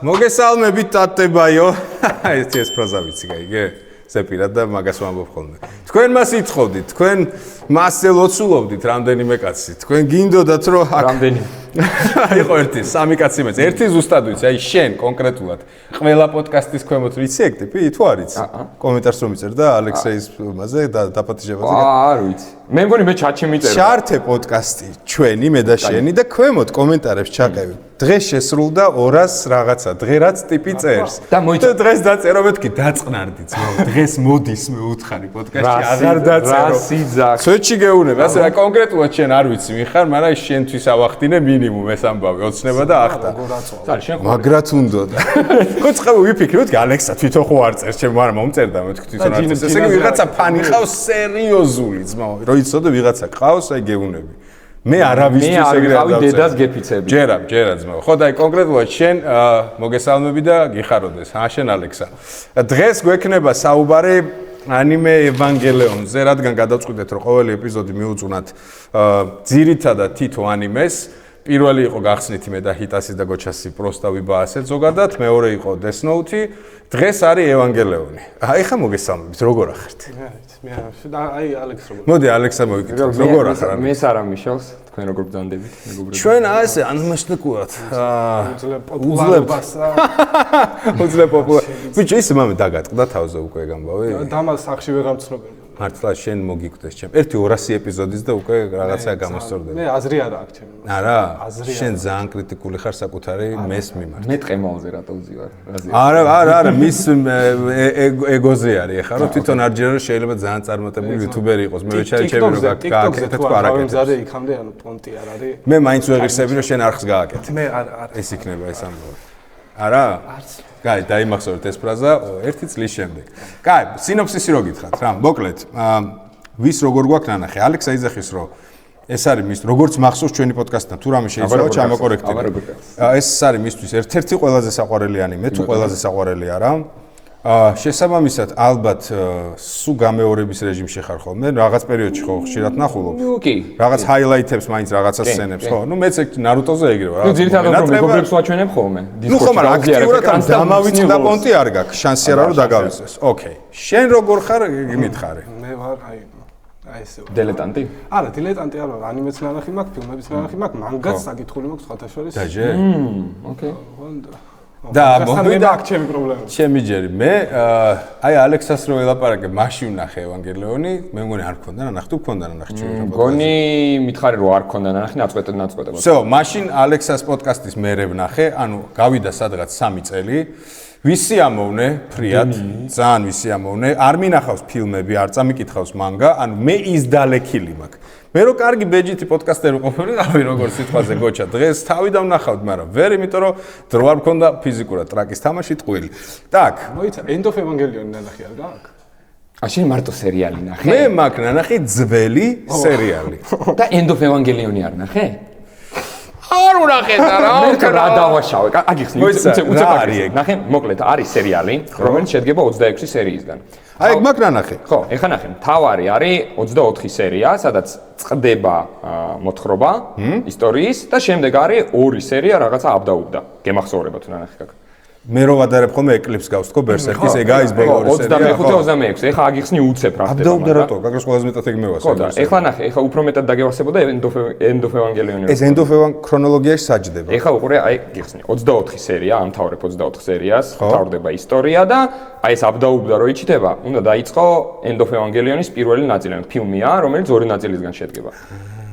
მოგესალმებით ტატებაიო. ეს ფრაზა ვიცი, გაიგე? ზეპირად და მაგას ვამბობ ხოლმე. თქვენ მას ითხოვდით, თქვენ მასზე ლოცულობდით რამდენიმე კაცი. თქვენ გინდოდათ რომ რამდენი? იყო ერთი, სამი კაცი მეც. ერთი ზუსტად ვიცი, აი შენ კონკრეტულად. ყველა პოდკასტის ქვემოთ ვიცი ეგ ტიპი, თუ არ იცი? კომენტარს რომ იწერ და ალექსეის ფილმაზე და დაპატიჟებაზე. არ ვიცი. მე მგონი მე ჩატში მიწერა. ჩართე პოდკასტი ჩვენი მე და შენი და ქვემოთ კომენტარებს ჩაყევი. დღეს შესრულდა 200 რაღაცა, დღე რაც ტიპი წერს. და მოიწერა დღეს დაწერო მეთქი დაწყნარდი ძმაო. დღეს მოდის მე უთხარი პოდკასტში აღარ დაწერო. სვეტში გეუნება, ასე რა კონკრეტულად შენ არ ვიცი მიხარ, მაგრამ შენთვის ავახდინე მინიმუმ ეს ამბავი, ოცნება და ახტა. მაგრად უნდოდა. ხოცხა ვიფიქრე, მეთქი ალექსა თვითონ ხო არ წერს, ჩემ არ მომწერდა, მეთქი თვითონ არ წერს. ესე იგი ვიღაცა ფანი ყავს სერიოზული ძმაო. რო იცოდე ვიღაცა ყავს, აი გეუნები. მე არავისთვის ეგრე არ დავწერე. დედას გეფიცები. ჯერა ძმაო. ხო და აი კონკრეტულად შენ მოგესალმები და გიხაროდეს. შენ ალექსა. დღეს გვექნება საუბარი ანიმე ევანგელიონზე, რადგან გადავწყვიტეთ რომ ყოველი ეპიზოდი მიუძღვნათ ძირითადად თითო ანიმეს. პირველი იყო გახსნითი მე და ჰიტასი და გოჩასი პროსტა ვიბაასეთ ზოგადად, მეორე იყო Death Note, დღეს არის ევანგელიონი. აი ხა მოგესალმებით, როგორ ახართ? მე აი ალექს როგორ. მოდი ალექსა მოვიკითხოთ, როგორ ახარ? მე არა მიშელს, თქვენ როგორ ბრძანდებით, მეგობრებო. ჩვენ ასე ანიმაშნიკურად. უძლებ პოპულარ. ბიჭო ის მამე დაგატყდა თავზე უკვე ეგ ამბავი. დამალ სახში ვეღარ მცნობია. მართლა შენ მოგიკვდეს ჩემ. ერთი 200 ეპიზოდის და უკვე რაღაცაა გამოსწორდება. მე აზრი არა აქვს ჩემი. არა, შენ ძალიან კრიტიკული ხარ საკუთარი მეს მიმართ. მე ტყემალზე რატო ვზივარ? არა, მის ეგოზე არის ახლა რომ თვითონ არ ჯერა რომ შეიძლება ძალიან წარმატებული იუთუბერი იყოს. მე ვეჩარი ჩემი რომ გააკეთე თქვა არ აკეთე. მზადე იქამდე ანუ პონტი არ არის. მე მაინც ვეღირსები რომ შენ არხს გააკეთე. მე არ ეს იქნება ეს ამბავი. არა? არც. კაი, დაიმახსოვრეთ ეს ფრაზა ერთი წლის შემდეგ. კაი, სინოფსისი რო გითხრათ რა, მოკლედ, ვის როგორ გვაქვს ნანახი? ალექსა იძახის რომ ეს არის მის როგორც მახსოვს ჩვენი პოდკასტთან, თუ რამე შეიძლება ჩამოკორექტებო. ეს არის მისთვის ერთ-ერთი ყველაზე საყვარელი ანიმე, თუ ყველაზე საყვარელი არა. შესაბამისად, ალბათ სულ გამეორების რეჟიმში ხარ ხოლმე, რაღაც პერიოდში ხო ხშირად ნახულობ. კი. რაღაც ჰაილაითებს მაინც რაღაცა სცენებს, ხო? ნუ მეც ეგ ნარუტოზე ეგრევა რა. ნუ ძირითადად რომ მეგობრებს ვაჩვენებ ხოლმე. ნუ ხომ არა, აქტიურად ამ დამავიწყდა პონტი არ გაქვს, შანსი არა რომ დაგავიწყდეს. ოკეი. შენ როგორ ხარ, მითხარე. მე ვარ აი ესე. დილეტანტი? არა, დილეტანტი არ ვარ, ანიმეც ნანახი მაქვს, ფილმებიც ნანახი მაქვს, მანგაც საკითხული მაქვს სხვათა შორის. დაჟე? ოკეი. და მოვიდა აქ ჩემი პრობლემა. ჩემი ჯერი მე აი ალექსას რო ელაპარაკე, მაშინ ვნახე ევანგელიონი, მე მგონი არ მქონდა ნანახი, თუ მქონდა ნანახი ჩვენ პოდკასტში. მგონი მითხარი რომ არ მქონდა ნანახი, ნაწყვეტა. всё, მაშინ ალექსას პოდკასტის მერე ვნახე, ანუ გავიდა სადღაც 3 წელი. ვისი ამოვნე, ფრიად, ძალიან ვისი ამოვნე, არ მინახავს ფილმები, არ წამიკითხავს მანგა, ანუ მე ის დალექილი მაქვს. მე რო კარგი ბეჯითი პოდკასტერი ვყოფილიყავი როგორც სიტყვაზე გოჩა დღეს თავი დავნახავთ, მაგრამ ვერ, იმიტომ რომ დრო არ მქონდა ფიზიკურად ტრაკის თამაში ტყუილი. Так. მოიცა End of Evangelion ნანახი არ გაქვს? შენ მარტო სერიალი ნახე? მე მაგ ნანახი ძველი სერიალი. და End of Evangelion არ ნახე? არ ვნახე და რა დავაშავე. აგიხსნი, უცებ ნახე, მოკლედ არის სერიალი, რომელიც შედგება 26 სერიისგან. აი, მაგ ნანახე. ხო, ეხლა ნახე, მთავარი არის 24 სერია, სადაც წყდება მოთხრობა ისტორიის და შემდეგ არის 2 სერია რაღაცა აბდაუბდა. გემახსოვრება თუ ნანახი გაკ. მე რო ვადარებ ხოლმე ეკლიპს გავს თქო ბერსერკის, ეგ არის ბოლო 2 სერია. 25-26, ეხლა აგიხსნი უცებ რა ხდება. აბდაუბდა რატო? გაგას ყველაზე მეტად ეგ მევასე. ხო და ეხლა ნახე, ეხლა უფრო მეტად დაგევასებოდა End of Evangelion. ეს End of Evangelion ქრონოლოგიაში საჯდება. ეხლა უყურე, აი გიხსნი 24 სერია, ამთავრებ 24 სერიას, მთავრდება ისტორია და აი ეს აბდაუბდა რო იჩიტება, უნდა დაიწყო End of Evangelion-ის პირველი ნაწილი, ფილმია, რომელიც 2 ნაწილისგან შედგება.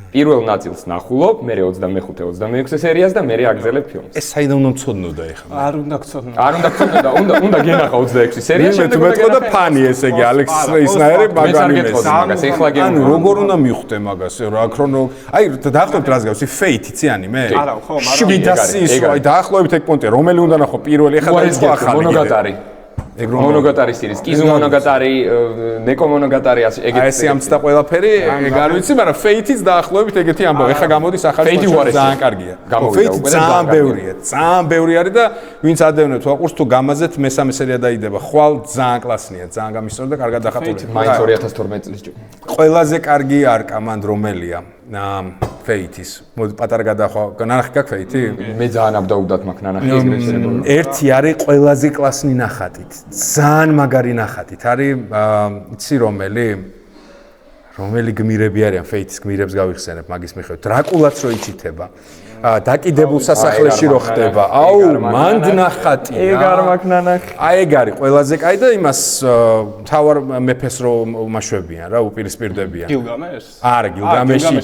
პირველ ნაწილს ნახულობ, მე 25-26 სერიას და მე აგზელებ ფილმს. ეს საიდან უნდა მწოდნოდა ეხლა? არ უნდა გწოდნო. არ უნდა გწოდნო, უნდა გენახა 26 სერია, შემდეგ უნდა გენახა. და ფანი ესე იგი ალექს ისნაირი მაგანიმეს. ანუ როგორ უნდა მიხვდე მაგას, რა ქრონო. აი დაახლოებით რას გავს, Fate იცი ანიმე? არა, ხო, მაგრამ აი დაახლოებით ეგ პონტი, რომელი უნდა ნახო პირველი, ეხლა დაიწყო ახალი. მონოგატარი. მონოგატარი სერიის, კიზუ მონოგატარი, ნეკო მონოგატარი ასე ეგეთი. აი ესე ამცდა ყველაფერი, ეგ არ ვიცი, მაგრამ Fate-იც დაახლოებით ეგეთი ამბავი. ეხლა გამოდის ახალი Fate ძალიან კარგია. Fate ძალიან ბევრია, ძალიან ბევრი არის და ვინც ადევნებს ვაყურს თუ გამაზეთ მესამე სერია დაიდება. ხვალ ძალიან კლასნია, ძალიან გამისწორდა და კარგად დახატული. მაინც 2012 წლის ჯო. ყველაზე კარგი არკა მანდ რომელია? ფეითის. მოდი პატარა გადახვა. ნანახი გაქვს ფეითი? მე ძალიან აბდაუდად მაქვს ნანახი ეგრეთ შეიძლება. ერთი არის ყველაზე კლასნი ნახატით. ძალიან მაგარი ნახატით. არის იცი რომელი გმირები არიან ფეითის გმირებს გავიხსენებ მაგის მიხედვით. დრაკულაც რო იჩითება. დაკიდებულ სასახლეში რო ხდება. აუ, მანდ ნახატი. ეგ არ მაქვს ნანახი. აი ეგ არის ყველაზე კაი და იმას თავარ მეფეს რო უმაშვებიან რა, უპირისპირდებიან. გილგამეშს? არა, გილგამეში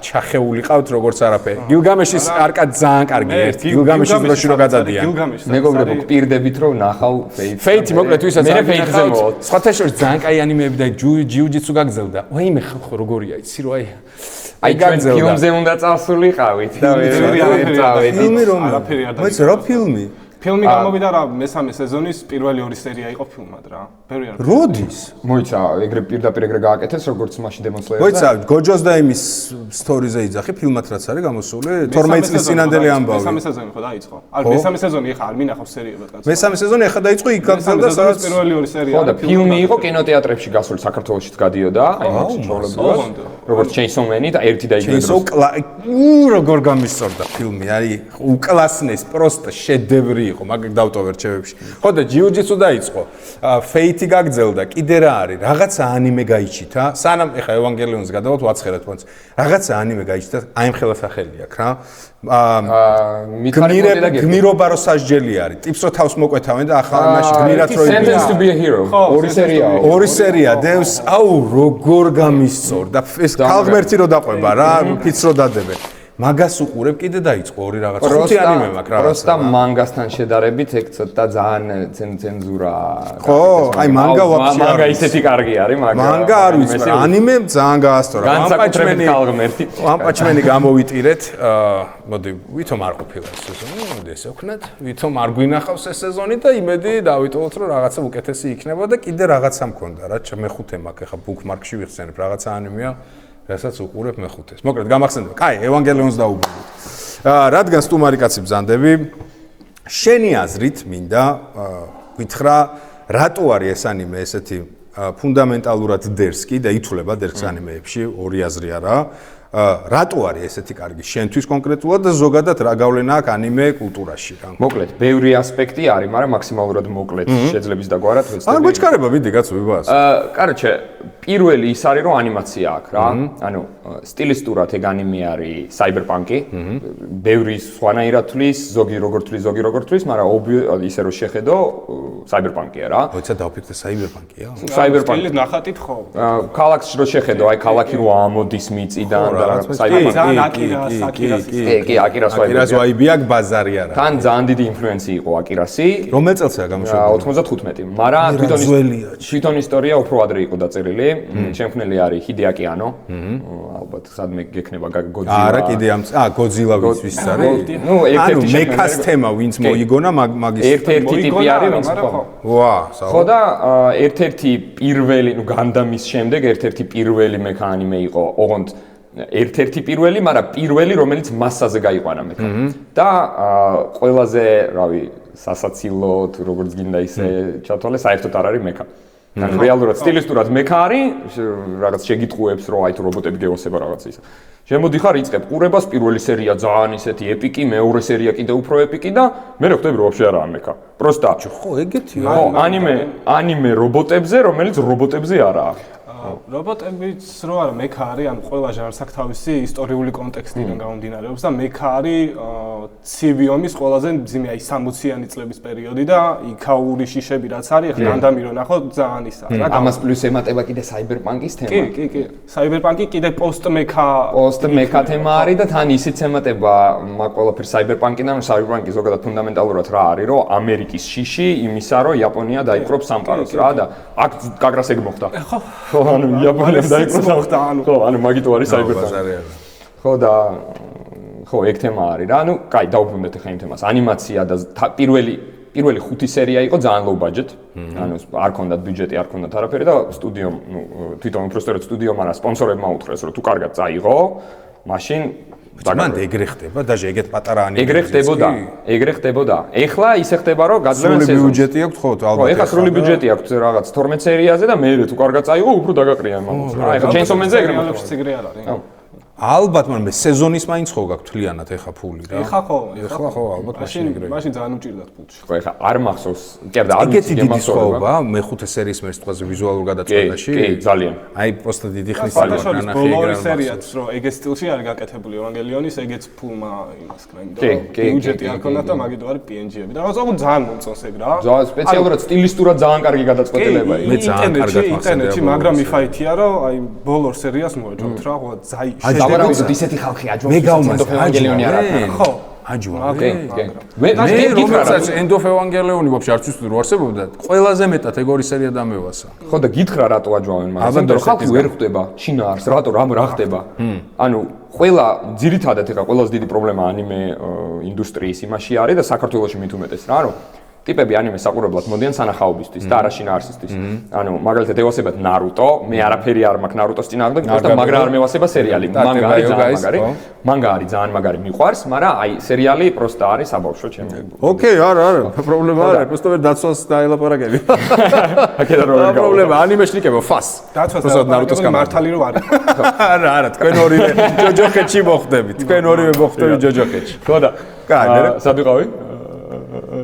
ჩახეული ყავთ როგორც არაფერი. გილგამეშის არკა ძალიან კარგი ერთი. გილგამეშის დროში რო გადადიან. მეგობრებო, გპირდებით რომ ნახავ ფეითს. ფეითი მოკლედ ვისაც მე ფეითზე მოვალ. სხვათა შორის ძალიან კაი ანიმეები და ჯიუ-ჯიტსუ გაგზელდა. ვაიმე ხალხო როგორია იცი რო აი გაგზელდა. ფილმზე უნდა წავსულიყავით და ვერ წავედით. ფილმი რომელი? მოიც რა ფილმი? ფილმი გამოვიდა რა მესამე სეზონის პირველი 2 სერია იყო ფილმად რა. ბევრი არ. როდის? მოიცა, ეგრე პირდაპირ ეგრე გააკეთეს როგორც მაშინ დემონსტრირდა. მოიცა, გოჯოს და იმის სტორიზე იძახი ფილმად რაც არის გამოსული 12 წლის წინანდელი ამბავი. მესამე სეზონი ხო დაიწყო? არა, მესამე სეზონი ეხა არ მინახავს სერიებად კაცო. მესამე სეზონი ეხა დაიწყო იქ გაგზელდა სადაც პირველი 2 სერია. ხო და ფილმი იყო კინოთეატრებში გასული საქართველოშიც გადიოდა, აი მაგ ჩვეულებრივად. როგორც Chainsaw Man-ი და ერთი და იგივე დროს. როგორ გამისწორდა ფილმი, არის უკლასნეს, პროსტა შედევრი იყო, მაგ დავტოვე რჩევებში. ხო და ჯიუ-ჯიტსუ დაიწყო. ფეითი გაგზელდა, კიდე რა არის? რაღაცა ანიმე გაიჩითა. სანამ ეხა ევანგელიონს გადავალთ ვაცხერეთ პონც. რაღაცა ანიმე გაიჩითა, აი ამ ხელა სახელი აქვს რა. გმირობა რო სასჯელი არის. ტიპს რო თავს მოკვეთავენ და ახლა მაშინ გმირად რო Sentence to be a hero. ორი სერია დევს, აუ როგორ გამისწორდა. ეს ქალღმერთი რო დაყვება რა, ფიც რო დადებენ. მაგას უყურებ კიდე დაიწყო ორი რაღაც. ხუთი ანიმე მაქვს რა. პროსტა მანგასთან შედარებით ეგ ცოტა ძალიან ცენზურა. ხო, აი მანგა ვაფშე მანგა ისეთი კარგი არის, მაგრამ მანგა არ ვიცი, ანიმე ძალიან გაასწორა. ვანპაჩმენი გამოვიტირეთ. მოდი, ვითომ არ ყოფილა ეს სეზონი, მოდი ესე ვქნათ. ვითომ არ გვინახავს ეს სეზონი და იმედი დავიტოვოთ, რომ რაღაცა უკეთესი იქნება და კიდე რაღაცა მქონდა რა. მეხუთე მაქვს, ეხა ბუქმარკში ვიხსენებ, რაღაცა ანიმეა. რასაც უყურებ მეხუთეს. მოკლედ გამახსენდება. კაი, ევანგელიონს დაუბრუნდით. რადგან სტუმარი კაცი ბრძანდები, შენი აზრით მინდა გითხრა, რატო არის ეს ანიმე ესეთი ფუნდამენტალურად დერსკი და ითვლება დერსკ ანიმეებში, ორი აზრი არა. რატო არის ესეთი კარგი შენთვის კონკრეტულად და ზოგადად რა გავლენა აქვს ანიმე კულტურაში რა? მოკლედ, ბევრი ასპექტი არის, მაგრამ მაქსიმალურად მოკლედ შეძლებს დაგვარად ვეცდები. არ გოჩქარება ვიდი კაცო ვიბას. კაროჩე, პირველი ის არის რომ ანიმაცია აქვს რა. ანუ სტილისტურად ეგ ანიმე არის საიბერპანკი. ბევრი სხვანაირად თვლის, ზოგი როგორ თვლის, მაგრამ ისე რომ შეხედო საიბერპანკია რა. მოიცა დავფიქრე საიბერპანკია? საიბერპანკი. სტილით ნახატით ხო. ქალაქს რო შეხედო, აი ქალაქი რო ამოდის მიწიდან კი, აკირას ვაიბი აქვს ბაზარი არა. თან ძალიან დიდი ინფლუენცი იყო აკირასი. რომელ წელსია გამოშვებული? 95, მაგრამ თვითონ ისტორია უფრო ადრე იყო დაწერილი. შემქმნელი არის ჰიდეაკი ანო. ალბათ სადმე გექნება გოძილა. არა, კიდე გოძილა ვის არის? ნუ ერთ-ერთი მეკას თემა ვინც მოიგონა მაგის ერთ-ერთი ტიპი არის ვინც ხო. ვა, ხო და ერთ-ერთი პირველი, ნუ განდამის შემდეგ ერთ-ერთი პირველი მექა ანიმე იყო, ოღონდ ერთ-ერთი პირველი, მაგრამ პირველი, რომელიც მასაზე გაიყვანა მექა. და ყველაზე, რავი, სასაცილო თუ როგორც გინდა ისე ჩათვალე, საერთოდ არ არის მექა. ანუ რეალურად სტილისტურად მექა არის, რაღაც შეგიტყუებს, რომ აი თუ რობოტები გეოსება რაღაც ისა. შემოდიხარ, იწყებ ყურებას, პირველი სერია ძალიან ისეთი ეპიკი, მეორე სერია კიდე უფრო ეპიკი და მე რა ხვდები, რომ ვაფშე არაა მექა. პროსტა. ხო, ეგეთია. ხო, ანიმე რობოტებზე, რომელიც რობოტებზე არაა. რობოტებიც რო არა მექა არის, ანუ ყველა ჟანრს აქვს თავისი ისტორიული კონტექსტიდან გამომდინარეობს და მექა არის ცივი ომის ყველაზე მძიმე, აი 60-იანი წლების პერიოდი და იქაური შიშები რაც არის, ახლა განდამი რო ნახო ძალიან ისა რა. ამას პლუს ემატება კიდე საიბერპანკის თემა. კი. საიბერპანკი კიდე პოსტ-მექა თემა არის და თან ისიც ემატება მაგ ყველაფერს საიბერპანკიდან, რომ საიბერპანკი ზოგადად ფუნდამენტალურად რა არის, რომ ამერიკის შიში იმისა, რომ იაპონია დაიპყრობს სამყაროს რა და აქ გაგრას ეგ მოხდა. ხო. ანუ იაპონიამ დაიპყრო სამყარო. ხო, ანუ მაგითო არის საიბერპანკი. ხო და ხო, ეგ თემა არის რა. ანუ კაი, დავუბრუნდეთ ახლა იმ თემას. ანიმაცია და პირველი 5 სერია იყო ძალიან low budget. ანუ არ ქონდათ ბიუჯეტი, არ ქონდათ არაფერი და სტუდიომ, ნუ თვითონ უბრალოდ სტუდიომ არა სპონსორებმა უთხრეს, რომ თუ კარგად წაიღო, მაშინ მან ეგრე ხდება, даже ეგეთ პატარა ანიმე. ეგრე ხდებოდა. ეხლა ისე ხდება, რომ გაძლევენ სრული ბიუჯეტი აქვს ხო, ალბათ. ხო, ეხლა სრული ბიუჯეტი აქვს რაღაც 12 სერიაზე და მე თუ კარგად წაიღო, უფრო დაგაკრია ამას. რა, ეხლა Chainsaw Man-ზე ეგრე მოხდა. ეგრე არ არის. ალბათ მაგრამ სეზონის მაინც ხო გაქვთ თლიანად ეხა ფული რა. ეხა ხო ალბათ მაშინ ეგრე. მაშინ ძალიან უჭირდათ ფულში. ხო ეხა არ მახსოვს. კი არა არ ეგეთი დიდი სხვაობა მეხუთე სერიის მერს თვალზე ვიზუალურ გადაწყვეტაში. კი, ძალიან. აი პროსტა დიდი ხნის სანახე ბოლო სერიაც რო ეგეთ სტილში არის გაკეთებული ევანგელიონის ეგეც ფულმა იმას კრა იმიტომ რომ ბიუჯეტი არ ქონდათ და მაგით არის PNG-ები. და რაღაცა ძალიან მომწონს ეგ რა. ძალიან სპეციალურად სტილისტურად ძალიან კარგი გადაწყვეტილება მე ძალიან კარგად ინტერნეტში მაგრამ მიფაითია რომ აი ბოლო სერიას მოეჯობთ რა ხო ძაი დავარაუდოთ ისეთი ხალხი აჯობს მე გავმას ევანგელიონი არ აქვს ხო აჯვა მე რომელსაც end of evangelion ვაფშე არც ვთვლი რომ არსებობდა ყველაზე მეტად ეგ ორი სერია დამევასა ხო და გითხრა რატო აჯვავენ მაგრამ იმიტომ რომ ხალხი ვერ ხვდება შინაარს რატო რა ხდება ანუ ყველა ძირითადად ეხა ყველაზე დიდი პრობლემა ანიმე ინდუსტრიის იმაში არის და საქართველოში მით უმეტეს რა რომ ტიპები ანიმეს საყურებლად მოდიან სანახაობისთვის და არა შინაარსისთვის. ანუ მაგალითად ევასებათ ნარუტო, მე არაფერი არ მაქვს ნარუტოს წინააღმდეგ, просто მაგრამ არ მევასება სერიალი. მანგა არის ძალიან მაგარი. მანგა არის ძალიან მაგარი მიყვარს, მაგრამ აი სერიალი просто არის საბავშვო ჩემი. ოკეი, არა, პრობლემა არა, просто ვერ დაცვას დაელაპარაკები. აკეთა რო ვერ პრობლემა ანიმეში ნიკებო ფას. დაცვას ნარუტოს მართალი რო არის. არა, თქვენ ორივე ჯოჯოხეთში მოხვდებით. თქვენ ორივე მოხვდებით ჯოჯოხეთში. ხო და კაი, მე სად ვიყავი?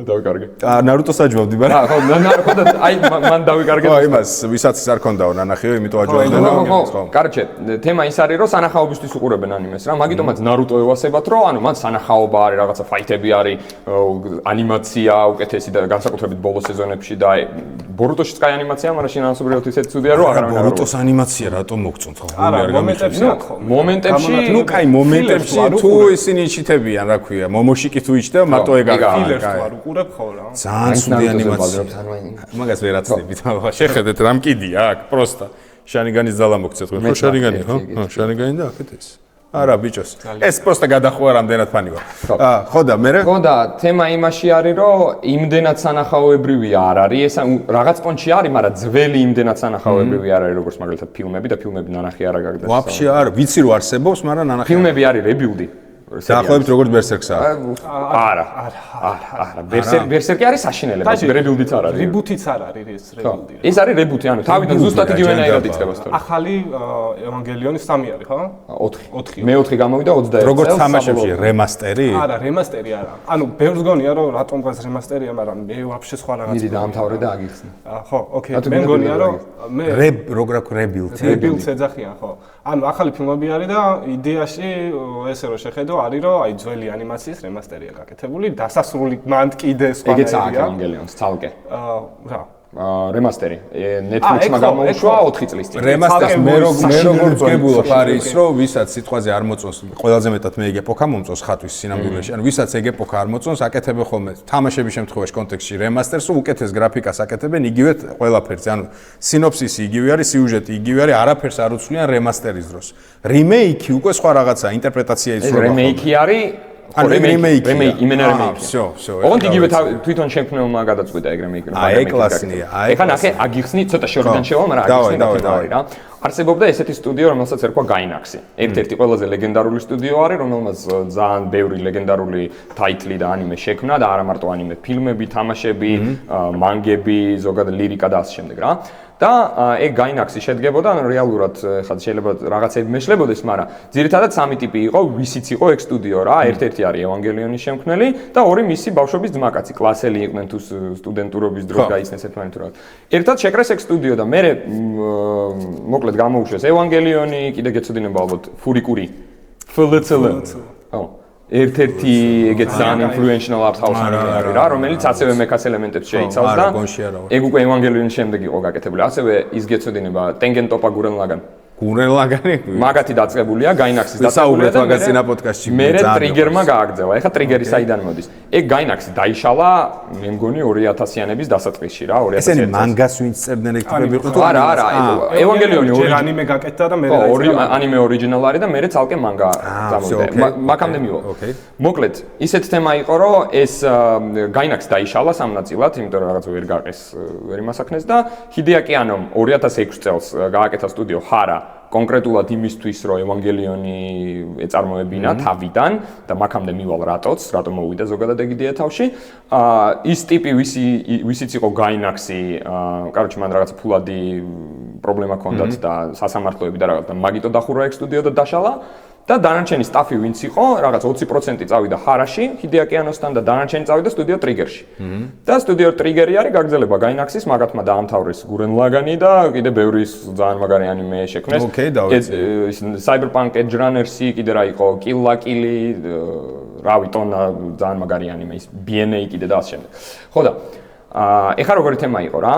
დავიკარგე. ნარუტოს აჯვავდი, მაგრამ ხო, ხო და აი მან დავიკარგე. ხო, იმას ვისაც არ ქონდაო ნანახიო, იმიტომ აჯვავდნენ. ხო. კარჩე, თემა ის არის, რომ სანახაობისთვის უყურებენ ანიმეს რა. მაგიტომაც ნარუტო ევასებათ, რომ ანუ მან სანახაობა არის, რაღაცა ფაითები არის, ანიმაცია უკეთესი და განსაკუთრებით ბოლო სეზონებში და ბორუტოშიც კაი ანიმაცია, მაგრამ შინაარსობრივად ისეთი ცუდია, რომ აღარავინ არ არის. ბორუტოს ანიმაცია რატო მოგწონთ ხო? არა, მომენტებში აქვს. მომენტებში, ნუ კაი, მომენტებში თუ ისინი იჩიტებიან, რა ქვია, მომოში კი თუ იჩიტება, მარტო ეგ არის. ფილერს თუ არ უყურებ ხო რა. ძალიან ცუდი ანიმაცია. მაგას ვერ აცდებით, მაგრამ შეხედეთ რამ კიდია აქ, პროსტა. შანიგანის ძალა მოგცეთ ხო? შანიგანი ხო? შანიგანი და აქეთ ეს. არა ბიჭოს. ეს პროსტა გადახვა რამდენად ფანი ვარ. ხო და მე ხო და თემა იმაში არის, რომ იმდენად სანახაოებრივი არ არის, ეს რაღაც პონჩი არის, მაგრამ ძველი იმდენად სანახაოებრივი არ არის, როგორც მაგალითად ფილმები და ფილმები ნანახი არ აგაგდეს. ვაფშე არ ვიცი რომ არსებობს, მაგრამ ნანახი. ფილმები არის რებილდი. დაახლოებით როგორც ბერსერკსა. არა. ბერსერკი არის საშინელება, რებილდიც არ არის. რიბუთიც არ არის ეს რებილდი. ეს არის რებუთი, ანუ თავიდან ზუსტად იგივენაირად იწყება სტორი. ახალი ევანგელიონის 3 არის, ხო? 4. მე 4 გამოვიდა 21. როგორც თამაშებში რემასტერი? არა, რემასტერი არა. ანუ ბევრს გონია რომ რატომ დღეს რემასტერია, მაგრამ მე ვაფშე სხვა რაღაც. მიდი დაამთავრე და აგიხსნე. ხო, ოკეი. მე მგონია რომ მე როგორ რებილდი. რებილდს ეძახიან, ხო. ანუ ახალი ფილმები არის და იდეაში ესე რომ შეხედო არის რომ აი ძველი ანიმაციის რემასტერია გაკეთებული, დასასრული მანდ კიდე სხვა ეგეც აქვს ევანგელიონს ცალკე. რა რემასტერი. Netflix-მა გამოუშვა 4 წლის წინ. რემასტერს მე როგორ გებულობ არის რომ ვისაც სიტყვაზე არ მოწონს, ყველაზე მეტად მე ეგ ეპოქა მომწონს ხატვის სინამდვილეში. ანუ ვისაც ეგ ეპოქა არ მოწონს, აკეთებენ ხოლმე თამაშების შემთხვევაში კონტექსტში რემასტერს, რომ უკეთეს გრაფიკას აკეთებენ იგივე ყველაფერზე. ანუ სინოფსისი იგივე არის, სიუჟეტი იგივე არის, არაფერს არ უცვლიან რემასტერის დროს. რიმეიკი უკვე სხვა რაღაცაა, ინტერპრეტაცია იცვლება. რემეიკი არის ანუ რემეიკი. იმენა რემეიკი. всё, всё. ოღონდ იგივე თვითონ შემქმნელმა გადაწყვიტა ეგ რემეიკი. აი კლასნია. ეხლა ნახე აგიხსნი ცოტა შორიდან შევა, მაგრამ აგიხსნი ნახე რა. არსებობდა ესეთი სტუდიო, რომელსაც ერქვა Gainax-ი. ერთ-ერთი ყველაზე ლეგენდარული სტუდიო არის, რომელმაც ძალიან ბევრი ლეგენდარული ტაიტლი და ანიმე შექმნა და არა მარტო ანიმე, ფილმები, თამაშები, მანგები, ზოგადად ლირიკა და ასე შემდეგ რა. და ეგ Gainax-ი შედგებოდა, ანუ რეალურად ხა შეიძლება რაღაცები მეშლებოდეს, მაგრამ ძირითადად სამი ტიპი იყო, ვისიც იყო ეგ სტუდიო რა. ერთ-ერთი არის ევანგელიონის შემქმნელი და ორი მისი ბავშვობის ძმაკაცი, კლასელი იყვნენ თუ სტუდენტურობის დროს გაიცნეს ერთმანეთს რა. ერთად შეკრეს ეგ სტუდიო და მე მოკლედ გამოუშვეს ევანგელიონი, კიდე გეცოდინება ალბათ ფურიკური. FLCL. ხო. ერთ-ერთი ეგეც ძალიან influential art house არის რა, რომელიც ასევე მექას ელემენტებს შეიცავს და ეგ უკვე ევანგელიონის შემდეგ იყო გაკეთებული. ასევე ის გეცოდინება Tengen Toppa Gurren Lagann. Gurren Lagann. მაგათი დაწყებულია, Gainax-ის დაწყებულია და მაგას წინა პოდკასტში მე ტრიგერმა გააგრძელა. ეხლა ტრიგერი საიდან მოდის? ეგ Gainax-ი დაიშალა, მე მგონი 2000-იანების დასაწყისში რა, 2000-იან. ესენი მანგას ვინც წერდნენ ეგ ტიპები იყო თუ არა, ევანგელიონი ჯერ ანიმე გაკეთდა და მე ანიმე ორიგინალი არის და მე ცალკე მანგა გამოვიდა. მაგამდე მივა. მოკლედ, ისეთ თემა იყო, რომ ეს Gainax დაიშალა სამნაწილად, იმიტომ რომ რაღაც ვერ გაყეს, ვერ იმასაკნეს და Hideaki Annom 2006 წელს გააკეთა სტუდიო Hara კონკრეტულად იმისთვის, რომ ევანგელიონი ეწარმოებინა თავიდან და მაგამდე მივალ რატო მოვიდა ზოგადად ეგ იდეა თავში. ის ტიპი ვისიც იყო Gainax-ი, კაროჩე მან რაღაცა ფულადი პრობლემა ჰქონდათ და სასამართლოები და რაღაცა მაგიტო დახურა ეგ სტუდიო და დაშალა. და დანარჩენი სტაფი ვინც იყო, რაღაც 20% წავიდა ჰარაში, ჰიდეაკიანოსთან და დანარჩენი წავიდა სტუდიო ტრიგერში. და სტუდიო ტრიგერი არის გაგრძელება გაინაქსის, მაგათმა დაამთავრეს გურენ ლაგანი და კიდე ბევრი ძალიან მაგარი ანიმე შექმნეს. Cyberpunk Edge Runners-ი კიდე რა იყო, Kill la Kill, რავი ტონა ძალიან მაგარი ანიმე ის BNA კიდე და ასე შემდეგ. ხო და ეხლა როგორი თემა იყო რა?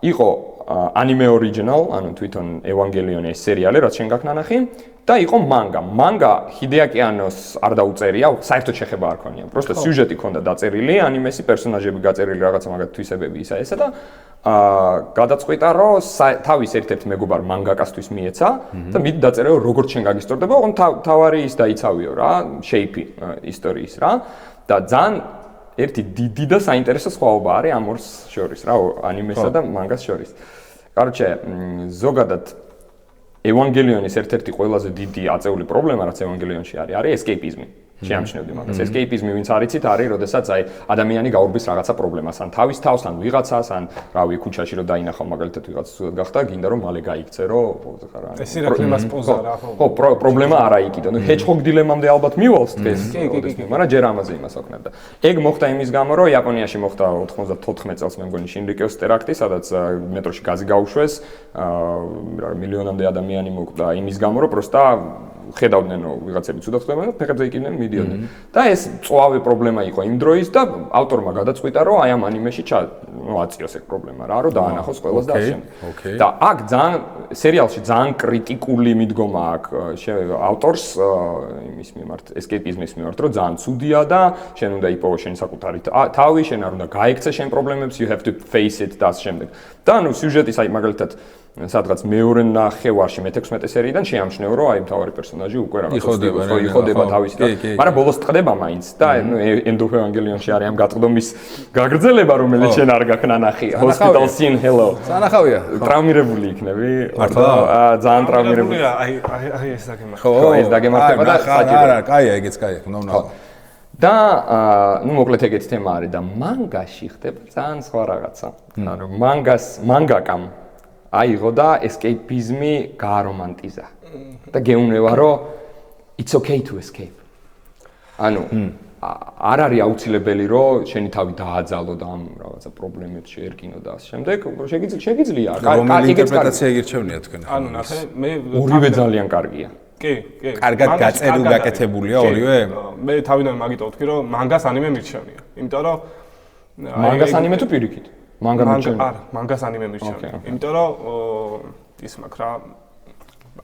იყო anime original, ანუ თვითონ Evangelion-ის სერიალი, რაც შენ გაქვს ნანახი და იყო manga. Manga Hideaki Annos არ დაუწერია, საერთოდ შეხება არ ქონია. Просто სიუჟეტი ქონდა დაწერილი, ანიმესი პერსონაჟები გაწერილი რაღაცა მაგათ თვისებები ისა ესა და გადაწყვიტა რომ თავის ერთ-ერთ მეგობარ mangakasთვის მიეცა და მით დაწერეო როგორც შენ გაგისტორდება, ოღონდ თავარი ის დაიცავიო რა, shape ისტორიის რა და ძალიან ერთი დიდი და საინტერესო სხვაობა არის ამ ორს შორის რა, ანიმესა და mangას შორის. Короче, ზოგადად Evangelion-ის ერთ-ერთი ყველაზე დიდი აწეული პრობლემა, რაც Evangelion-ში არის escapism. შეამჩნევდი მაგას. escapism ვინც არიცით, არის, როდესაც აი ადამიანი გაურბის რაღაცა პრობლემას, ან თავის თავს, ან ვიღაცას, ან რავი, ქუჩაში რომ დაინახავ მაგალითად ვიღაცა სულად გახდა, გინდა რომ მალე გაიქცე, რომ ხარა. ეს ირაკლიმას პოზა რა ხო. ხო, პრობლემა არა იქიდან. Hedgehog დილემამდე ალბათ მივალს დღეს. მაგრამ ჯერ ამაზე იმას ვქნებ და ეგ მოხდა იმის გამო, რომ იაპონიაში მოხდა 94 წელს მე მგონი შინრიკეოს ტერაქტი, სადაც მეტროში გაზი გაუშვეს, მილიონამდე ადამიანი მოკვდა იმის გამო, რომ პროსტა ხედავდნენ რომ ვიღაცები ცუდად ხდება და ფეხებზე იკიდნენ მიდიოდნენ. და ეს წვავე პრობლემა იყო იმ დროის და ავტორმა გადაწყვიტა რომ აი ამ ანიმეში აწიოს ეგ პრობლემა რა, რომ დაანახოს ყველას და ასე. და აქ ძალიან სერიალში ძალიან კრიტიკული მიდგომა აქვს ავტორს იმის მიმართ, escapism-ის მიმართ, რომ ძალიან ცუდია და შენ უნდა იპოვო შენი საკუთარი თავი, შენ არ უნდა გაიქცე შენ პრობლემებს, you have to face it და ასე შემდეგ. და ნუ სიუჟეტის აი მაგალითად სადღაც მეორე ნახევარში მე-16 სერიიდან შეამჩნეო რომ აი მთავარი პერსონაჟი უკვე რაღაც იხოდება თავისი და მაგრამ ბოლოს ტყდება მაინც და ნუ End of Evangelion-ში არის ამ გატყდომის გაგრძელება რომელიც შენ არ გაქვს ნანახი Hospital Scene Hello სანახავია ტრავმირებული იქნები ძალიან ტრავმირებული აი ეს დაგემართება ხო ეს დაგემართება და საჭირო არა კაია ეგეც კაია უნდა და ნუ მოკლედ ეგეთი თემა არის და მანგაში ხდება ძალიან სხვა რაღაცა ანუ მანგაკამ აიღო და escapism-ი გაარომანტიზა. და გეუბნება რომ it's okay to escape. ანუ არ არის აუცილებელი რომ შენი თავი დააძალო და ამ რაღაცა პრობლემებს შეერგინო და ამ შემდეგ შეგიძლია. რომელი ინტერპრეტაცია იგირჩევნია თქვენ? ანუ ნახე მე ორივე ძალიან კარგია. კი. კარგად გაწერილი გაკეთებულია ორივე? მე თავიდან მაგიტო ვთქვი რომ mangას anime მირჩევნია. იმიტომ რომ mangას anime თუ პირიქით? mangას anime მირჩევნია. იმიტომ რომ ის მაქვს რა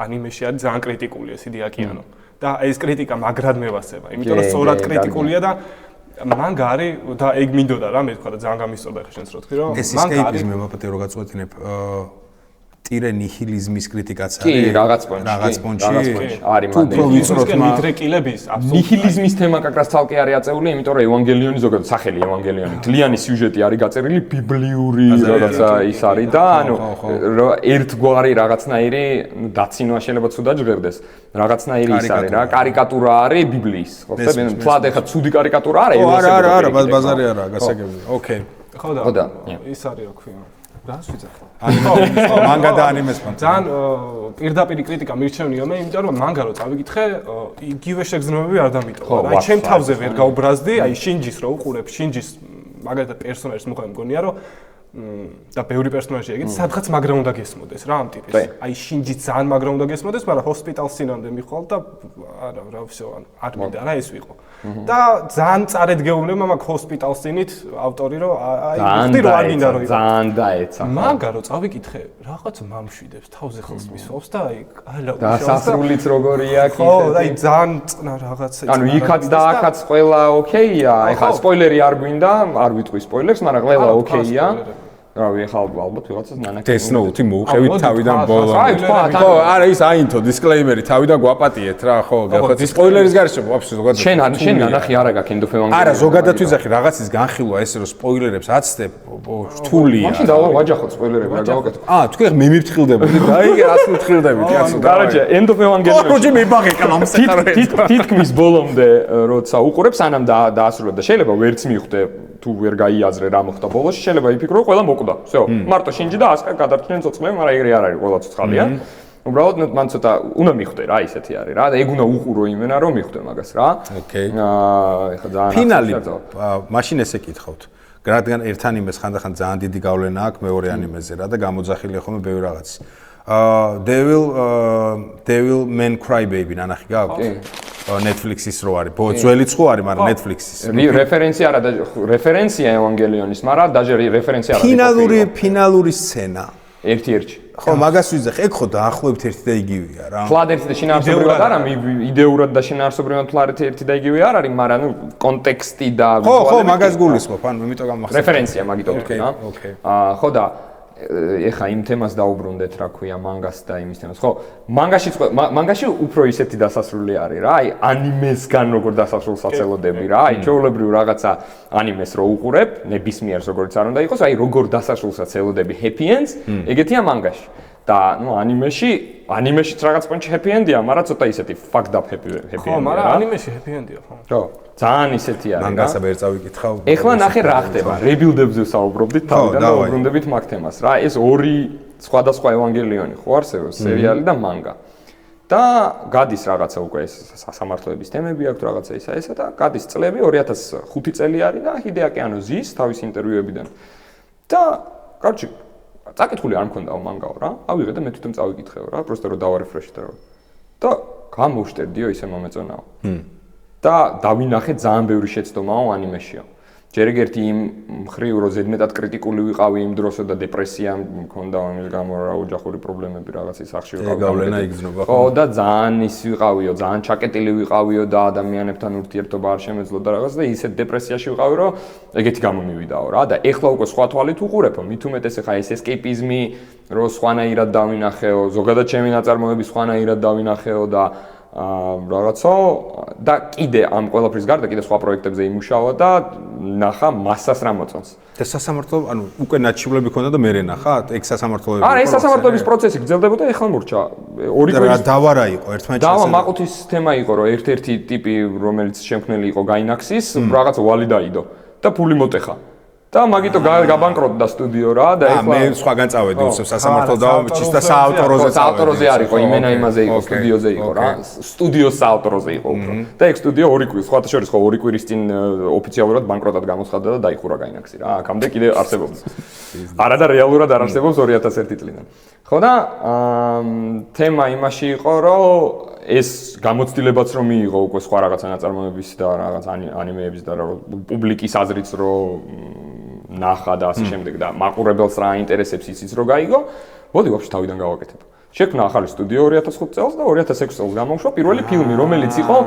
ანიმეში არის ძალიან კრიტიკული ეს იდეაკიანო. და ეს კრიტიკა მაგრად მევასება. იმიტომ რომ სწორად კრიტიკულია და manga არის და ეგ მინდოდა რა მე თქვა და ძალიან გამისწორდა ხა შენს რო თქვი რომ manga არის escapism-ი მოპატე რო გაწყვეტინებ ტირე ნიჰილიზმის კრიტიკაც არის. კი, რაღაც პონჩი არის მანდ. თუ ვიწროთ ნიტრეკილების აბსოლუტურად ნიჰილიზმის თემა კაკრას თალკე არის აწეული, იმიტომ რომ Evangelion-ი ზოგადად სახელი Evangelion-ი, თლიანი სიუჟეტი არის გაწერილი, ბიბლიური რაღაცა ის არის და ანუ ერთგვარი რაღაცნაირი დაცინვა შეიძლება ცუდად ჟღერდეს. რაღაცნაირი ის არის რა, კარიკატურა არის ბიბლიის. ხო ხსენებ, თლად ეხა ცუდი კარიკატურა არის ევასები. არა, ბაზარი არა, გასაგებია. ოკეი. ხო და ის არის რა ქვია. რას ვიცახო? ხო, manga და anime-ს მან. ძალიან პირდაპირ კრიტიკა მირჩევნია მე, იმიტომ რომ manga რო წავიკითხე, იგივე შეგრძნებები არ დამიტოვა. აი, ჩემ თავზე ვერ გაუბრაზდი, აი შინჯის რო უყურებ, შინჯის მაგალითად პერსონაჟს მოხდა მგონია რომ და ბევრი პერსონაჟია ეგეთ, სადღაც მაგრა უნდა გესმოდეს რა ამ ტიპის. აი შინჯი ძალიან მაგრა უნდა გესმოდეს, მაგრამ Hospital Scene-ამდე მიხვალ და არა, რა ვიცი, არ მინდა რა ეს ვიყო. და ძალიან წარედ გეუბნება მაგ Hospital Scene-ით ავტორი რომ აი ხდი რომ არ მინდა რომ იყო. ძალიან დაეცა. მანგა რო წავიკითხე, რაღაც მამშვიდებს თავზე ხელს მისვავს და აი არა და სასრულიც როგორია კი. ხო, აი ძალიან წნა რაღაცა. ანუ იქაც და აქაც ყველა ოკეია. ეხლა სპოილერი არ გვინდა, არ ვიტყვი სპოილერს, მაგრამ ყველა ოკეია. რავი, ეხლა ალბათ ვიღაცას ნანაკი. Death Note-ი მოვყევით თავიდან ბოლომდე. ხო, არა ის აინთო დისკლეიმერი თავიდან გვაპატიეთ რა, ხო, გახოთ სპოილერის გარშემო ვაფშე ზოგადად. შენ ნანახი არა გაქვს End of Evangelion. არა, ზოგადად ვიძახი რაღაცის განხილვა ესე რომ სპოილერებს აცდებ, რთულია. მაშინ დავაჯახოთ სპოილერები რა გავაკეთო. თქვენ მე მიფრთხილდებოდი და აი რას მიფრთხილდებით კაცო. კაროჩე, End of Evangelion. კოროჯი მიბაღე კამსეტარ. თითქმის ბოლომდე როცა უყურებს სანამ დაასრულებ და შეიძლება ვერც მიხვდე თუ ვერ გაიაზრე რა მოხდა ბოლოში, შეიძლება იფიქრო ყველა მოკვდა. всё, მარტო შინჯი და ასკა გადარჩნენ ცოცხლები, მაგრამ ეგრე არ არის, ყველა ცოცხალია. უბრალოდ მან ცოტა უნდა მიხვდე რა ისეთი არის რა და ეგ უნდა უყურო იმენა რომ მიხვდე მაგას რა. ოკეი. ეხლა ძალიან ფინალი მაშინ ესე კითხავთ. რადგან ერთ ანიმეს ხანდახან ძალიან დიდი გავლენა აქვს მეორე ანიმეზე რა და გამოძახილია ხოლმე ბევრი რაღაც. Devil May Cry Baby ნანახი გაქვს? Netflix-ის რო არის. ძველიც ხო არის, მაგრამ Netflix-ის. რეფერენცია არა და რეფერენცია ევანგელიონის, მაგრამ დაჟე რეფერენცია არა. ფინალური სცენა. ერთ-ერთი. ხო, მაგას ვიზახ, ეგ ხო დაახლოებით ერთი და იგივეა რა. ფლად ერთი და შინაარსობრივად არა, იდეურად და შინაარსობრივად ფლად ერთი და იგივე არ არის, მაგრამ ნუ კონტექსტი და ხო, მაგას გულისხმობ, ანუ იმიტომ გამახსენე. რეფერენცია მაგითო ვთქვი რა. ოკეი. ხო და ეხა იმ თემას დაუბრუნდეთ, რა ქვია, მანგას და იმის თემას. ხო, მანგაში უფრო ისეთი დასასრული არის რა, აი ანიმესგან როგორ დასასრულსაც ელოდები რა, აი ჩვეულებრივ რაღაცა ანიმეს რო უყურებ, ნებისმიერს როგორც არ უნდა იყოს, აი როგორ დასასრულსაც ელოდები happy ends, ეგეთია მანგაში. და ნუ ანიმეშიც რაღაც პონჩი happy end-ია, მაგრამ ცოტა ისეთი fucked up happy end-ია. ხო, მაგრამ ანიმეში happy end-ია, ხო. ხო, ძალიან ისეთი არის. მანგასა ვერ წავიკითხავ. ეხლა ნახე რა ხდება, rebuild-ებზე საუბრობდით თავიდან და უბრუნდებით მაგ თემას რა. ეს ორი სხვადასხვა ევანგელიონი ხო არსებობს, სერიალი და მანგა. და გადის რაღაცა უკვე ეს სასამართლოების თემები აქვს რაღაცა ესა და გადის წლები 2005 წელი არის და ჰიდეაკი ანო ზის თავის ინტერვიუებიდან. და კარჩი წაკითხული არ მქონდაო მანგაო რა. ავიღე და მე თვითონ წავიკითხეო რა, პროსტო რომ დავარეფრეშდე რა. და გამოვშტერდიო ისე მომეწონაო. და დავინახე ძალიან ბევრი შეცდომაო ანიმეშია. ჯერ ერთი იმ მხრივ რომ ზედმეტად კრიტიკული ვიყავი იმ დროსო და დეპრესია მქონდა ამის გამო რა ოჯახური პრობლემები რაღაცის სახში ვიყავი. გავლენა იგრძნობა ხო და ძალიან ის ვიყავიო, ძალიან ჩაკეტილი ვიყავიო და ადამიანებთან ურთიერთობა არ შემეძლო და რაღაც და ისეთ დეპრესიაში ვიყავი რომ ეგეთი გამომივიდაო რა და ეხლა უკვე სხვა თვალით უყურებო, მით უმეტეს ეხა ეს ესკეიპიზმი რომ სხვანაირად დავინახეო, ზოგადად ჩემი ნაწარმოები სხვანაირად დავინახეო და რაღაცა და კიდე ამ ყველაფრის გარდა კიდე სხვა პროექტებზე იმუშავა და ნახა მასას რა მოწონს. და სასამართლო, ანუ უკვე ნაჩივლები ქონდა და მე ნახა, ეგ სასამართლოები. არა, ეს სასამართლოების პროცესი გრძელდებოდა, ეხლა მურჩა. ორი და დავარა იყო ერთმანეთს. დავა მაყუთის თემა იყო, რომ ერთ-ერთი ტიპი, რომელიც შემქმნელი იყო გაინაქსის, რაღაცა ვალი დაიდო და ფული მოტეხა. და მაგიტო გაბანკროტდა სტუდიო რა და ეხლა მე სხვაგან წავედი უსო სასამართლო და ჩისტა საავტოროზე საავტოროზე არ იყო, იმენა იმაზე იყო, სტუდიოზე იყო რა. სტუდიოს საავტოროზე იყო უფრო. და ეგ სტუდიო ორი კვირის, სხვათა შორის ხო ორი კვირის წინ ოფიციალურად ბანკროტად გამოცხადდა და დაიხურა გაინაქსი რა. აქამდე კიდე არსებობდა. არა და რეალურად არ არსებობს 2001 წლიდან. ხო და თემა იმაში იყო, რომ ეს გამოცდილებაც რომ მიიღო უკვე სხვა რაღაცა ნაწარმოების და რაღაც ანიმეების და პუბლიკის აზრიც რომ ნახა და ასე შემდეგ და მაყურებელს რა აინტერესებს ისიც რო გაიგო, მოდი ვაფშე თავიდან გავაკეთებ. შექმნა ახალი სტუდიო 2005 წელს და 2006 წელს გამოუშვა პირველი ფილმი, რომელიც იყო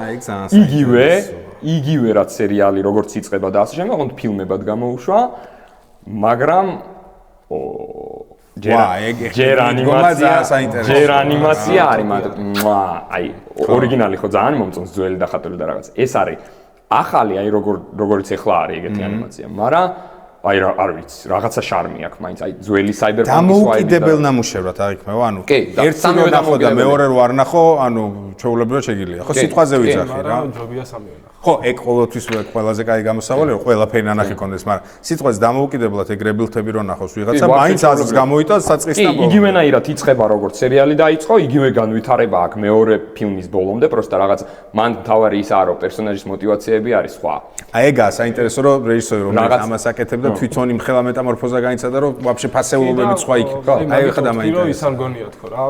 იგივე რაც სერიალი, როგორც იწყება და ასე შემდეგ, ოღონდ ფილმებად გამოუშვა, მაგრამ ჯერ ანიმაცია არის, აი ორიგინალი ხო ძალიან მომწონს ძველი და ხატული და რაღაც. ეს არის ახალი, აი როგორც ეხლა არის ეგეთი ანიმაცია, მაგრამ აი არ ვიცი, რაღაცა შარმი აქვს მაინც, აი ძველი საიბერპანკის დამოუკიდებელ ნამუშევრად აღიქმევა, ანუ ერთი რო ნახო და მეორე რო არ ნახო, ანუ ჩვეულებრივად შეგიძლია. ხო, სიტყვაზე ვიძახი რა. ჯობია სამი ვენახო. ხო, ეგ ყოველთვის ყველაზე კაი გამოსავალი, რომ ყველაფერი ნანახი კონდეს, მაგრამ სიტყვაზე დამოუკიდებლად ეგ რებილთები რო ნახოს ვიღაცა, მაინც აზრს გამოიტანს საწყის და ბოლომდე. იგივენაირად იწყება როგორც სერიალი დაიწყო, იგივე განვითარება აქვს მეორე ფილმის ბოლომდე, პროსტა რაღაც მან თავარი ისაა, რომ პერსონაჟის мотиваციები არის სხვა. აი ეგაა საინტერესო, რომ რეჟისორი რომელიც ამას აკეთებდა, თვითონ იმხელა მეტამორფოზა გაიცადა, რომ ვაფშე ფასეულობებიც სხვა იქნება. აი ეხლა დამაინტერესა. ის არ გონია თქო რა.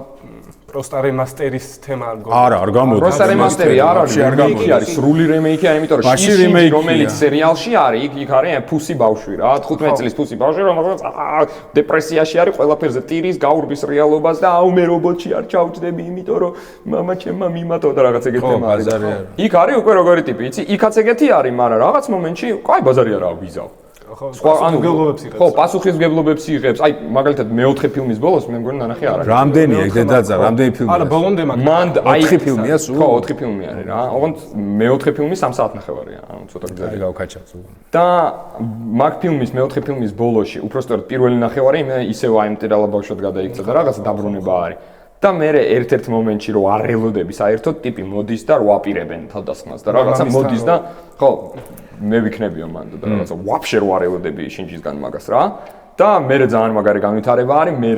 პროსტა რემასტერის თემა არ გონია. არა, არ გამოდის. პროსტა რემასტერი არ არის, რემეიკი არის, სრული რემეიკი არის, იმიტომ რომ შინში რომელიც სერიალში არის, იქ არის ფუსი ბავშვი რა, 15 წლის ფუსი ბავშვი, რომელსაც დეპრესიაში არის, ყველაფერზე ტირის, გაურბის რეალობას და აუ მე რობოტში არ ჩავჭდები, იმიტომ რომ მამა ჩემმა მიმატო და რაღაც ეგეთი თემა არის. იქ არის უკვე როგორი ტიპი, იცი, იქაც ეგეთი არის, მაგრამ რაღაც მომენტში, კაი ბაზარი არაა ვიზავ. სხვა პასუხისმგებლობებს იღებს. ხო, პასუხისმგებლობებს იღებს. აი, მაგალითად, მეოთხე ფილმის ბოლოს მე მგონი ნანახი არ არის. რამდენია ეგ დედაძა, რამდენი ფილმია? არა, ბოლომდე მაგ. მან აი 4 ფილმია სულ? ხო, 4 ფილმი არის რა. ოღონდ მეოთხე ფილმი 3 საათნახევარია, ანუ ცოტა გზაა. აი, გავკაჩავ. და მაგ ფილმის მეოთხე ფილმის ბოლოში, უბრალოდ პირველი ნახევარი მე ისევ აიმტერალა ბავშვად გადაიქცა და რაღაცა დაბრუნება არის. და მე ერთ-ერთ მომენტში რო არ ელოდები საერთოდ ტიპი მოდის და რო აპირებენ თავდასხმას და რაღაცა მოდის და ხო მე ვიქნებიო მანდ და რაღაცა ვაფშე რო არ ელოდები შინჯისგან მაგას რა და მე ძალიან მაგარი განვითარება არის მე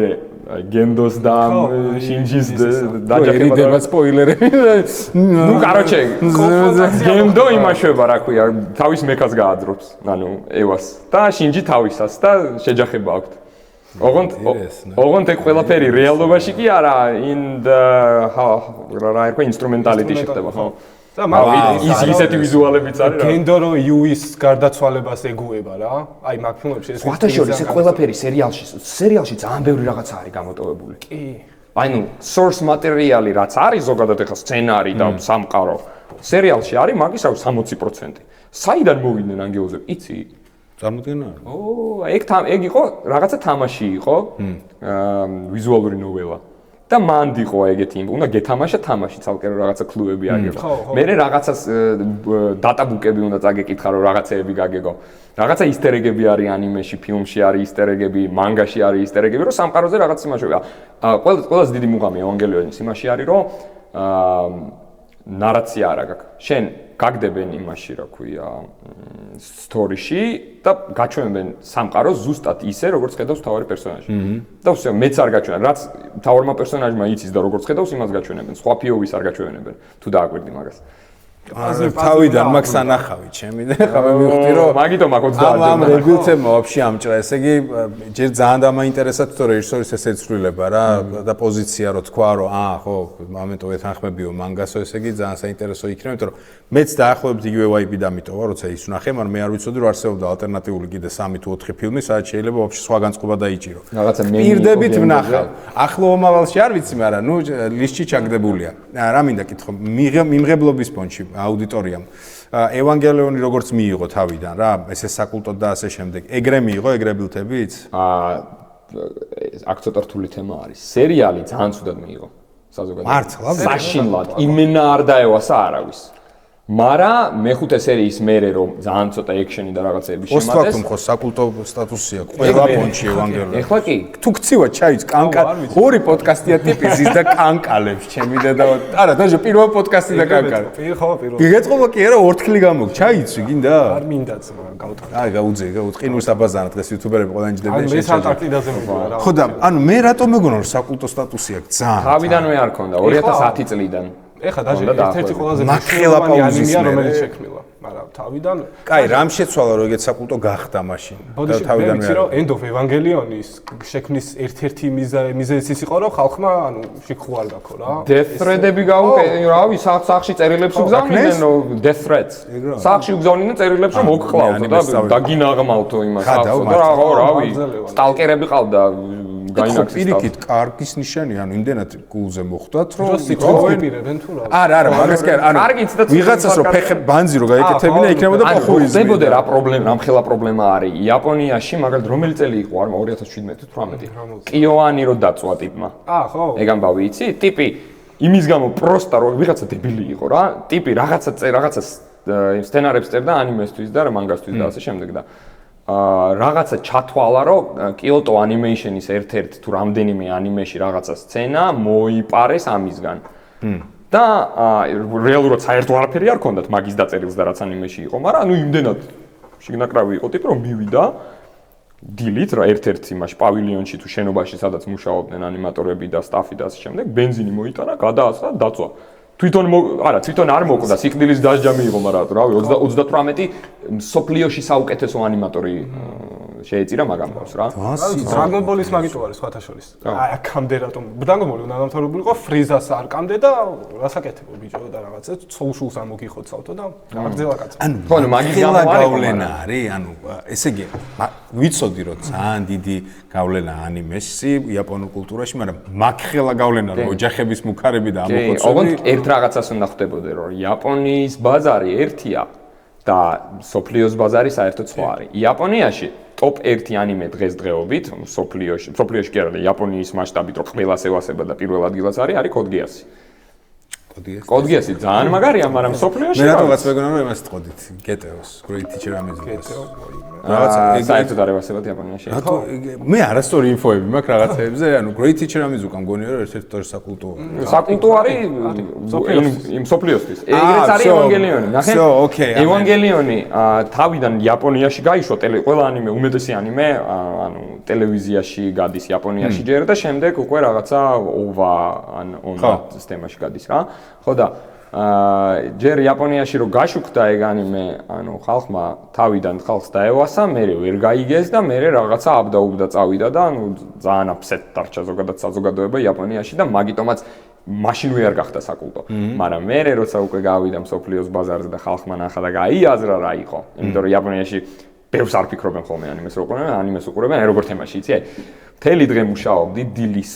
გენდოს და შინჯის დაჯახება და სპოილერები. ნუ короче, გენდო იმაშვება, რა ქვია, თავის მეკას გააძრობს, ანუ ევას და შინჯი თავისას და შეჯახება აქვს. ოღონდ ეგ ყველაფერი რეალობაში კი არა, რა ერქვა ინსტრუმენტალიტი შეხდება, ხო? და მაგ ისეთი ვიზუალებიც არის რა. გენდო რო იუის გარდაცვალებას ეგუება რა. აი მაგ ფილმებში ეს ვათაშორის ეს ყველაფერი სერიალში ძალიან ბევრი რაღაცა არის გამოტოვებული. კი. აი ნუ source material-ი რაც არის ზოგადად ეხა სცენარი და სამყარო სერიალში არის მაგის 60%. საიდან მოვიდნენ ანგელოზები? იცი? წარმოდგენა არის. ეგ იყო რაღაცა თამაში იყო. ვიზუალური ნოველა. და მანდ იყო ეგეთი, უნდა გეთამაშა თამაში, ცალკე რომ რაღაცა კლუები აგებო. მე რაღაცას დატაბუკები უნდა წაგეკითხა, რომ რაღაცეები გაგეგო. რაღაცა ისტერეგები არის ანიმეში, ფილმში არის ისტერეგები, მანგაში არის ისტერეგები, რომ სამყაროზე რაღაც იმაშია. ყველაზე დიდი მუღამი ევანგელიონის იმაში არის, რომ ნარაცია არა გაქვს. შენ გაგდებენ იმაში, რა ქვია, სტორიში და გაჩვენებენ სამყაროს ზუსტად ისე, როგორც ხედავს თავარი პერსონაჟი. და ვსე მეც არ გაჩვენა, რაც თავარმა პერსონაჟმა იცის და როგორც ხედავს, იმას გაჩვენებენ. სხვა POV-ს არ გაჩვენებენ. თუ დააკვირდი მაგას. თავიდან მაქვს ანახავი ჩემი და ხა მე მივხვდი რომ მაგითო მაგ 30 ამ რეგულცემო ვაფშე ამჭრა, ესე იგი ჯერ ძალიან დამაინტერესა თუ რეჟისორის ეს ეცვლილება რა და პოზიცია რო თქვა რომ ხო მომენტო ეთანხმებიო მანგასო, ესე იგი ძალიან საინტერესო იქნება, იმიტომ რომ მეც დაახლოებით იგივე ვაიბი დამიტოვა, როცა ის ვნახე, მაგრამ მე არ ვიცოდი რომ არსებობდა ალტერნატიული კიდე 3 თუ 4 ფილმი, სადაც შეიძლება ვაფშე სხვა განწყობა დაიჭირო. რაღაცა მე პირდებით ვნახავ. ახლო მომავალში არ ვიცი, მაგრამ ნუ ლისტში ჩაგდებულია. რა მინდა კითხო, მიმღებლობის პონჩი აუდიტორიამ. ევანგელიონი როგორც მიიღო თავიდან რა, ესე საკულტო და ასე შემდეგ. ეგრე მიიღო ეგრებილთებიც? აქ ცოტა რთული თემა არის. სერიალი ძალიან ცუდად მიიღო. საზოგადოებრივ. მართლა? საშინლად. იმენა არ დაევასა არავის. მარა მეხუთე სერიის მერე რომ ძალიან ცოტა ექშენი და რაღაცეები შემატეს. ოსტატუმ ხო საკულტო სტატუსი აქვს. ყველა პონჩი ევანგელიონი. ეხლა კი თუ გცივა ჩაიც კანკა ორი პოდკასტია ტიპის ის და კანკალებს ჩემი დედა. არა, დაჟე პირველ პოდკასტი და კანკალე. პირველ. გიგეწყობა კი არა 4 თხილი გამოგ. ჩაიცვი გინდა? არ მინდაც გავთქვა. აი გაუძე, ყინულს აბაზანა დღეს იუთუბერები ყველანი ჯდებიან შეჭა. მე ანტარქტიდაზე მოვიდა რა. ხო და ანუ მე რატომ მეგონა რომ საკულტო სტატუსი აქვს ძალიან. თავიდანვე არ ქონდა 2010 წლიდან. ეხა დაჟე ერთ-ერთი ყველაზე მახელა პაუზის რომელიც შექმნილა, მაგრამ თავიდან კაი, რამ შეცვალა რომ ეგეთ საკულტო გახდა მაშინ? და თავიდანვე რა. End of Evangelion-ის შექმნის ერთ-ერთი მიზეზიც იყო, რომ ხალხმა ანუ შეგხვდა გაქო რა. Death Thread-ები რავი, სახში წერილებს უგზავნიდნენ, რომ Death Threads. სახში უგზავნიდნენ წერილებს, რომ მოგყლავდო და დაგინაღმავთო იმას ხალხო და რავი, სტალკერები ყავდა. გაინაქსის პირიქით კარგის ნიშანი, ანუ იმდენად გულზე მოხვდათ, რომ იკოპირებენ თუ რა. არა, მაგას კი არა, ანუ ვიღაცას რომ ფეხი ბანძი რო გაიკეთებინა, იქნებოდა პოხუიზმი. ხდებოდა რა პრობლემა, რამხელა პრობლემა არის. იაპონიაში მაგალითად რომელი წელი იყო, არ 2017-18. კიოანი რო დაწვა ტიპმა. ხო. ეგ ამბავი იცი? ტიპი იმის გამო პროსტა რო ვიღაცა დებილი იყო რა. ტიპი რაღაცა სცენარებს წერდა ანიმესთვის და მანგასთვის და ასე შემდეგ და რაღაცა ჩათვალა, რომ კიოტო ანიმეიშენის ერთ-ერთ თუ რამდენიმე ანიმეში რაღაცა სცენა მოიპარეს ამისგან. და რეალურად საერთო არაფერი არ ქონდათ მაგის დაწერილს და რაც ანიმეში იყო, მაგრამ ანუ იმდენად შიგნაკრავი იყო ტიპი, რომ მივიდა დილით რა ერთ-ერთ იმაში პავილიონში თუ შენობაში, სადაც მუშაობდნენ ანიმატორები და სტაფი და ასე შემდეგ, ბენზინი მოიტანა, გადაასხა, დაწვა. თვითონ არ მოკვდა, სიკვდილის დასჯა მიიღო, მაგრამ რავი 38 სოფლიოში საუკეთესო ანიმატორი შეეწირა მაგამბავს რა. Dragon Ball-ის მაგიტო არის სხვათა შორის. აი აქამდე რატომ Dragon Ball-ი უნდა დამთავრებულიყო, Freeza-ს არ კამდე და რასაკეთებო ბიჭო და რაღაცა Soul-ს არ მოგიხოცავთო და გაგრძელა კაცო. ხო, მაგის გამო გავლენა არის, ანუ ესე იგი ვიცოდი რომ ძალიან დიდი გავლენა ანიმეში, იაპონურ კულტურაში, მაგრამ მაგხელა გავლენა რომ ოჯახების მუქარები და ამოხოცები. ოღონდ ერთ რაღაცას უნდა ხვდებოდე, რომ იაპონიის ბაზარი ერთია და სოფლიოს ბაზარი საერთოდ სხვა არის. იაპონიაში ტოპ 1 ანიმე დღესდღეობით სოფლიოში კი არა, იაპონიის მასშტაბით რო ყველას ევასება და პირველ ადგილას არის Code Geass. კოდგიასი ძალიან მაგარია, მაგრამ სოფლიოში მე რატომაც მეგონა რომ იმას ტყოდით, გეტეოს, Great Teacher ამიზიდოს. რაღაცა საერთოდ არ ევასებათ იაპონიაში. რატო მე არასწორი ინფოები მაქვს რაღაცეებზე, ანუ Great Teacher ამიზუკა მგონია რომ ერთ-ერთი თორე საკულტურო. საკულტურო არის იმ სოფლიოსთვის. ეგრეც არის ევანგელიონი, ნახე? ევანგელიონი თავიდან იაპონიაში გაიშვა ყველა ანიმე, უმეტესი ანიმე, ანუ ტელევიზიაში გადის იაპონიაში ჯერ და შემდეგ უკვე რაღაცა OVA ან ONA სისტემაში გადის რა. ხო და ჯერ იაპონიაში რო გაშუქდა ეგ ანიმე, ანუ ხალხმა თავიდან ხალხს დაევასა, მერე ვერ გაიგეს და მერე რაღაცა აბდაუბდა წავიდა და ანუ ძალიან აფსეთ დარჩა ზოგადად საზოგადოება იაპონიაში და მაგიტომაც მაშინვე არ გახდა საკულტო. მაგრამ მერე როცა უკვე გავიდა მსოფლიოს ბაზარზე და ხალხმა ნახა და გაიაზრა რა იყო, იმიტომ რომ იაპონიაში ბევრს არ ფიქრობენ ხოლმე ანიმეს რო უყურებენ, ანიმეს უყურებენ აი როგორ თემაში იცი, აი მთელი დღე მუშაობდი დილის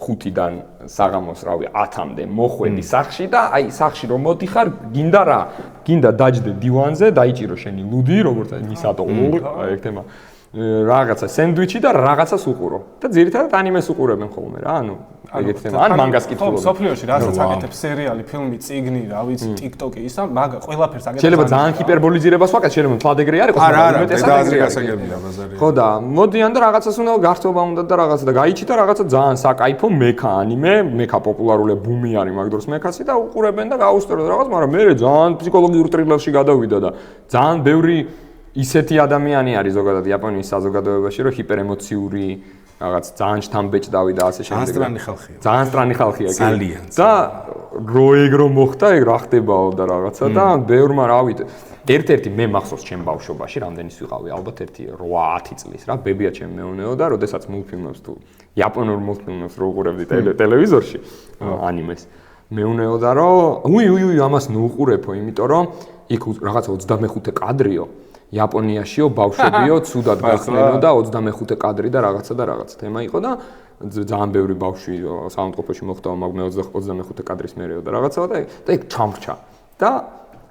5-დან საღამოს რავი 10-მდე მოხვედი სახში და აი სახში რომ მოდიხარ გინდა რა გინდა დაჯდე დივანზე დაიჭირო შენი ლუდი როგორც მისატო აი ეგ თემა რაღაცა სენდვიჩი და რაღაცას უყურო და ძირითადად ანიმეს უყურებენ ხოლმე რა ანუ ეგეთ თემა ან მანგას კითხულობენ ხო სოფლიოში რასაც აკეთებს სერიალი ფილმი წიგნი რა ვიცი TikTok-ი ისა მაგა ყველაფერს აკეთებს შეიძლება ძალიან ჰიპერბოლიზირებას ვაკეთო შეიძლება მთლად ეგრე არ იყოს მაგრამ უმეტესად გასაგებია ბაზარი ხო და მოდიან და რაღაცას უნდა გართობა უნდა და რაღაცა და გაიჩიტა რაღაცა ძალიან საკაიფო მექა ანიმე მექა პოპულარული ბუმი არის მაგ დროს მექასი და უყურებენ და გაუსწორებენ რაღაც მაგრამ მე ძალიან ფსიქოლოგიურ ტრილერში გადავიდა და ძალიან ბევრი ისეთი ადამიანი არის ზოგადად იაპონიის საზოგადოებაში რომ ჰიპერემოციური რაღაც ძალიან შთამბეჭდავი და ასე შემდეგ. ძალიან სტრანი ხალხია. ძალიან სტრანი ხალხია კი. ძალიან. და რო ეგ რო მოხდა, ეგ რა ხდებაო და რაღაცა და ბევრმა რავით. ერთ-ერთი მე მახსოვს ჩემ ბავშვობაში, რამდენის ვიყავი, ალბათ ერთი 8-10 წლის რა, ბებია ჩემი მეუნეო და როდესაც მულტფილმებს თუ იაპონურ მულტფილმებს რო უყურებდი ტელევიზორში ანიმეს. მეუნეო და რომ უი ამას ნუყურებო, იმიტომ რომ იქ რაღაცა 25 კადრიო იაპონიაშიო ბავშვებიო ცუდად გახსნენო და 25 კადრი და რაღაცა თემა იყო და ძალიან ბევრი ბავშვი საუნდტროფოში მოხდა მაგ მე 25 კადრის მერეო და რაღაცა და ეგ ჩამრჩა და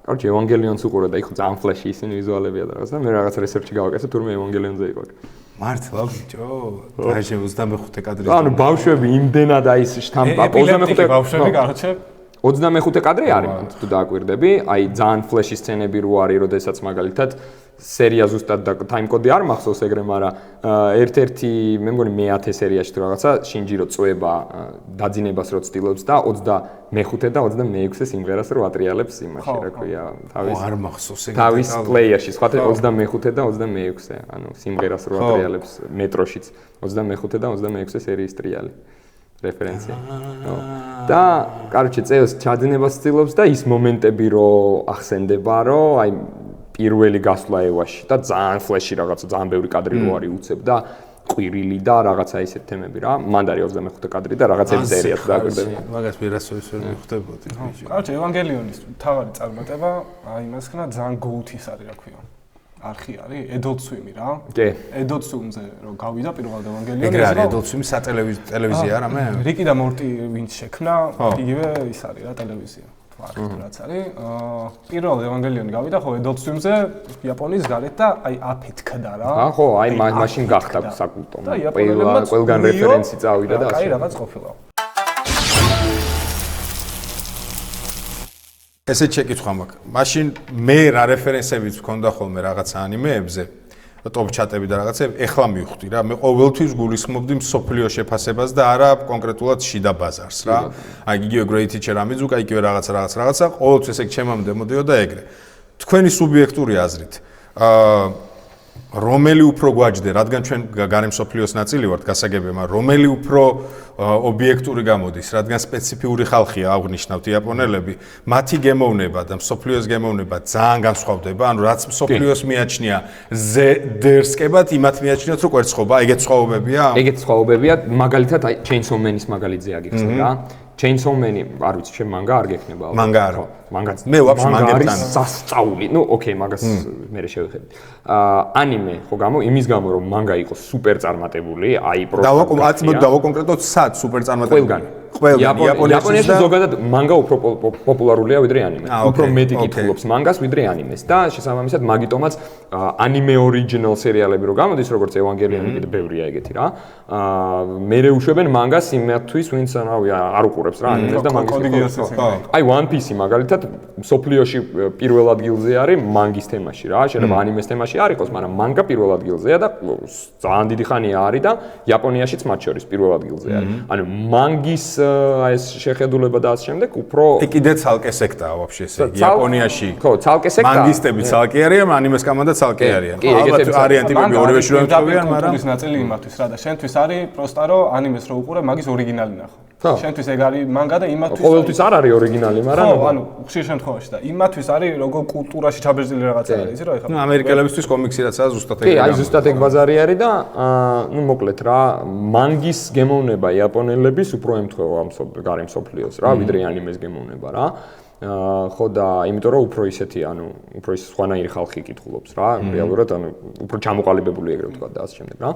კარგი ევანგელიონს უყურე და იქ ძალიან ფლეში ისინი ვიზუალებია და რაღაცა და მე რაღაც რესერჩი გავაკეთე თურმე ევანგელიონზე იყო მართლა ბიჭო დაჟე 25 კადრი ანუ ბავშვები იმდენად აი ის შთამბა 25 ბავშვები კაროჩე 25 კადრი არის თუ დააკვირდები აი ძალიან ფლეში სცენები რო არის როდესაც მაგალითად სერია ზუსტად და ტაიმკოდი არ მახსოვს ეგრე, მაგრამ ერთ-ერთი მე მგონი მე-10 სერიაში თუ რაღაცა შინჯირო წვება დაძინებას რო ცდილობს და 25 და 26 სიმღერას რო ატრიალებს იმაში, რა ქვია, არ მახსოვს ეგრე. თავის პლეიერში, სხვათა 25 და 26, ანუ სიმღერას რო ატრიალებს მეტროშიც 25 და 26 სერიის ტრიალი. რეფერენცია. და, კაროჩე, წელს ჩაძინებას ცდილობს და ის მომენტები რო ახსენდება, რომ აი პირველი გასვლა ევაში და ძალიან ფლეში რაღაცა ძალიან ბევრი კადრი რო არის უცებ და ყვირილი და რაღაცა ისეთ თემები რა. მანდ არის 25 კადრი და რაღაცები წერია თუ დააკვირდები. მაგას ვერასოდეს ვერ მიხვდებოდი. კაროჩე, ევანგელიონის თავარი წარმატება, აი იმას ხნა ძალიან გოუთის არის, რა ქვია. არხი არის Adult Swim-ი რა. კი. Adult Swim-ზე რო გავიდა პირველად ევანგელიონი. ეგრე არის Adult Swim-ი სატელევიზია რა მე. რიკი და მორტი ვინც შექმნა, იგივე ის არის რა ტელევიზია. ფაქტ რაც არის. პირველად ევანგელიონი გავიდა ხო Adult Swim-ზე იაპონიის გარეთ და აი აფეთქდა რა. ხო, აი მაშინ გახდა საკულტო. ყველგან რეფერენსი წავიდა და ასე. აი რაღაც ყოფილა. ესე შეკითხვა მაქვს. მაშინ მე რა რეფერენსებიც მქონდა ხოლმე რაღაცა ანიმეებზე, ტოპ ჩატები და რაღაცები, ეხლა მივხვდი რა. მე ყოველთვის გულისხმობდი მსოფლიო შეფასებას და არა კონკრეტულად შიდა ბაზარს რა. აი იგივე Great Teacher ამიზუკა, იგივე რაღაცა, ყოველთვის ეგ ჩემამდე მოდიოდა ეგრე. თქვენი სუბიექტური აზრით, რომელი უფრო გვაჯდე, რადგან ჩვენ გარე მსოფლიოს ნაწილი ვართ, გასაგებია, მაგრამ რომელი უფრო ობიექტური გამოდის, რადგან სპეციფიური ხალხია აღნიშნავთ იაპონელები, მათი გემოვნება და მსოფლიოს გემოვნება ძალიან განსხვავდება, ანუ რაც მსოფლიოს მიაჩნია დერსკებად, იმათ მიაჩნიათ რომ კვერცხობა, ეგეთ სხვაობებია? ეგეთ სხვაობებია, მაგალითად აი Chainsaw Man-ის მაგალითზე აგიხსნა რა. Chainsaw Man-ი, არ ვიცი, ჩემ მანგა არ გექნება ალბათ. მანგა არა. მანგა. მე ვაფშე მანგებთან სასწაული. ნუ, ოკეი, მაგას მე შევხედე. ანიმე, ხო გამო, იმის გამო რომ მანგა იყო სუპერ წარმატებული, აი პროფესიულად. დავაკონკრეტოთ სად სუპერ წარმატებული. იაპონიაში ზოგადად მანგა უფრო პოპულარულია ვიდრე ანიმე. უფრო მეტი კითხულობს მანგას ვიდრე ანიმეს და შესაბამისად მაგიტომაც ანიმე ორიგინალ სერიალები რო გამოდის როგორც ევანგელიონი კიდე ბევრია ეგეთი რა. მერე უშვებენ მანგას იმათთვის ვინც რავი არ უყურებს რა ანიმეს და მანგის. აი One Piece მაგალითად სოფლიოში პირველ ადგილზე არის მანგის თემაში რა. შეიძლება ანიმეს თემაში არ იყოს, მაგრამ მანგა პირველ ადგილზეა და ძალიან დიდი ხანია არის და იაპონიაშიც მათ შორის პირველ ადგილზე არის. ანუ მანგის ეს შეხედულება და ასე შემდეგ უფრო კიდე ცალკე სექტაა ვაფშე ესე იაპონიაში. ხო, ცალკე სექტაა. მანგისტები ცალკე არიან, ანიმეს კომანდა ცალკე არიან. ალბათ არიან ტიპები ორივე შრომებიან, მაგრამ კულტურის ნაწილი იმათთვის რა და შენთვის არის პროსტა რომ ანიმეს რო უყურე, მაგის ორიგინალი ნახო. შენთვის ეგ არის მანგა და იმათთვის ყოველთვის არ არის ორიგინალი, მაგრამ ხო, ანუ ხშირ შემთხვევაში და იმათთვის არის როგორ კულტურაში ჩაბერძნილი რაღაცა არის, იცი რა ეხლა. ნუ ამერიკელებისთვის კომიქსი რაცაა ზუსტად ეგ. კი, აი ზუსტად ეგ ბაზარი არის და ნუ მოკლედ რა, მანგის გემოვნება იაპონელების უფრო ემთხვევა ამ გარე მსოფლიოს რა, ვიდრე ანიმეს გემოვნება რა. ხო და იმიტომ რომ უფრო ისეთი, ანუ უფრო ის სხვანაირი ხალხი კითხულობს რა, რეალურად ანუ უფრო ჩამოყალიბებული ეგრე ვთქვა და ასე შემდეგ რა.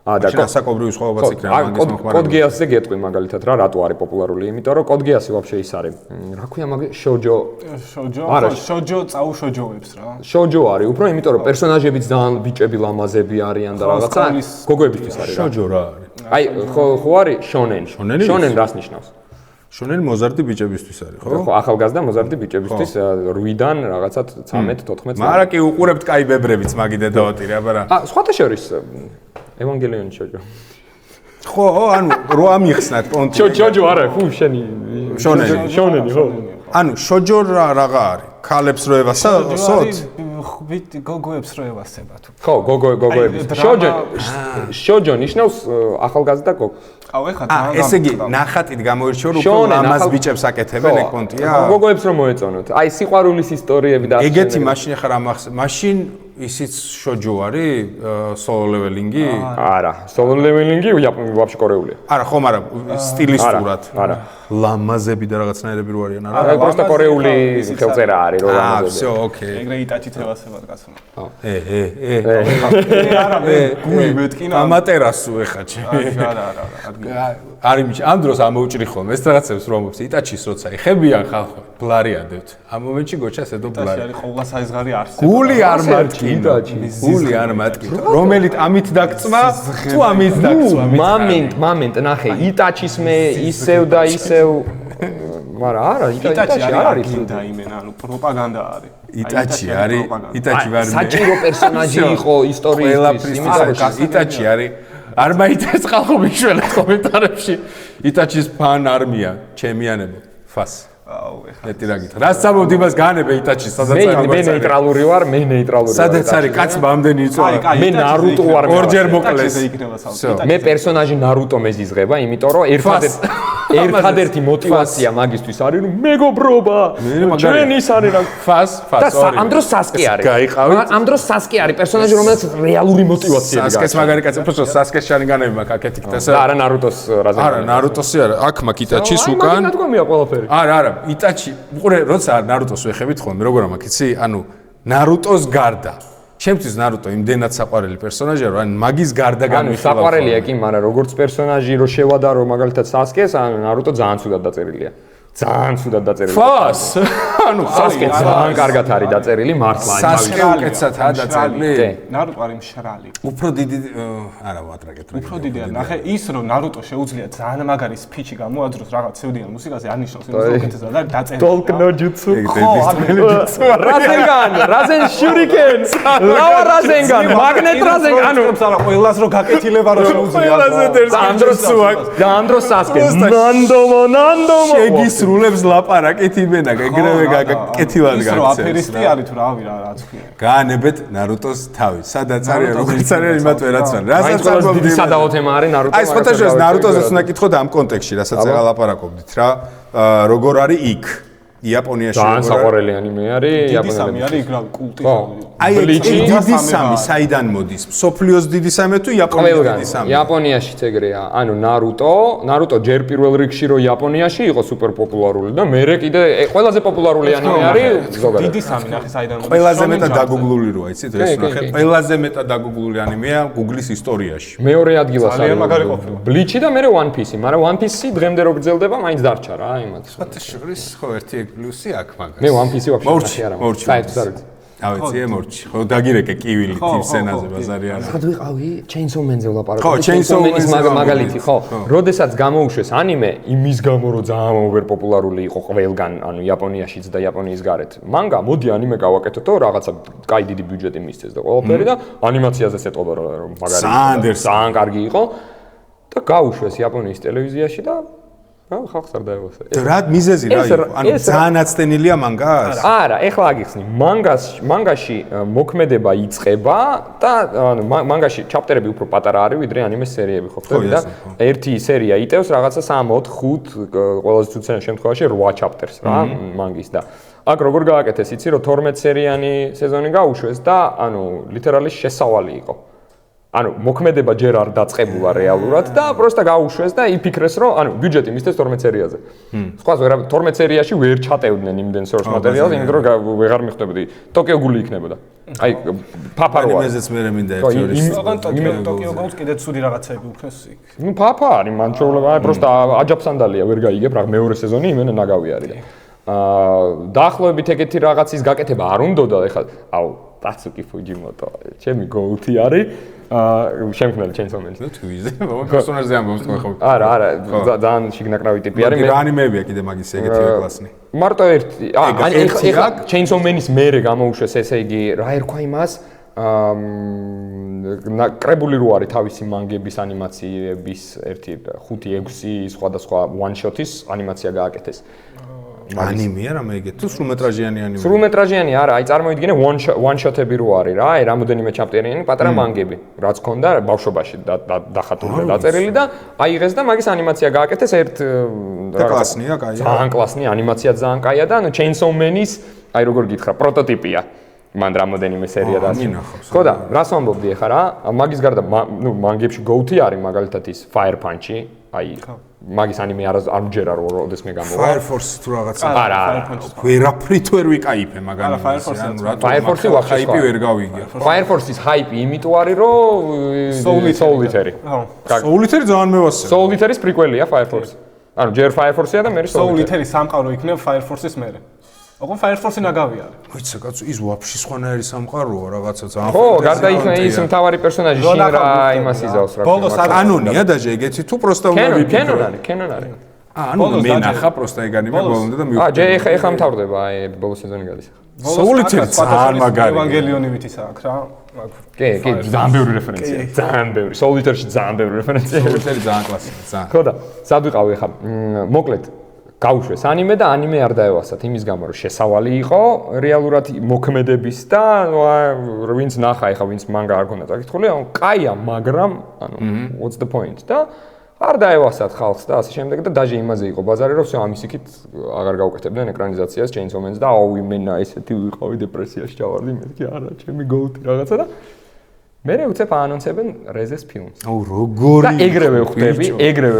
და საკობრივი სხვაობაც იქნება მანგის მოხმარებაში. კოდგეასზე გეტყვი მაგალითად რა, რატო არის პოპულარული? იმიტომ რომ კოდგეასი ვაფშე ის არის. რა ქვია მაგ შოჯო? შოჯო წაუშოჯოებს რა. შოჯო არის, უფრო იმიტომ რომ პერსონაჟებიც ძალიან ბიჭები ლამაზები არიან და რაღაცა გოგოებისთვის არის რა. შოჯო რა არის? აი ხო არის შონენ. შონენ რას ნიშნავს? შონენ მოზარდი ბიჭებისთვის არის, ხო? ხო, ახალგაზრდა მოზარდი ბიჭებისთვის 8-დან რაღაცა 13-14 წელი. მაგრამ კი უყურებთ კაი ბებრებიც მაგი დედაოტირე, აბარა. სხვათა შორის ევანგელიონი შოჯო. ხო, ანუ რო ამიხსნათ პონტი. შოჯო არა, ფუ შენი შონენი ხო. ანუ შოჯო რაღა არის? ქალებს რო ევასოთ? გოგოებს რო ევასება თუ. ხო, გოგოების. შოჯო ნიშნავს ახალგაზრდა გოგო. აუ ეხლა ძალიან ესე იგი ნახატით გამოირჩევა რომ უფრო ლამაზ ბიჭებს აკეთებენ ეგ პონტია? გოგოებს რომ მოეწონოთ. აი სიყვარულის ისტორიები და ეგეთი მაშინ ახლა რა მახსოვს? მაშინ ისიც შოჯო არის სოლო ლეველინგი? არა, სოლო ლეველინგი ვაფშე კორეულია. არა, ხო, მაგრამ სტილისტურად. არა. ლამაზები და რაღაცნაირები რო არიან, არა? არა, просто კორეული ხელწერა არის რო ლამაზები. всё, ოკეი. ეგრე იტაჩით ევასებად კაცო. არა, მე გული მეთკინა. ამატერასუ ეხა ჩემი. არა. არის მიჩ ამ დროს ამოუჭრი ხოლმე ეს რაღაცებს რომ ამობს იტაჩის როცა იხებიან ხალხო ბლარიადებთ ამ მომენტში გოჩას ედო ბლარი არის ყოველ საიზღარი არსება გული არ მატკინა გული არ მატკინა რომელით ამით დაგწმა თუ ამით დაგწმა მომენტ ნახე იტაჩის მე ისევ და ისევ მაგრამ არა იტაჩი არ არის გინდა იმენა ანუ პროპაგანდა არის იტაჩი არის იტაჩი ვარ მე საჭირო პერსონაჟი იყო ისტორიისთვის იმიტომ იტაჩი არის არ მაიტეს ხალხო მიშველეთ კომენტარებში იტაჩის ფან არმია ჩემიანებო ფას აუ ეხლა მეტი რა გითხრა რას წამოვდი მას განებე იტაჩის სადაც არის მე ნეიტრალური ვარ მე ნეიტრალური ვარ სადაც არის კაცმა ამდენი იწოლა მე ნარუტო ვარ ორჯერ მოკლეს მე პერსონაჟი ნარუტო მეზიზღება იმიტომ რომ ერთადერთი мотиваცია მაგისთვის არის რომ მეგობრობა ჩვენ ის არის რა ფას ორი ამ დროს სასკე არის გაიყავით ამ დროს სასკე არის პერსონაჟი რომელიც რეალური мотиваციები გაქვს სასკეს მაგარი კაცი უფრო სასკეს შანი განები მაქვს აქეთ იქ და არა ნარუტოს რაზე არა ნარუტოსი არა აქ მაქვს იტაჩის უკან აი ნადგომია ყველაფერი არა იტაჩი უყურე როცა ნარუტოს ვეხებით ხოლმე როგორ მაქვს იცი ანუ ნარუტოს გარდა ჩემთვის ნარუტო იმდენად საყვარელი პერსონაჟია რომ მაგის გარდა განვიხილავ საყვარელია კი მაგრამ როგორც პერსონაჟი რო შევადარო მაგალითად სასკეს ანუ ნარუტო ძალიან ცუდად დაწერილია ძალიან ცუდად დაწერილი ფას ანუ სასკე ძალიან კარგად არის დაწერილი მართლა სასკე უკეთესადაა დაწერილი ნარუტო არის მშრალი უფრო დიდი არა ვატრაკეთ უფრო დიდია ნახე ის რომ ნარუტო შეუძლია ძალიან მაგარი სპიჩი გამოაძროს რაღაც სევდიან მუსიკაზე ანიშნავს იმას უკეთესად არის დაწერილი ტოლკ ნო ჯუცუ რაზენ შურიკენ ლავა რაზენგან მაგნეტ რაზენგან ანუ ყველას რო გაკეთილება რო შეუძლია ანდროს სასკე ნანდომო სრულებს ლაპარაკით იმენა ეგრევე გაკეთილად გაქცევს. ის რო აფერისტი არის თუ რავი რაც ქვია. გაანებეთ ნარუტოს თავი. სადაც არის როგორც არის იმათ ვერაც არის. რასაც არის დიდი სადაო თემა არის ნარუტო. აი სხვათა შორის ნარუტოზეც უნდა კითხოთ ამ კონტექსტში, რასაც ახლა ლაპარაკობდით რა. როგორ არის იქ? იაპონიაში ძალიან საყვარელი ანიმე არის, დიდი სამი არის იგრავი კულტი. აი დიდი სამი საიდან მოდის? სოფლიოს დიდი სამი თუ იაპონიის დიდი სამი? იაპონიაშიც ეგრეა. ანუ ნარუტო ჯერ პირველ რიგში რო იაპონიაში იყო სუპერ პოპულარული და მერე კიდე ყველაზე პოპულარული ანიმე არის ზოგადად. დიდი სამი ნახე საიდან მოდის? ყველაზე მეტად დაგუგლული როა, იცით ეს ნახე. ყველაზე მეტად დაგუგლული ანიმეა Google-ის ისტორიაში. მეორე ადგილას ძალიან მაგარი ყოფილა. Bleach და მერე One Piece, მაგრამ One Piece დღემდე რო გრძელდება, მაინც დარჩა რა, იმათ. შორის ხო ერთი პლუსი აქვს მაგას. მე One Piece ვაფშე არ მორჩი. ავეცი მორჩი. ხო დაგირეკე კივილი თიმ სცენაზე ბაზარი არა. სად ვიყავი? Chainsaw Man-ზე ვლაპარაკობ. ხო, Chainsaw Man-ის მაგალითი, ხო. როდესაც გამოუშვეს ანიმე, იმის გამო რომ ძალიან ოვერ პოპულარული იყო ყველგან, ანუ იაპონიაშიც და იაპონიის გარეთ. მანგა, მოდი ანიმე გავაკეთოთ, რაღაცა კაი დიდი ბიუჯეტი მისცეს და ყველაფერი და ანიმაციაზეც ეტყობა რომ მაგარი ძალიან კარგი იყო და გაუშვეს იაპონიის ტელევიზიაში და ხალხს არ დაევასა. რა მიზეზი რა იყო? ანუ ძალიან აცდენილია მანგას? არა, ეხლა აგიხსნი. მანგაში მოქმედება იწყება და ანუ მანგაში ჩაპტერები უფრო პატარა არის ვიდრე ანიმეს სერიები ხო ხდება და ერთი სერია იტევს რაღაცა 3-4-5 ყველაზე ცუცენ შემთხვევაში 8 ჩაპტერს რა მანგის და აქ როგორ გააკეთეს იცი რომ 12 სერიანი სეზონი გაუშვეს და ანუ ლიტერალი შესავალი იყო. ანუ მოქმედება ჯერ არ დაწყებულა რეალურად და პროსტა გაუშვეს და იფიქრეს რომ ანუ ბიუჯეტი მისცეს 12 სერიაზე. სხვა 12 სერიაში ვერ ჩატევდნენ იმდენ source materials, იმიტომ რომ ვეღარ მიხვდებოდი. ტოკიო გული იქნებოდა. აი ფაფარო არის. მეზეც მე მინდა ერთი ორი. ტოკიო გულს კიდე ცუდი რაღაცები უქნეს იქ. ნუ ფაფა არის, მან შეუძლება, აი პროსტა აჯაფსანდალია, ვერ გაიგებ რა მეორე სეზონი იმენა ნაგავი არის და დაახლოებით ეგეთი რაღაცის გაკეთება არ უნდოდა ეხლა აუ ტაცუკი ფუჯიმოტო ჩემი გოუთი არის შემქმნელი Chainsaw Man-ის. ნუ თვიზე, პერსონაჟზე ამბობს თქვენ ხო? არა, ძალიან შიგნაკრავი ტიპი არის. რა ანიმეებია კიდე მაგის ეგეთი კლასნი? მარტო ერთი. ეხლა Chainsaw Man-ის მერე გამოუშვეს ესე იგი რა ერქვა იმას? კრებული რო არის თავისი მანგების ანიმაციების ერთი 5-6 სხვადასხვა one shot-ის ანიმაცია გააკეთეს. ანიმეა რა მე ეგეთ თუ სრულმეტრაჟიანი ანიმე? სრულმეტრაჟიანი არა, აი წარმოიდგინე one shot-ები რო არის რა, აი რამოდენიმე ჩაპტერიანი პატარა მანგები, რაც ქონდა ბავშვობაში დახატული და დაწერილი და აიღეს და მაგის ანიმაცია გააკეთეს ერთ კლასნია, კაია. ძალიან კლასნი ანიმაცია ძალიან კაია და ანუ Chainsaw Man-ის აი როგორ გითხრა, პროტოტიპია. მან რამოდენიმე სერია დაასრულა. ხო და რას ვამბობდი ახლა რა? მაგის გარდა ნუ მანგებში goatee არის მაგალითად ის Fire Punch-ი, აი მაგის ანიმე არ მჯერა რომ როდესმე გამოვა. Fire Force თუ რაღაცა. არა, ვერაფრით ვერ ვიკაიფე მაგალითად. ანუ რა Fire Force-ი ვახშე ჰაიპი ვერ გავიგე. Fire Force-ის ჰაიპი იმიტომ არის რომ Solitary. Solitary ძალიან მევასწრე. Solitary-ის პრიკველია Fire Force. ანუ ჯერ Fire Force-ია და მე Solitary სამყარო იქნება Fire Force-ის მერე. ოღონ Fire Force-ი ნაგავი არის. მოიცა კაცო ის ვაფშე სხვანაირი სამყაროა რაღაცა ძალიან. ხო, გარდა იქ ის მთავარი პერსონაჟი შინრა იმას იზავს რა. ბოლოს კანონია დაჟე ეგეთი თუ პროსტა უნდა ვიფიქრო. კენონ არის. ანუ მე ნახა პროსტა ეგ ანიმე ბოლომდე და მივხვდი. ჯე ეხა მთავრდება აი ბოლოს სეზონი გადის. Solitary ძალიან მაგარი. ევანგელიონივით ის აქვს რა. კი, ძალიან ბევრი რეფერენცია. ძალიან ბევრი. Solitary-ში ძალიან ბევრი რეფერენცია. Solitary ძალიან კლასიკა, ძალიან. ხო და სად ვიყავი ახლა? მოკლედ გაუშვეს ანიმე და ანიმე არ დაევასათ იმის გამო რომ შესავალი იყო რეალურად მოქმედების და ვინც ნახა ეხა ვინც მანგა არ ქონდა წაკითხული ანუ კაია მაგრამ ანუ what's the point და არ დაევასათ ხალხს და ასე შემდეგ და დაჟე იმაზე იყო ბაზარი რომ всё ამის იქით აღარ გავუკეთებდნენ ეკრანიზაციას Chainsaw Man-ს და აუ იმენა ესეთი ვიყავი დეპრესიაში ჩავარდი მეთქი არა ჩემი goatee რაღაცა და მერე უცებ აანონსებენ რეზეს ფილმს. აუ როგორი და ეგრევე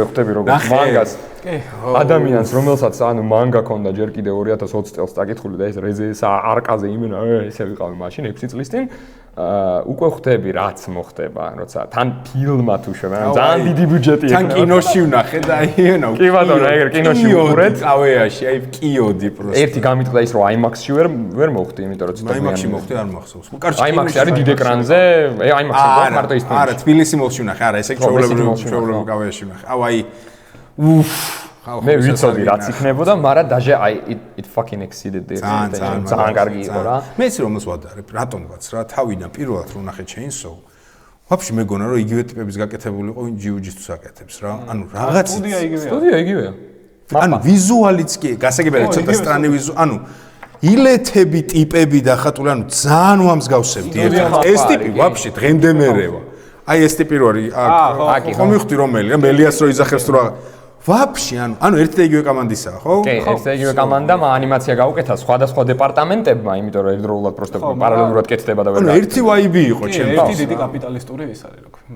ხვდები როგორც მანგას. ადამიანს რომელსაც ანუ მანგა ქონდა ჯერ კიდე 2020 წელს წაკითხული და ეს რეზეს არკაზე იმენა ესე ვიყავი მაშინ 6 წლის წინ უკვე ხვდები რაც მოხდება როცა თან ფილმა თუ შევა ძალიან დიდი ბიუჯეტი თან კინოში ვნახე და აიენო კი ბატონო ეგრე კინოში ვუყურეთ წავეაში აი კიოდი პროსტა ერთი გამიტყდა ის რომ IMAX-ში ვერ მოხდი იმიტომ რომ ცოტა IMAX-ში მოხდი არ მახსოვს IMAX-ი არის დიდ ეკრანზე IMAX-ი მარტო ის არა თბილისი მოლში ვნახე არა ესე ჩვეულებრივ კავეაში ვნახე აუ აი მე ვიცოდი რაც იქნებოდა, მაგრამ დაჟე აი it fucking exceeded the ძალიან კარგი იყო რა. მეც რომელს ვადარებ, რატომღაც რა, თავიდან პირველად რო ნახე Chainsaw. ვაფშე მეგონა რომ იგივე ტიპების გაკეთებული იყო ვინ ჯიუჯიტსუს აკეთებს რა. ანუ რაღაც სტუდია იგივეა. ანუ ვიზუალიც კი, გასაგებია ცოტა სტრანი ანუ ილეთები ტიპები დახატული, ანუ ძალიან ვამსგავსებდი ერთად. ეს ტიპი ვაფშე დღემდე მერევა. აი ეს ტიპი რო არის აქ. ხო მივხვდი რომელია, მელიას რო იძახებს თუ რა ვაფშე, ანუ ერთი და იგივე კომანდისაა, ხო? კი, ერთი და იგივე კომანდამ ანიმაცია გაუკეთა სხვადასხვა დეპარტამენტებმა, იმიტომ რომ ერთდროულად პროსტო პარალელურად კეთდება და ვერ ანუ ერთი ვაიბი იყო ჩემთვის. ერთი დიდი კაპიტალისტური ის არის, რა ქვია.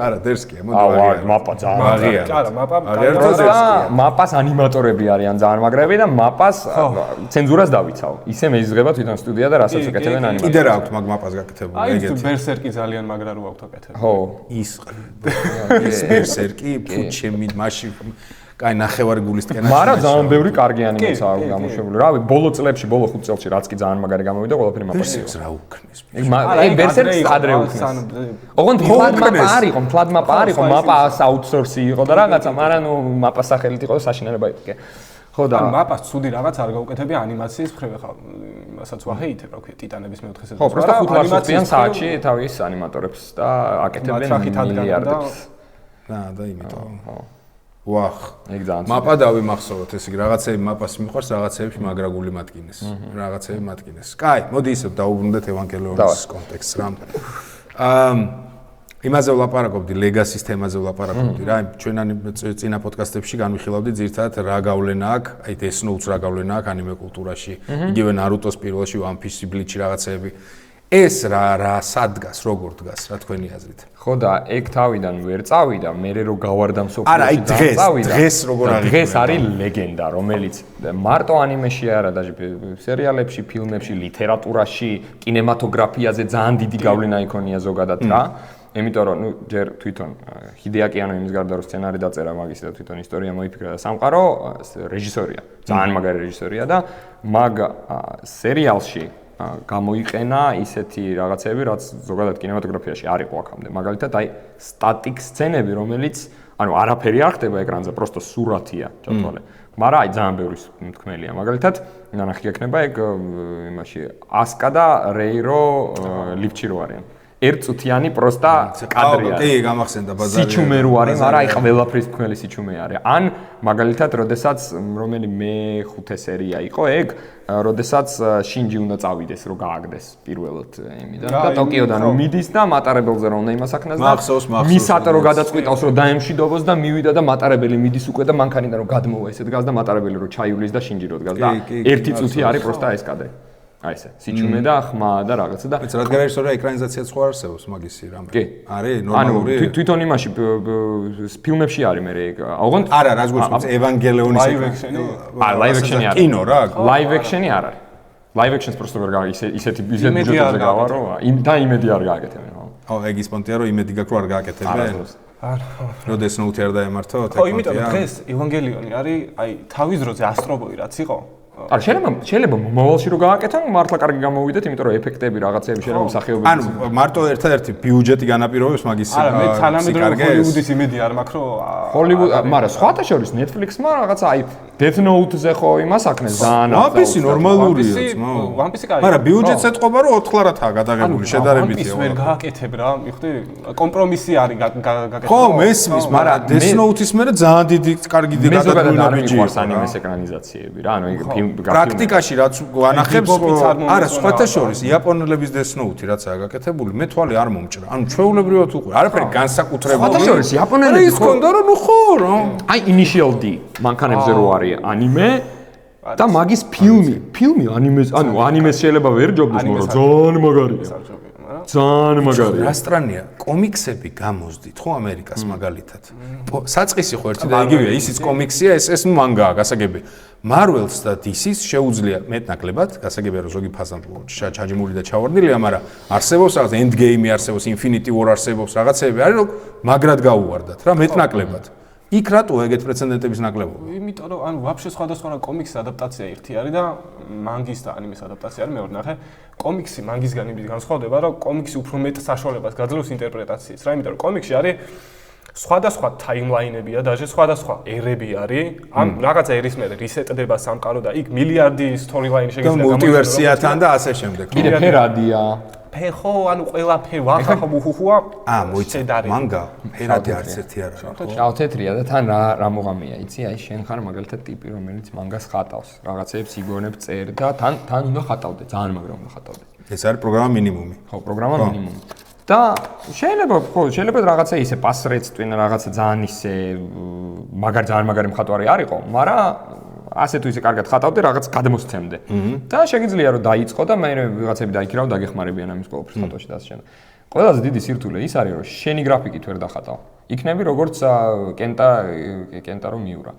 არა, დერსკია, მოდი ვაგია. მაპა ძალიან. არა, მაპა მაპას ანიმატორები არიან ძალიან მაგრები და მაპას ცენზურას დავიცავ. ისე მეიზღება თვითონ სტუდია და რასაც აკეთებენ ანიმაციას. კიდე რა აქვს მაგ მაპას გაკეთებული ეგეთი. აი, ბერსერკი ძალიან მაგრა რო აქვს აკეთებული. ხო. ის ბერსერკი ჩემი მაშინ კაი ნახევარი გულისკენ მაგრამ ძალიან ბევრი კარგი ანიმაცია აქვს გამოშვებული. რავი, ბოლო წლებში, ბოლო 5 წელში რაც კი ძალიან მაგარი გამოვიდა, ყველაფერი მაპაში იყო. რა უქნეს. ეგ ბერსერკს ადრე უქნეს. ოღონდ ფლად მაპა არ იყო, ფლად მაპა არ იყო, მაპას აუთსორსი იყო და რაღაცა, მაგრამ ნუ მაპას სახელით იყო და საშინელება იყო. ხო და მაპას ცუდი რაღაც არ გაუკეთებია ანიმაციის მხრივ ხა მასაც ვაჰეითებ რა ქვია ტიტანების მეოთხე სეზონში. ხო, პროსტო 5 ლარსობიან საათში თავის ანიმატორებს და აკეთებენ მილიარდებს. და იმიტომ. ვახ, ეგ ძალიან მაპა დავიმახსოვროთ, ესე იგი რაღაცები მაპას მიყვარს, რაღაცები მაგრაგული მატკინეს. რაღაცები მატკინეს. კაი, მოდი ისევ დაუბრუნდეთ ევანგელიონის კონტექსტს რა. იმაზე ვლაპარაკობდი, ლეგასის თემაზე ვლაპარაკობდი რა. ჩვენ წინა პოდკასტებში განვიხილავდი ძირთადად რა გავლენა აქვს, აი Death Note-ს რა გავლენა აქვს ანიმე კულტურაში, იგივე Naruto-ს პირველში, One Piece-ი, Bleach-ი რაღაცეები. ეს რა სადგას, როგორ დგას, რა თქვენი აზრით? ხო და ეგ თავიდან ვერ წავიდა, მე რო გავარდა მსოფლიოში არა, აი დღეს როგორ არის? დღეს არის ლეგენდა, რომელიც მარტო ანიმეში არა, даже სერიალებში, ფილმებში, ლიტერატურაში, კინემატოგრაფიაზე ძალიან დიდი გავლენა იქონია ზოგადად რა. იმიტომ რომ ნუ ჯერ თვითონ ჰიდეაკი ანო იმის გარდა რომ სცენარი დაწერა მაგისი და თვითონ ისტორია მოიფიქრა და სამყარო რეჟისორია, ძალიან მაგარი რეჟისორია და მაგ სერიალში გამოიყენა ისეთი რაღაცები, რაც ზოგადად კინემატოგრაფიაში არ იყო აქამდე. მაგალითად, აი სტატიკ სცენები, რომელიც ანუ არაფერი არ ხდება ეკრანზე, просто სურათია ჩათვალე. მაგრამ აი ძალიან ბევრი თქმელია. მაგალითად, ნანახი გექნება ეგ იმაში ასკა და რეირო ლიფჩი რო არიან. ერთწუთიანი პროსტა კადრია. კი, გამახსენდა ბაზარი. სიჩუმე რო არის, მაგრამ აი ყველაფრის თქმელი სიჩუმე არის. ან მაგალითად, როდესაც რომელი მე-5 სერია იყო ეგ, როდესაც შინჯი უნდა წავიდეს, რომ გააგდეს პირველად იმიდან და ტოკიოდან რომ მიდის და მატარებელზე რომ უნდა იმას აქნას და მისატო რომ გადაწყვიტავს რომ დაემშვიდობოს და მივიდა და მატარებელი მიდის უკვე და მანქანიდან რომ გადმოვა ესე დგას და მატარებელი რომ ჩაივლის და შინჯი რო დგას და ერთი წუთი არის პროსტა ეს კადრი. აი ესე, სიჩუმე და ხმა და რაღაცა და რადგან რეჟისორია ეკრანიზაციაც ხო არსებობს მაგისი რამე. კი. არის ნორმალური. ანუ თვითონ იმაში ფილმებში არის მე ეგ. ოღონდ არა, რას გვიწყობს ევანგელიონის live action-ი? არა, live action-ი არის. კინო რა. live action-ი არ არის. live action-ს просто ვერ ისეთი ბიუჯეტზე გავარო, და იმედი არ გააკეთებენ, ხო? ხო, ეგ ის პონტია რომ იმედი გაქვს რომ არ გააკეთებენ. არა. რო Death Note არ დაემართო, ხო, იმიტომ რომ დღეს ევანგელიონი არის, აი თავის დროზე ასტრობოი რაც იყო. არ შეიძლება მომავალში რო გააკეთონ, მართლა კარგი გამოვიდეთ, იმიტომ რომ ეფექტები რაღაცეები შეიძლება მსახიობები. ანუ მარტო ერთადერთი ბიუჯეტი განაპირობებს მაგის არა, მე თანამედროვე ჰოლივუდის იმედი არ მაქვს, რომ ჰოლივუდი, მაგრამ სხვათა შორის Netflix-მა რაღაცა აი Death Note-ზე ხო იმას აქნეს ძალიან One Piece ნორმალურია, ძმაო. One Piece კარგი. მაგრამ ბიუჯეტს ეთყობა რომ 4 ლარათაა გადაღებული შედარებით. One Piece ვერ გააკეთებ რა, მიხდი, კომპრომისი არის გაკეთებული. ხო, მესმის, მაგრამ Death Note-ის მერე ძალიან დიდი კარგი გადაღებული ბიუჯეტი. მიყვარს ანიმეს ეკრანიზაციები რა, ანუ ეგ პრაქტიკაში რაც ვანახებს, არა, სხვათა შორის იაპონელების Death Note-ი რაცაა გაკეთებული, მე თვალი არ მომჭრა. ანუ ჩვეულებრივად უყურე, არაფერი განსაკუთრებული. სხვათა შორის იაპონელები ის კონდა რომ ნუ ხო რა. აი Initial D მანქანებზე რო არის ანიმე და მაგის ფილმი ანიმეს, ანუ ანიმეს შეიძლება ვერ ჯობდეს, მაგრამ ძალიან მაგარია. ძალიან მაგარია. რა სტრანია, კომიქსები გამოსდით ხო ამერიკას მაგალითად. საწყისი ხო ერთი და იგივეა, ისიც კომიქსია, ეს მანგაა, გასაგები. Marvel-ს და DC-ს შეუძლია მეტნაკლებად, გასაგებია რომ ზოგი ფაზა ჩაჯიმული და ჩავარდნილია, მაგრამ არსებობს რაღაც Endgame-ი არსებობს, Infinity War არსებობს, რაღაცეები არის რომ მაგრად გაუვარდათ რა მეტნაკლებად. იქ რატო ეგეთ პრეცედენტების ნაკლებობა? იმიტომ რომ ანუ ვაფშე სხვადასხვა კომიქსის ადაპტაცია ერთი არის და მანგის და ანიმეს ადაპტაცია არის მეორე ნახე. კომიქსი მანგისგან იმით განსხვავდება, რომ კომიქსი უფრო მეტ საშუალებას გაძლევს ინტერპრეტაციას რა, იმიტომ რომ კომიქსში არის სხვადასხვა ტაიმლაინებია, даже სხვადასხვა ერები არის. ამ რაღაცა ერის მერე რისეტდება სამყარო და იქ მილიარდი სტორილაინი შეგიძლია გამოვიდოს. მულტივერსიათან და ასე შემდეგ. კიდე ფერადია. ფეხო, ანუ ყველაფერი ვახახო უხუხუა. მოიცედა მანგა, ფერადი არც ერთი არ არის. შავ თეთრია და თან რა მოღამია, იცი? აი შენ ხარ მაგალითად ტიპი, რომელიც მანგას ხატავს. რაღაცეებს იგონებ წერ და თან უნდა ხატავდე, ძალიან მაგრამ უნდა ხატავდე. ეს არის პროგრამა მინიმუმი. ხო, პროგრამა მინიმუმი. და შეიძლება რაღაცა ისე პასრეც twin რაღაცა ძალიან ისე ძალიან მაგარი მხატვარი არისო, მაგრამ ასე თუ ისე კარგად ხატავდე, რაღაც გადმოსცემდე. და შეგიძლია რომ დაიწყო და მე ვიღაცები დაიქირავ დაგეხმარებიან ამის ყოველთვის ხატვაში და ასე შემდეგ. ყველაზე დიდი სირთულე ის არის, რომ შენი გრაფიკით ვერ დახატავ. იქნები როგორც კენტარო მიურა,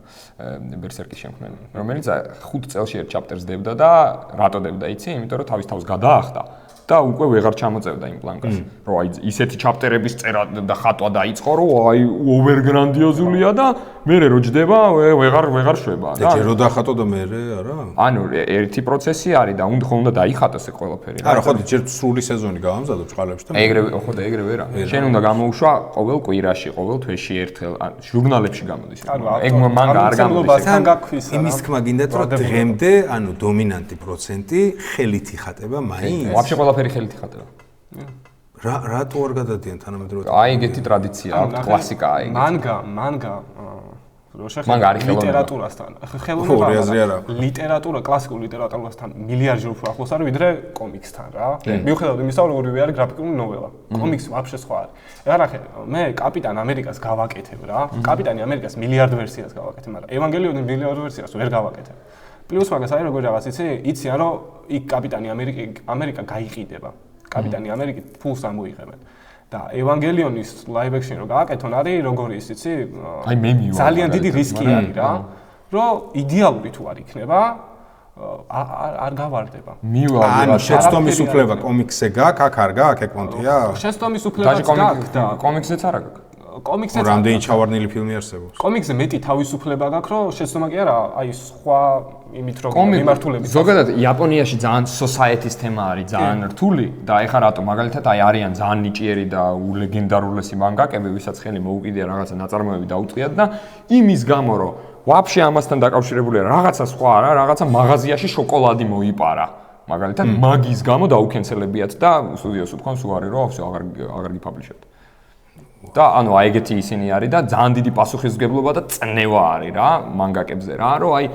ბერსერკის შემქმნელი, რომელიც 5 წელში ერთ ჩაპტერს დებდა და რატო დებდა იცი? იმიტომ რომ თავის თავს გადაახდა და უკვე ვეღარ ჩამოწევდა იმ პლანკას. რომ აი ისეთი ჩაპტერების წერა და ხატვა დაიწყო, რომ აი ოვერ გრანდიოზულია და მერე რო ჯდება, ვეღარ შვება. და ჯერ რო დახატო და მერე არა? ანუ ერთი პროცესი არის და უნდა დაიხატოს ეს ყველაფერი. არა, ხო, ჯერ სრული სეზონი გავამზადო ჭყალებში და ეგრე ვერა. შენ უნდა გამოუშვა ყოველ კვირაში, ყოველ თვეში ერთხელ, ჟურნალებში გამოდის. ეგ მანგა არ გამოდის. იმის თქმა გინდათ, რომ დღემდე, ანუ დომინანტი პროცენტი ხელით იხატება მაინც. ვაფშე ყველაფერი ხელით იხატება. რატო არ გადადიან თანამედროვე? აი ეგეთი ტრადიცია აქვს, კლასიკაა ეგ. მანგა მანგა არის ლიტერატურასთან. ხელოვნება ლიტერატურა, კლასიკურ ლიტერატურასთან მილიარდჯერ უფრო ახლოს არის ვიდრე კომიქსთან რა. მიუხედავად იმისა, რომ ორივე არის გრაფიკული ნოველა. კომიქსი ვაფშე სხვა არის. ეხლა მე კაპიტან ამერიკას გავაკეთებ რა. კაპიტანი ამერიკას მილიარდ ვერსიას გავაკეთებ, მაგრამ ევანგელიონი მილიარდ ვერსიას ვერ გავაკეთებ. პლუს მაგას არის როგორ რაღაც იციან რომ იქ კაპიტანი ამერიკა გაიყიდება. კაპიტანი ამერიკით ფულს ამოიღებენ. და ევანგელიონის live action რო გააკეთონ არის როგორი ის იცი? აი მე მივა. ძალიან დიდი რისკი არის რა. რომ იდეალური თუ არ იქნება, არ გავარდება. ანუ შეცდომის უფლება კომიქსზე გაქვს, აქ არ გაქვს, ეგ პონტია? შეცდომის უფლებაც გაქვს და კომიქსზეც არ გაქვს. კომიქსზეც რამდენი ჩავარდნილი ფილმი არსებობს? კომიქსზე მეტი თავისუფლება გაქვს, რომ შეცდომა კი არა, აი სხვა იმით რომ მიმართულებით. ზოგადად იაპონიაში ძალიან society-ის თემა არის ძალიან რთული და ეხლა რატო მაგალითად აი არიან ძალიან ნიჭიერი და ლეგენდარულესი მანგაკები, ვისაც ხელი მოუკიდია რაღაცა ნაწარმოები დაუწყიათ და იმის გამო რომ ვაფშე ამასთან დაკავშირებული რაღაცა სხვა რა, რაღაცა მაღაზიაში შოკოლადი მოიპარა. მაგალითად მაგის გამო დაუკენსელებიათ და სტუდიოს უთქვამს უარი რომ აღარ გიფაბლიშებთ. და ანუ აი ეგეთი ისინი არის და ძალიან დიდი პასუხისმგებლობა და წნევა არის რა მანგაკებზე რა რომ აი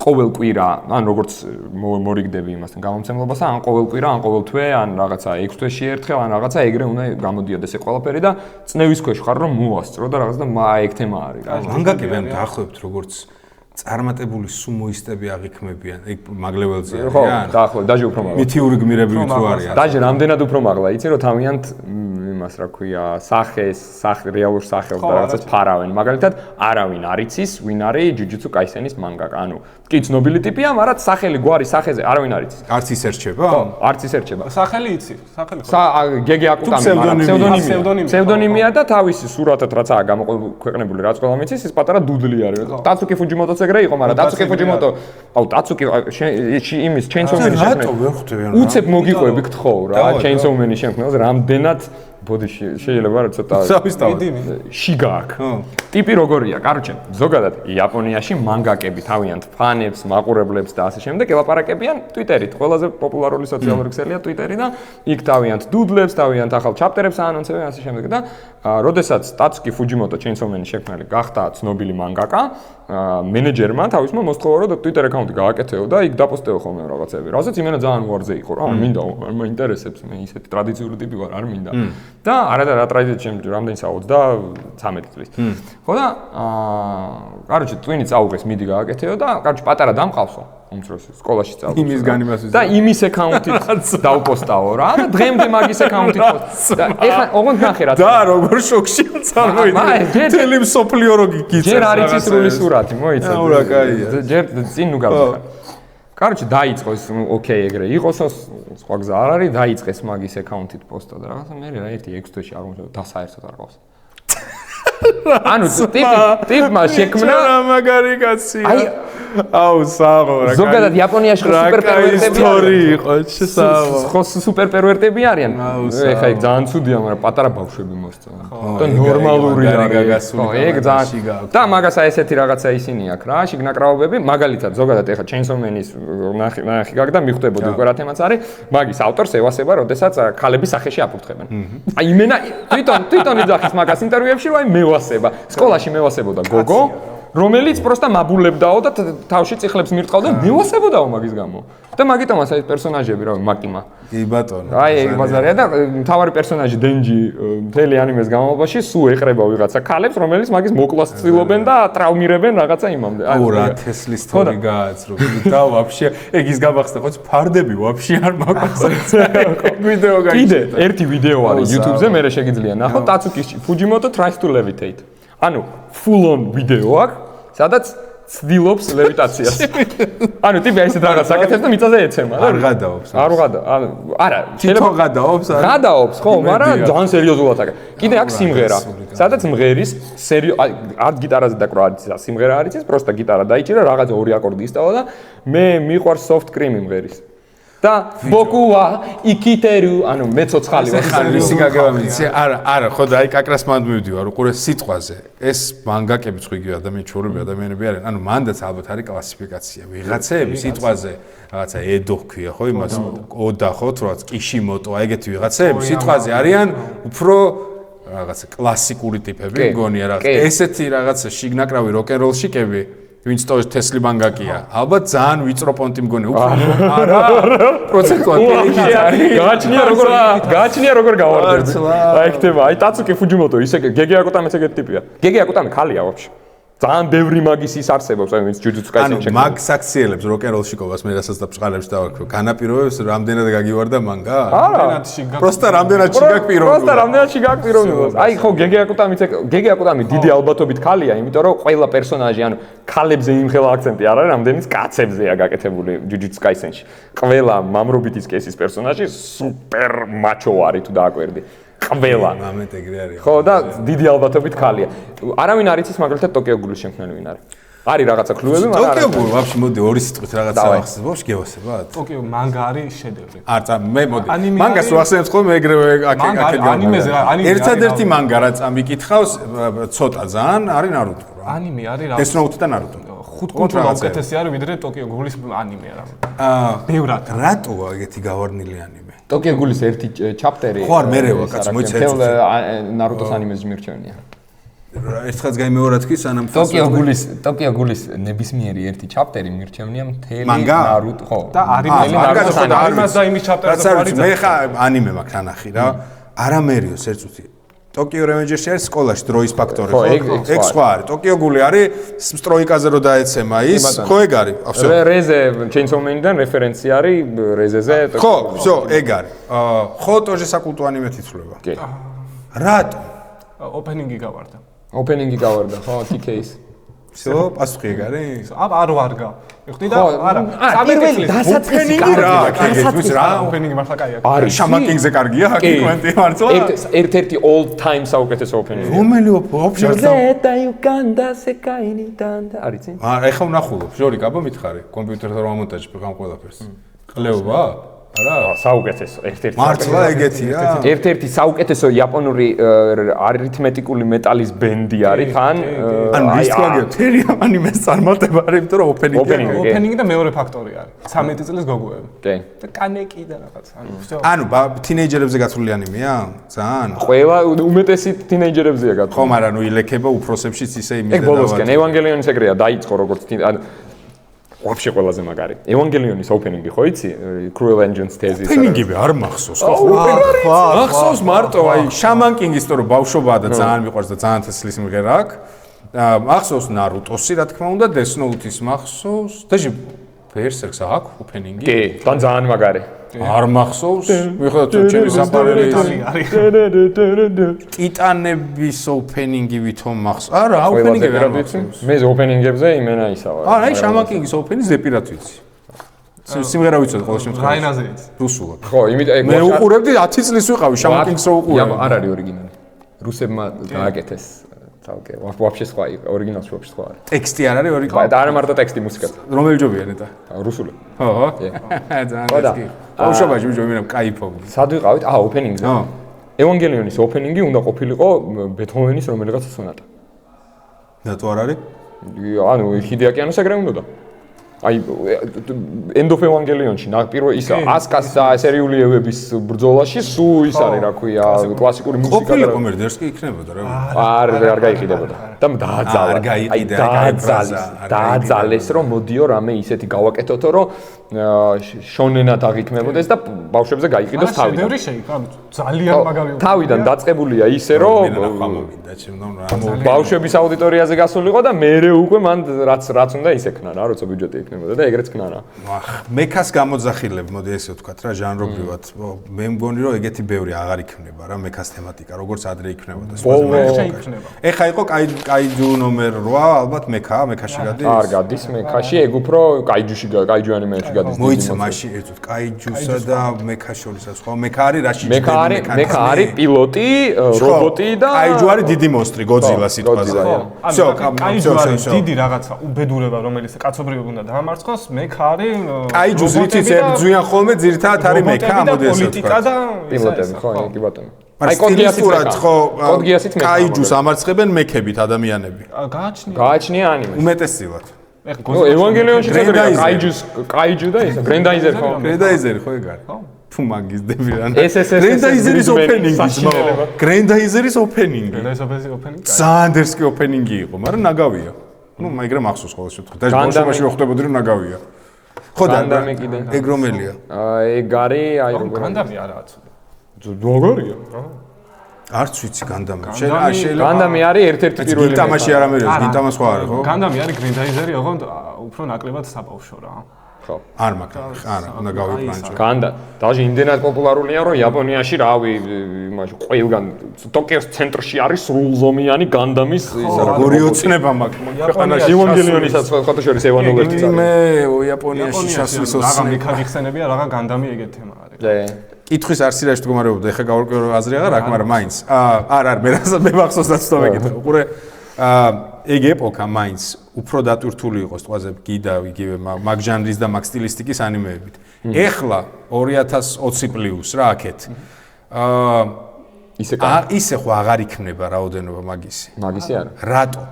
ყოველ კვირა ან როგორც მორიგდები იმასთან გამომცემლობას ან ყოველ კვირა ან ყოველ თვე ან რაღაცა 6 თვეში ერთხელ ან რაღაცა ეგრე უნდა გამოდიოდეს ეს ყველაფერი და წნევის ქვეშ ხარ რომ მოასწრო და რაღაცა ეგ თემა არის რა მანგაკები ამ დაახლოებით როგორც წარმატებული სუმოისტები აღიქმებიან ეგ მაგლეველზე ხო დაახლოებით დაჟე უფრო მაგლა მითიური გმირებივით თუ არიან დაჟე რამდენად უფრო მაგლა იცი რომ თავიანთ იმას რა ქვია სახეს რეალურ სახელს და რაღაცას ფარავენ მაგალითად არავინ არ იცის ვინ არის ჯუჯუცუ კაისენის მანგაკა ანუ კი ცნობილი ტიპია მაგრამ სახელი გვარი სახეზე არავინ არ იცის არც ის ერჩება ხო არც ის ერჩება სახელი იცი სახელი ხო გეგე აკუტამი ფსევდონიმია და თავისი სურათად რაცაა გამოქვეყნებული რაც ყველა მიცის ის პატარა დუდლი არის ტაცუკი ფუჯიმოტოც ეგრე იყო მაგრამ ტაცუკი ფუჯიმოტო აუ ტაცუკი იმის ჩეინსოუმენის შემქმნელი უცებ მოგიყვები გთხოვ რა ჩეინსოუმენის შემქმნელს რამდენად ბოდიში შეიძლება რა ცოტა შიგა აქვს ტიპი როგორია კაროჩე ზოგადად იაპონიაში მანგაკები თავიანთ ფანებს მაყურებლებს და ასე შემდეგ ელაპარაკებიან ტვიტერით ყველაზე პოპულარული სოციალური ქსელია ტვიტერი და იქ თავიანთ დუდლებს თავიანთ ახალ ჩაპტერებს აანონსებენ ასე შემდეგ და როდესაც ტაცუკი ფუჯიმოტო ჩეინსოუმენის შემქმნელი გახდა ცნობილი მანგაკა მენეჯერმა თავისმა მოსთხოვა რომ ტვიტერ აკაუნტი გააკეთეო და იქ დაპოსტეო ხოლმე რაღაცები რასაც იმენა ძალიან უარზე იყო რა მინდა არ მაინტერესებს მე ისეთი ტრადიციული ტიპი ვარ არ მინდა და არა და რა ტრადიცია რამდენისა 33 წლის ხო და კაროჩე ტვინი წაუღეს მიდი გააკეთეო და კაროჩე პატარა დამყავსო უმცროსი სკოლაში წავიდა იმის განიმასვის და იმის აკაუნტით დავპოსტაო რა და დღემდე მაგის აკაუნტით და ეხლა ოღონდ ნახე რა და როგორ შოქში წარმოვიდი თელი მსოფლიო რო გიგიწევს ჯერ არის ის სრული სურათი მოიცა აუ რა კაია ჯერ წინ ნუ გავხარ კაროჩე დაიწყო ის ოკეი ეგრე იყოსო სხვა გზა არ არის დაიწყეს მაგის აკაუნტით პოსტა და რაღაცა მე რა ერთი 6 თვეში არ მომწონდა და საერთოდ არ ყავს ანუ ტიპმა შექმნა რა მაგარი კაცია აუ საღო რა ზოგადად იაპონიაში სუპერ პერვერტები იყო შესაძლოა ხო სუპერ პერვერტები არიან ეხა იქ ძალიან ცუდია მაგრამ პატარა ბავშვები მოსწონს და ნორმალური არის ხო ეგ ძალიან და მაგას აი ესეთი რაღაცა ისინი აქვს რა შიგნაკრავებები მაგალითად ზოგადად ეხა ჩეინსოუმენის ნახი გაგდა მიხვდებოდი უკვე რა თემაც არის მაგის ავტორს ევასება როდესაც ქალების სახეში აფურთხებენ აი იმენა თვითონ იძახის მაგას ინტერვიუებში რომ აი მევასება სკოლაში მევასებოდა გოგო რომელიც პროსტა მაბულებდაო და თავში წიხლებს მირტყავდა და მივასებოდაო მაგის გამო. და მაგიტომაც აი პერსონაჟები რა მაკიმა. კი ბატონო. აი ეგ ბაზარია და მთავარი პერსონაჟი დენჯი მთელი ანიმეს განმავლობაში სულ ეყრება ვიღაცა ქალებს, რომელიც მაგის მოკლას ცდილობენ და ტრავმირებენ რაღაცა იმამდე. აუ რა თესლის თორი გააცრო. და ვაფშე ეგ ის გამახსნა ხო ფარდები ვაფშე არ მაქვს. ვიდეო გაიჩნდა. კიდე ერთი ვიდეო არის YouTube-ზე, მე შეგიძლია ნახო ტაცუკის Fujimoto tries to levitate. ანუ full on ვიდეო აქვს, სადაც ცდილობს ლევიტაციას. ანუ ტიპი აი ესეთ რაღაც აკეთებს და მიწაზე ეცემა. არ გადაობს. არ ანუ არა, შეიძლება გადაობს. გადაობს, ხო, მაგრამ ძალიან სერიოზულად აკეთებს. კიდე აქვს სიმღერა, სადაც მღერის არ გიტარაზე დაკვრა არის სიმღერა არის ის, პროსტა გიტარა დაიჭირა, რაღაც ორი აკორდი ისტავა და მე მიყვარს soft cream იმღერის. და ბოკუა იკიტერუ, ანუ მე ცოცხალი ვარ. ხარ ვისი გაგევამიცი? არა, ხო და აი კაკრას მანდ მივდივარ, უყურე სიტყვაზე. ეს მანგაკები ხვიგი ადამიანები, ადამიანები არიან. ანუ მანდაც ალბათ არის კლასიფიკაცია. ვიღაცები სიტყვაზე რაღაცა ედო ქვია, ხო, იმას ოდა ხო, თორაც კიშიმოტო, აი ეგეთი ვიღაცები სიტყვაზე არიან უფრო რაღაცა კლასიკური ტიპები, მგონია რაღაც. ესეთი რაღაცა შიგნაკრავი როკენროლშიკები ვინც თესლი მანგაკია. ალბათ ძალიან ვიწრო პონტი მგონია. არა, პროცენტუალურად გააჩნია როგორ გავარდები. აი ხდება, აი ტაცუკი Fujimoto ისე გეგე აკუტამეც ეგეთი ტიპია. გეგე აკუტამე ქალია ვაფშე. ძალიან ბევრი მაგის ის არსებობს, აი ვინც ჯუჯუტსუ კაისენში. ანუ მაგ საქციელებს როკენროლშიკობას მე რასაც და ბჭყალებს დავარქვი. განაპირობებს რამდენად გაგივარდა მანგა? რამდენად შიგაგ. პროსტა რამდენად შიგაგ პიროვნებას. პროსტა რამდენად შიგაგ პიროვნებას. აი ხო გეგე აკუტამი დიდი ალბათობით ქალია, იმიტომ რომ ყველა პერსონაჟი, ანუ ქალებზე იმხელა აქცენტი არ არის, რამდენიც კაცებზეა გაკეთებული ჯუჯუტსუ კაისენში. ყველა მამრობითის კესის პერსონაჟი სუპერ მაჩო არის თუ დააკვირდი. ყველა მომენტ ეგრე არის. ხო და დიდი ალბათობით ქალია. არავინ არ იცის მაგალითად ტოკიო გულის შემქმნელი ვინ არის. არის რაღაცა კლუბები, მაგრამ ტოკიო გული ვაფშე მოდი ორი სიტყვით რაღაცა ახსენებ, ვაფშე გევასებათ. ტოკიო მანგა არის შედევრი. არა, მე მოდი. მანგას ვახსენებ ხოლმე ეგრევე ანიმეზე ერთადერთი მანგა რაც ამიკითხავს ცოტა ძალიან არის ნარუტო რა. ანიმე არის რა. Death Note და ნარუტო. 5 კუნთულა უკეთესი არის ვიდრე ტოკიო გულის ანიმე რა. ბევრად. რატოა ეგეთი გავარნილი ანიმე? ტოკიო გულის ერთი ჩაპტერი. ხო არ მერევა კაც მოიცა ერთ. ნარუტოს ანიმეში მირჩევნია. ერთხელაც გამეორა თქვი სანამ ტოკიო გულის ნებისმიერი ერთი ჩაპტერი მირჩევნია მთელი ნარუტო, ხო. და არის ნარუტოს და იმის ჩაპტერს არის. მე ხა ανიმე მაქვს ნანახი რა. არამერიოს ერთ წუთი. ტოკიო რევენჯერში არის სკოლაში დროის ფაქტორი, ხო? ეგ სხვა არის. ტოკიო გული არის სტროიკაზე რო დაეცემა ის, ხო ეგ არის. всё. რეზე Chainsaw Man-დან რეფერენცია არის რეზეზე. ხო, всё, ეგ არის. ხო ტოჟე საკულტო ანიმეთ ითვლება. კი. რატო? ოპენინგი გავარდა. ოპენინგი გავარდა, ხო, TK-ის. всё, პასუხი ეგ არის? არ ვარგა. მიხდი და არა. პირველი დასაწყისი რა, კეგეც რა, ოპენინგი მართლა კაია. არის შამაკინგზე კარგია, ჰაკი კვენტი მართლა. ერთ-ერთი all time საუკეთესო ოპენინგი. რომელი ოპშენ? ზეტა იუკანდა სეკაინი დანდა. არიცი? ეხლა ვნახულობ, ჟორი კაბა მითხარი, კომპიუტერთან რომ ამონტაჟი ვიყავ ყველაფერს. ყლეობა? არა, საუკეთესო, ერთ-ერთი. მართლა ეგეთია? ერთ-ერთი საუკეთესო იაპონური არითმეტიკული მეტალის ბენდი არის თან. ანუ ის თქვა, თერი ანიმეს წარმატება არის, იმიტომ რომ ოპენინგი და მეორე ფაქტორი არის. 13 წლის გოგოები. კი. და კანეკი და რაღაც. ანუ თინეიჯერებზე გათვლილი ანიმეა? ძალიან. ყველა უმეტესი თინეიჯერებზეა გათვლილი. ხო, მაგრამ ნუ ილექება უფროსებშიც ისე იმის და ბოლოსკენ ევანგელიონის ეგრეა დაიწყო როგორც ვაფშე ყველაზე მაგარი. ევანგელიონის ოპენინგი ხო იცი? Cruel Engines თეზის. ოპენინგები არ მახსოვს ხო? მახსოვს მარტო აი შამან კინგის თორე ბავშვობაა და ძალიან მიყვარს და ძალიან თესლის მღერა აქვს. მახსოვს ნარუტოსი რა თქმა უნდა, Death Note-ის მახსოვს. და Berserk-ს აქვს ოპენინგი? კი, თან ძალიან მაგარი. არ მახსოვს. მიხედავთ ჩემი საფარელი ტიტანების ოპენინგი ვითომ მახსოვს. არა, ოპენინგები არ მახსოვს. მე ოპენინგებზე იმენა ისავა. არა, აი შამაკინგის ოპენინგს ზეპირად ვიცი. სიმღერა ვიცოდი ყოველ შემთხვევაში. რაინაზე იცი? რუსულად. ხო, იმიტომ მე უყურებდი 10 წლის ვიყავი შამაკინგს რო უყურებდი. არ არის ორიგინალი. რუსებმა დააკეთეს. თალკე, ვაფშე სხვა იყო, ორიგინალში ვაფშე სხვა არის. ტექსტი არ არის ორიგინალი. და არა მარტო ტექსტი, მუსიკაც. რომელი ჯობია ნეტა? რუსული. ხო. ძალიან კარგი. ბავშვობაში ჯობია კაიფობდი. სად ვიყავით? ოპენინგზე. ევანგელიონის ოპენინგი უნდა ყოფილიყო ბეთჰოვენის რომელიღაცა სონატა. და თუ არ არის? ანუ ჰიდეაკიანოს ეგრე უნდოდა. აი End of Evangelion-ში პირველ ის ასკას და სერიულიების ბრძოლაში სულ ის არის რა ქვია კლასიკური მუსიკა და ყოფილი კომერდერს კი იქნებოდა რა. არ გაიყიდებოდა. და დააძალეს რომ მოდიო რამე ისეთი გავაკეთოთო რომ შონენად აღიქმებოდეს და ბავშვებზე გაიყიდოს თავიდან. შედევრი შეიქმნა, ძალიან მაგარი. თავიდან დაწყებულია ისე რომ ბავშვების აუდიტორიაზე გასულიყო და მეરે უკვე მან რაც უნდა ისექნა რა, როცა ბიუჯეტი იქნებოდა და ეგრეც ქნა რა. მეკას გამოძახილებ, მოდი ესე ვთქვათ რა, ჟანრობრივად. მე მგონი რომ ეგეთი ბევრი აღარ იქნება რა, მეკას თემატიკა, როგორც ადრე იქნებოდა. ეხა იყო კაიჯუ ნომერ 8, ალბათ მეკაში გადის. არ გადის მეკაში, ეგ უფრო კაიჯუ ანიმეში გადის. მოიცა მაშინ ერთად კაიჯუსა და მეკას შორისაც ხო? მეკა არის რაში? მეკა არის პილოტი, რობოტი და კაიჯუ არის დიდი მონსტრი, გოძილა სიტყვაზე. всё, კაიჯუ არის დიდი რაღაცა, უბედურება, რომელიც კაცობრიობა უნდა დაამარცხოს, მეკა არის კაიჯუს რითიც ებძვიან ხოლმე, ძირითადად არის მეკა, მოდი ესე პოლიტიკა და პილოტები, ხო, კი ბატონო. აი კონკრეტულად ხო კაიჯუს ამარცხებენ მეკებით ადამიანები. გააჩნია ანიმე. უმეტესწილად. ევანგელიონში კაიჯუ და ის გრენდაიზერი ხო? გრენდაიზერი ხო ეგ არის? თუ მაგიზდები რა. გრენდაიზერის ოპენინგი. გრენდაიზერის ოპენინგი. ძალიან დერსკი ოპენინგი იყო, მაგრამ ნაგავია. ნუ მაგრამ მახსოვს ყოველ შემთხვევაში. და ბავშვობაში რო ხვდებოდი რომ ნაგავია. ხო და ეგ რომელია? ეგ არის აი როგორ განდამი არაა ცოტა. როგორია? არც ვიცი განდამი. შეიძლება განდამი არის ერთ-ერთი პირველი. გინტამაში არ ამერებს, გინტამა სხვა არის ხო? განდამი არის გრენდაიზერი, ოღონდ უფრო ნაკლებად საბავშვო რა. ხო. არ მაქვს, არა, უნდა გავიპლანჭო. განდა. даже იმდენად პოპულარულია, რომ იაპონიაში რავი, იმაში ყველგან ტოკიოს ცენტრში არის სრულზომიანი განდამის ის რა. ორი ოცნება მაქვს. ქვეყანაში ევანგელიონისაც ფოტოშორის ევანოლეთი წარი. მე იაპონიაში შასლის რაღაცა მიქა გიხსენებია, რაღა განდამი ეგეთ თემა არის. კითხვის არსირაში მდგომარეობდა, ეხა გავაკეთე აზრი აღარ აქვს, მაგრამ მაინც. არ მე მახსოვს დაცვა მეკითხე. უყურე ეგ ეპოქა მაინც უფრო დატვირთული იყო სტყვაზე კიდე იგივე მაგ ჟანრის და მაგ სტილისტიკის ანიმეებით. ეხლა 2020 პლუს რა აქეთ. ისე ხო აღარ იქნება რაოდენობა მაგისი. მაგისი არა. რატო?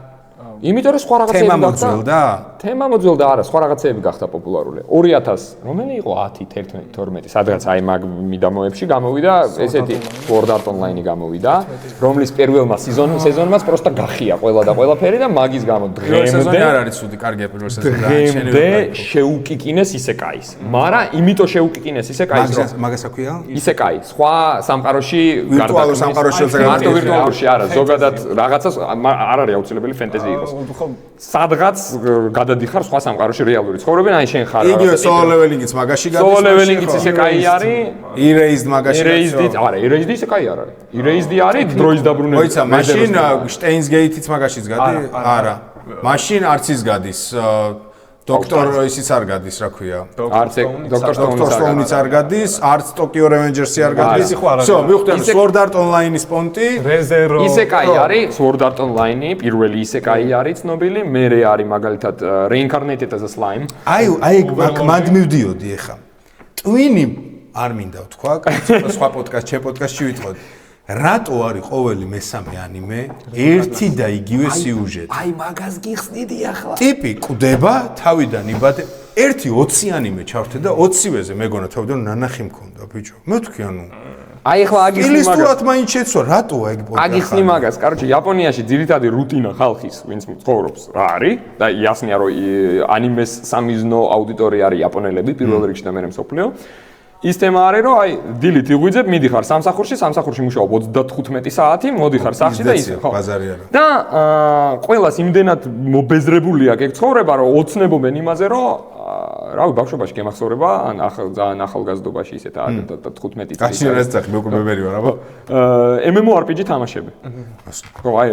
იმიტომ რომ სხვა რაღაცები თემა მოძველდა? თემა მოძველდა არა, სხვა რაღაცები გახდა პოპულარული. 2000 რომელი იყო 10, 11, 12, სადღაც აი მაგ მიდამოებში გამოვიდა ესეთი Sword Art Online-ი გამოვიდა, რომლის პირველმა სეზონმაც პროსტა გახია ყველა და ყველაფერი და მაგის გამო დღემდე არ არის ცუდი, კარგია პირველ სეზონზე. დღემდე შეუკიკინეს ისეკაის. მაგრამ იმიტომ შეუკიკინეს ისეკაის რომ მაგას აქვია? ისეკაი, სხვა სამყაროში ვირტუალურ სამყაროში მარტო ვირტუალურში არა, ზოგადად რაღაცას არ არის აუცილებელი ფენტეზი იყოს. სადღაც გადადიხარ სხვა სამყაროში რეალური ცხოვრებენ, აი შენ ხარ. იგივე Solo Leveling-იც მაგაში გადის. Solo Leveling-იც ისეკაი არის. Erased მაგაში გადის. Erased არა, Erased ისეკაი არ არის. Erased არის დროის დაბრუნების. მოიცა, მაშინ Steins Gate-იც მაგაშიც გადის? არა. მაშინ არც ის გადის. დოქტორ ისიც არ გადის, რა ქვია. არც დოქტორ სტოუნიც არ გადის, არც Tokyo Revengers-ი არ გადის. всё, მივხვდები Sword Art Online-ის პონტი. რეზერო. ისეკაი არის, Sword Art Online-ი, პირველი ისეკაი არის ცნობილი, მერე არის მაგალითად Reincarnated as a Slime. აი მანდ მივდიოდი ეხა. ტვინი არ მინდა ვთქვა, სხვა პოდკასტ, პოდკასტში ვიტყოდ. რატო არის ყოველი მესამე ანიმე ერთი და იგივე სიუჟეტი? აი მაგას გიხსნიდი ახლა. ტიპი კვდება, თავიდან იბადე, 20 ანიმე ჩავრთე და 20-ვეზე მეგონა თავიდან ნანახი მქონდა, ბიჭო. მე ვთქვი, ანუ აი ახლა აგიხსნი მაგას. ილუსტრატ მაინც შეცვა, რატოა ეგ პოდკასტი? აგიხსნი მაგას, კაროჩე, იაპონიაში ძირითადი რუტინა ხალხის, ვინც ცხოვრობს, რა არის? და იასნია, რომ ანიმეს სამიზნო აუდიტორია არის იაპონელები, პირველ რიგში და მერე მსოფლიო. ის თემა არის, რომ აი დილით იღვიძებ, მიდიხარ სამსახურში მუშაობ 35 საათი, მოდიხარ სახლში და ისე, ხო. ბაზარი არა. და ყველას იმდენად მობეზრებული აქვს ეგ ცხოვრება, რომ ოცნებობენ იმაზე, რომ რავი, ბავშვობაში გემახსოვრება, ან ძალიან ახალგაზრდობაში ისეთ 15 წლის. კაშინერას წახი, მე უკვე მებერი ვარ, აბა. MMORPG თამაშები. ხო, აი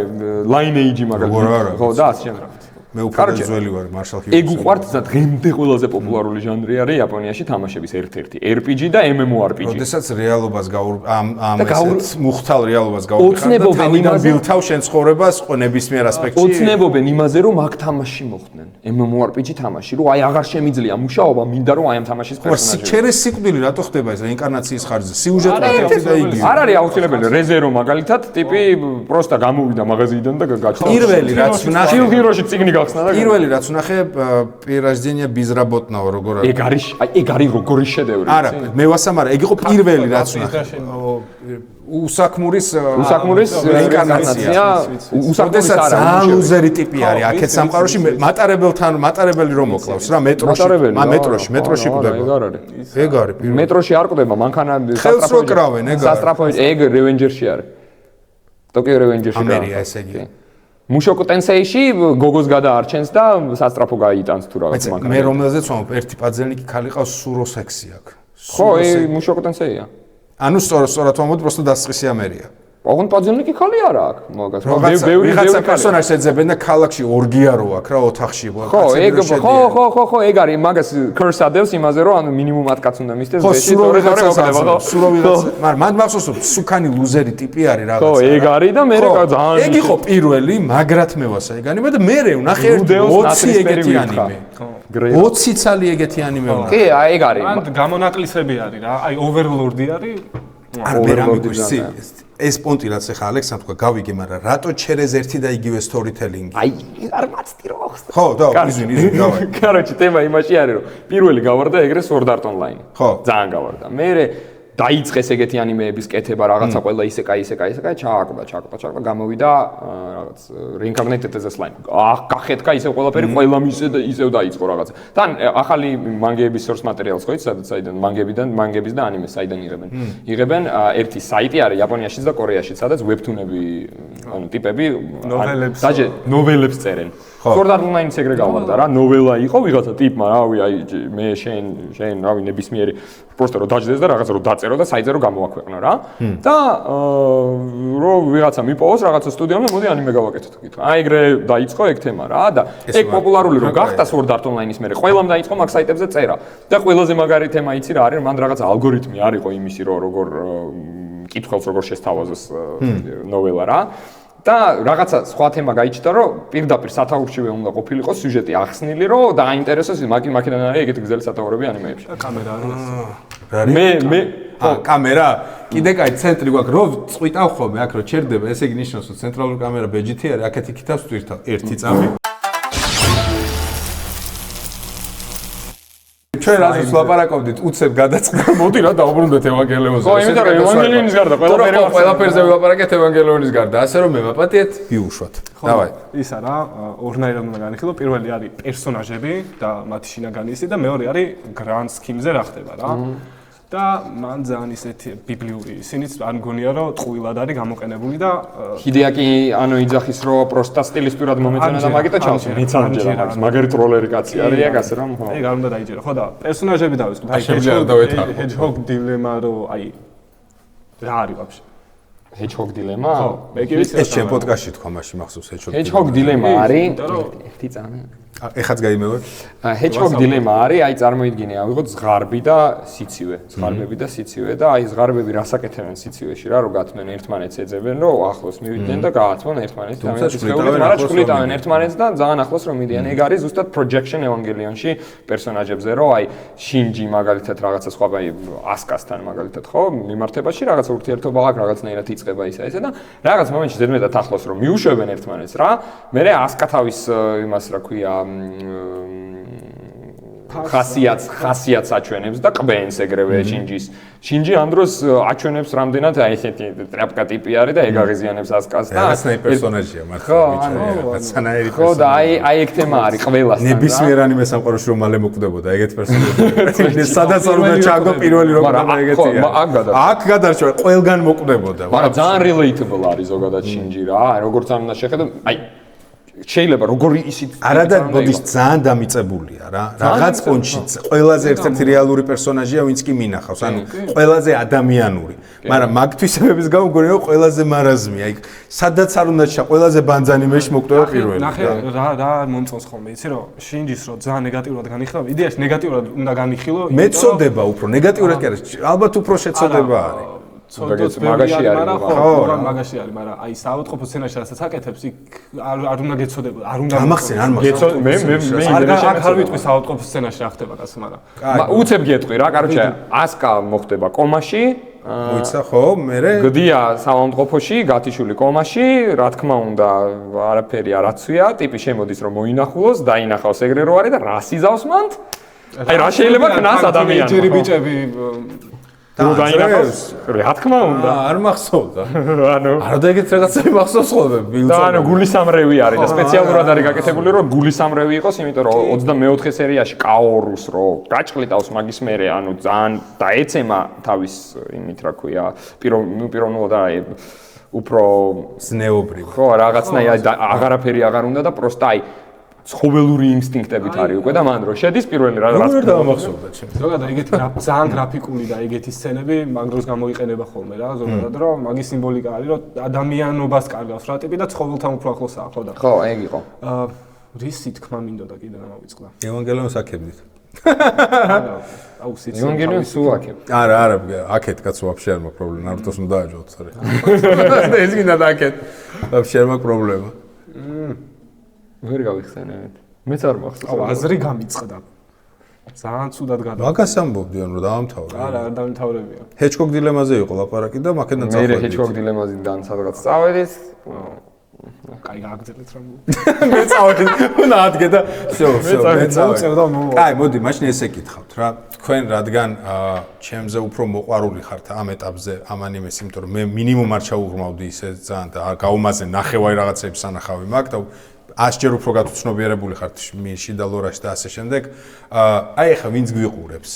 Lineage მაგალითად. ხო, და ასე შემდეგ. მე უფრო ძველი ვარ, Marshall Hughes. ეგ უყვართ და დღემდე ყველაზე პოპულარული ჟანრი არის იაპონიაში თამაშების ერთ-ერთი RPG და MMORPG. როდესაც რეალობას ამ ესეთ მუხთალ რეალობას გაუხარ და თავიდან ბილთავ შენ ცხოვრებას ნებისმიერ ასპექტში. ოცნებობენ იმაზე, რომ მაგ თამაში მოხდნენ. MMORPG თამაში, რომ აი აღარ შემიძლია მუშაობა, მინდა რომ აი ამ თამაშის პერსონაჟი. ჩერეს სიკვდილი რატო ხდება ეს რეინკარნაციის ხარჯზე? სიუჟეტი ერთი და იგივე. არ არის აუცილებელი რეზერო მაგალითად ტიპი პროსტა გამოვიდა მაღაზიიდან და გაჩნდა. პირველი რაც ვნახე Shield Hero-ში წიგნი გახსნა და პირველი რაც ვნახე პირაჟდენია ბიზრაბოტნაო როგორ არის. ეგ არის როგორი შედევრი. არა, მე ვასამარა, ეგ იყო პირველი რაც ვნახე. უსაქმურის რეინკარნაცია. უსაქმურის ძალიან ლუზერი ტიპი არის. აქეთ სამყაროში მატარებელი რომ მოკლავს რა მეტროში კვდება. ეგ არის. მეტროში არ კვდება, მანქანა ხელს რო კრავენ, ეგ არის. სასტრაფოი, ეგ რევენჯერში არის. ტოკიო რევენჯერში. ამერია ესე იგი. მუშოკო ტენსეიში გოგოს გადაარჩენს და სასტრაფო გაიტანს თუ რაღაც მანქანა. მე რომელზეც ვამბობ, ერთი პაძელნიკი ხალი ყავს სურო სექსი აქვს. ხო, მუშოკო ტენსეია. ანუ სწორად ვამბობ, просто დასწრისი ამერია. ოღონდ პაძელნიკი ხალი არა აქვს, მაგას. ვიღაცა პერსონაჟს ეძებენ და ქალაქში ორგია რო აქვს რა ოთახში. ხო, ეგ არის, მაგას curse ადევს იმაზე, რომ ანუ მინიმუმ 10 კაც უნდა მისდეს ვეში, სურო ვიღაცა. მაგრამ მან მახსოვს, სუკანი ლუზერი ტიპი არის რაღაცა. ხო, ეგ არის და მე ძალიან ეგ იყო პირველი, მაგრად მე ვასაიგანიმე და მე ვნახე 20 ეგეთი ანიმე. 20 ცალი ეგეთი ანიმე ვნახე. კი, ეგ არის. ან გამონაკლისები არის რა, აი overlord-ი არის. არ მერამიგვისი ეს პონტი რაც ახლა ალექსამ თქვა გავიგე, მაგრამ რატო ჩერეზ ერთი და იგივე storytelling-ი? აი, არ მაცდი რო ახსნა. ხო, ისინი დავაი. კაროჩი, თემა იმაში არის, რომ პირველი გავარდა ეგრე Sword Art Online. ხო. ძალიან გავარდა. მერე დაიწყეს ეგეთი ანიმეების კეთება, რაღაცა ყველა ისეკაი, ჩააკდა, გამოვიდა რაღაც reincarnated-ზე slime. გახეთქა ისე ყველაფერი, ყველამ ისევ დაიწყო რაღაცა. თან ახალი მანგეების source materials ხო იცით, საიდან მანგების და ანიმეს საიდან იღებენ. იღებენ ერთი საიტი არის იაპონიაშიც და კორეაშიც, სადაც webtoon-ები, ანუ ტიპები დაჟე ნოველებს წერენ. Sword Art Online-ს ეგრე გავარდა რა, ნოველა იყო ვიღაცა ტიპმა, რავი, აი მე შენ, რავი, ნებისმიერი просто რომ დაждდეს და რაღაცა რომ დაწერო და საიტზე რომ გამოაქვეყნო რა. და რომ ვიღაცა მიპოვოს რაღაცა სტუდიამ და მოდი ანიმე გავაკეთოთ კითხვა. აი ეგრე დაიწყო ეგ თემა რა და ეგ პოპულარული რომ გახდა Sword Art Online-ის მერე ყველამ დაიწყო მაგ საიტებზე წერა. და ყველაზე მაგარი თემა იცი რა არის, მან რაღაცა ალგორითმი არისო იმისი რომ როგორ კითხველს როგორ შესთავაზოს ნოველა რა. და რაღაცა სხვა თემა გაიჩნდა, რომ პირდაპირ სათაურშივე უნდა ყოფილიყო სიუჟეტი ახსნილი, რომ დააინტერესოს მაკიდან არის ეგეთი გრძელი სათაურები ანიმეებში. კამერა არის. მე კამერა კიდე კაი ცენტრი გვაქვს, რომ წვიტავ ხოლმე აქ რომ ჩერდება, ესე იგი ნიშნავს, რომ ცენტრალური კამერა ბეჯითი არის, აქეთ იქითავს ტვირთავ ერთი წამი. ჩვენ რაზეც ვლაპარაკობდით, უცებ გადაწყდა, მოდი რა დავბრუნდეთ ევანგელიონზე. ხო, იმიტომ რომ ევანგელიონის გარდა ყველაფერზე ვლაპარაკეთ ევანგელიონის გარდა, ასე რომ მე ვაპატიეთ, ვიუშვათ. დავაი. ისა რა, ორნაირად უნდა განიხილო, პირველი არის პერსონაჟები და მათი შინაგანისი და მეორე არის grand scheme-ზე რა ხდება რა. და მან ძალიან ისეთი ბიბლიური ისინიც არ მგონია რომ ტყუილად არის გამოყენებული და ჰიდეაკი ანუ იძახის რომ პროსტა სტილისტურად მომეწონა და მაგიტო ჩავს მიცანჯერა მაგის მაგარი ტროლერი კაცი არის აქ ასე რომ ხო ეგ არ უნდა დაიჯერო ხო და პერსონაჟები დავისკვნე აი Hedgehog დილემა რომ აი რა არის ვაფშე Hedgehog დილემა ხო მე კი ვიცი ეს ჩემ პოდკასტში თქვა მაშინ მახსოვს Hedgehog დილემა არის ერთი წამი ეხაც გაიმევე Hedgehog დილემა არის აი წარმოიდგინე ავიღოთ ზღარბი და სიცივე ზღარბები და სიცივე და აი ზღარბები რასაკეთებენ სიცივეში რა რომ გათმენ ერთმანეთს ეძებენ რომ ახლოს მივიდნენ და გაათმონ ერთმანეთს და მაგრამ ჩხვლიტავენ ერთმანეთს და ძალიან ახლოს რომ მიდიან ეგ არის ზუსტად projection Evangelion-ში პერსონაჟებზე რომ აი შინჯი მაგალითად რაღაცა სხვა აი ასკასთან მაგალითად ხო მიმართებაში რაღაცა ურთიერთობა აქვს რაღაცნაირად იწყება ისა და რაღაც მომენტში ზედმეტად ახლოს რომ მიუშვებენ ერთმანეთს რა მე ასკა თავის იმას რა ქვია ხასიათს აჩვენებს და ყბენს ეგრევე შინჯი ამ დროს აჩვენებს რამდენად აი ესეთი ტრაპკა ტიპი არის და ეგ აღიზიანებს ასკას და რაღაცნაირი პერსონაჟია მართლა რაღაცნაირი ხო და აი ეგ თემა არის ყველასთან რა ნებისმიერ ანიმე სამყაროში რომ მალე მოკვდებოდა ეგეთ პერსონაჟები სადაც არ უნდა ჩაგო პირველი რომ ეგეთია აქ გადარჩა ყველგან მოკვდებოდა მაგრამ ძალიან relatable არის ზოგადად შინჯი რა როგორც არ უნდა შეხედო აი შეიძლება როგორი ისიც არა და მოდის ძალიან დამიწებულია რა რაღაც პონჩი ყველაზე ერთ-ერთი რეალური პერსონაჟია ვინც კი მინახავს ანუ ყველაზე ადამიანური მაგრამ მაგ თვისებების გამო მგონია რომ ყველაზე მარაზმია აი სადაც არ უნდა ჩა ყველაზე ბანძანიმეში მოკვდება პირველი ნახე რა მომწონს ხოლმე იცი რომ შინჯის რომ ძალიან ნეგატიურად განიხილავ იდეაში ნეგატიურად უნდა განიხილო მეწოდება უფრო ნეგატიურად კი არა ალბათ უფრო შეწოდება არის ცოდოთ მაგაში არის მაგრამ მაგაში არის მაგრამ აი საავადმყოფო სცენაში რასაც აკეთებს იქ არ უნდა გეცოდება არ უნდა გამახსენ არ მახსენ მე არ ვიტყვი საავადმყოფო სცენაში რა ხდება კაცო მაგრამ უცებ გეტყვი რა კაროჩე ასკა მოხდება კომაში მოიცა ხო, მერე გდია საავადმყოფოში, გათიშული კომაში, რა თქმა უნდა, არაფერი არ აცვია, ტიპი შემოდის რომ მოინახულოს, დაინახავს ეგრე რო არის და რა სიზავს მან? აი რა შეიძლება ქნას ადამიანმა? ჯერი ბიჭები რო დაინახავს, რა თქმა უნდა. არ მახსოვდა. ანუ არა და ეგეთ რაღაცები მახსოვს ხოლმე და ანუ გულისამრევი არის და სპეციალურად არის გაკეთებული რომ გულისამრევი იყოს, იმიტომ რომ 24 სერიაში კაორუს რო გაჭყლიტავს მაგის მერე, ანუ ძალიან დაეცემა თავის იმით რა ქვია, პიროვნულად აი უფრო ზნეობრივ. ხო, რაღაცნაირად აღარაფერი აღარ უნდა და პროსტა აი ცხოველური ინსტინქტებით არის უკვე და მან რო შედის პირველი რა რა დამახსოვდა ჩემს. ზოგადად ეგეთი ძალიან გრაფიკული და ეგეთი სცენები მაგ დროს გამოიყენება ხოლმე რა ზოგადად რომ მაგის სიმბოლიკა არის რომ ადამიანობას კარგავს რა ტიპი და ცხოველთან უფრო ახლოსაა ხო და ხო, ეგ იყო. რისი თქმა მინდოდა კიდე რა მოვიწყდა. ევანგელიონს აქებდით. აუ სიცი. ევანგელიონს უაკებ. არა, აქეთ კაც ვაფშე არ მაქვს პრობლემა, ნარუტოს უნდა დააჯოთ სარი. ეს გინდა და აქეთ. ვაფშე არ მაქვს პრობლემა. ვერ გავიხსენებთ. მეც არ მახსოვს. აუ აზრი გამიწყდა. ძალიან ცუდად გადა. მაგას ამბობდიან რომ დაამთავრე. არა, არ დამთავრებია. ჰეჩკოკ დილემაზე იყო ლაპარაკი და მაქედან წავედი. მე ჰეჩკოკ დილემაზიდან სადღაც წავედით. კაი გააგზელეთ რა. მე წავედი. უნდა ადგე და всё, მე წავედი. კაი, მოდი, მაშინ ესე კითხავთ რა. თქვენ რადგან ჩემზე უფრო მოყვარული ხართ ამ ეტაპზე ამ ანიმეს, იმიტომ რომ მე მინიმუმ არ ჩაუღრმავდი ისე ძალიან და გაუმაზე ნახევარი რაღაცების სანახავი მაქვს და 100-ჯერ უფრო გათუცნობიერებული ხართ შიდა ლორაში და ასე შემდეგ. აი ახლა ვინც გვიყურებს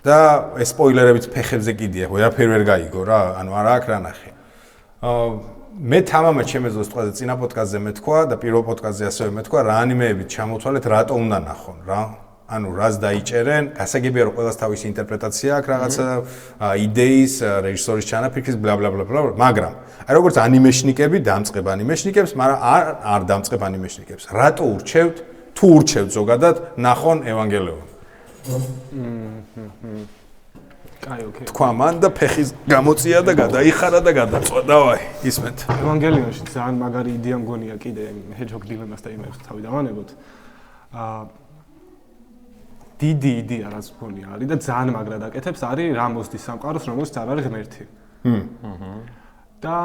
და ეს სპოილერებით ფეხებზე კიდია, ვერაფერი ვერ გაიგო რა, ანუ არა აქ რა ნახე. მე თამამად შემეძლო სიტყვაზე წინა პოდკასტზე მეთქვა და პირველ პოდკასტზე ასევე მეთქვა რა ანიმეებით ჩამოთვალეთ, რატო უნდა ნახონ რა. ანუ რას დაიჭერენ, გასაგებია რომ ყველას თავისი ინტერპრეტაცია აქვს რაღაცა იდეის, რეჟისორის ჩანაფიქრის bla bla bla bla, მაგრამ აი როგორც ანიმეშნიკები დამწყებ ანიმეშნიკებს, მაგრამ არ დამწყებ ანიმეშნიკებს. რატო ურჩევთ, თუ ურჩევთ ზოგადად ნახონ ევანგელიონი? კაი, ოკეი. თქვა მან და ფეხის გამოწია და გადაიხარა და გადაწვა. დავაი, ისმენთ. ევანგელიონში ძალიან მაგარი იდეა მგონია კიდე ჰეჯჰოგ დილემას და იმებს თავი დავანებოთ. დიდი იდეა რაც მგონია არის და ძალიან მაგრად აკეთებს არის რა მოსდის სამყაროს რომელსაც არ არის ღმერთი. და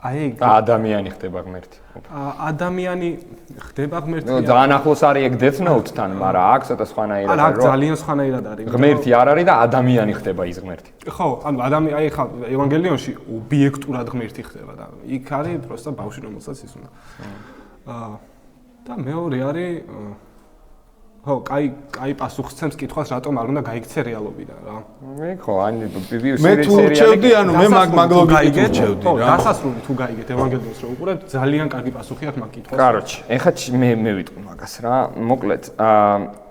აი ადამიანი ხდება ღმერთი. ადამიანი ხდება ღმერთი. ნუ ძალიან ახლოს არის ეგ Death Note-თან, მაგრამ აქ ცოტა სხვანაირად არა, აქ ძალიან სხვანაირად არის. ღმერთი არ არის და ადამიანი ხდება ის ღმერთი. ხო, ანუ აი ხა ევანგელიონში ობიექტურად ღმერთი ხდება და იქ არის პროსტა ბავშვი რომელსაც ის უნდა. და მეორე არის ხო, კაი პასუხისცემს კითხვას, რატომ არ უნდა გაიქცე რეალობიდან რა. მე ხო, ანუ მე თუ ურჩევდი, ანუ მე მაგ ლოგიკით ურჩევდი რა. დასასრული თუ გაიგეთ ევანგელიონს რო უყურებთ, ძალიან კარგი პასუხი აქვს მაგ კითხვას. კაროჩ, ეხლა მე ვიტყვი მაგას რა. მოკლედ,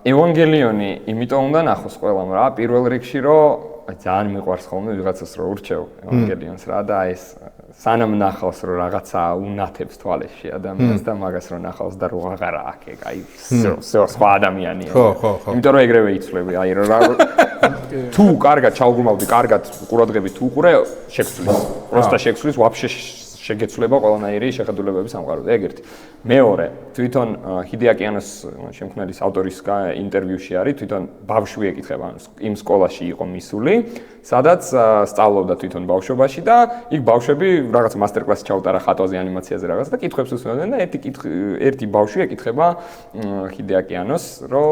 ევანგელიონი იმიტომ უნდა ნახოს ყველამ რა, პირველ რიგში რომ ძალიან მიყვარს ხოლმე ვიღაცას რო ურჩევ ევანგელიონს რა და ეს სანამ ნახავს რომ რაღაცა უნათებს თვალებში ადამიანს და მაგას რო ნახავს და რო აღარა აქ ეგ აი სხვა ადამიანია. ხო. იმიტომ რომ ეგრევე იცვლები, აი რა თუ კარგად ჩაუგრმავდი, კარგად ყურადღებით თუ უყურე, შეგცვლის. პროსტა შეგცვლის, ვაფშე შეგეცვლება ყველანაირი შეხედულებები სამყაროზე. ეგ ერთი. მეორე, თვითონ ჰიდეაკი ანოს შემქმნელის ავტორის ინტერვიუში არის, თვითონ ბავშვი ეკითხება, იმ სკოლაში იყო მისული, სადაც სწავლობდა თვითონ ბავშვობაში და იქ ბავშვები რაღაც მასტერკლასი ჩაუტარა ხატვაზე, ანიმაციაზე რაღაც და კითხვებს უსმენდნენ და ერთი ბავშვი ეკითხება ჰიდეაკი ანოს, რომ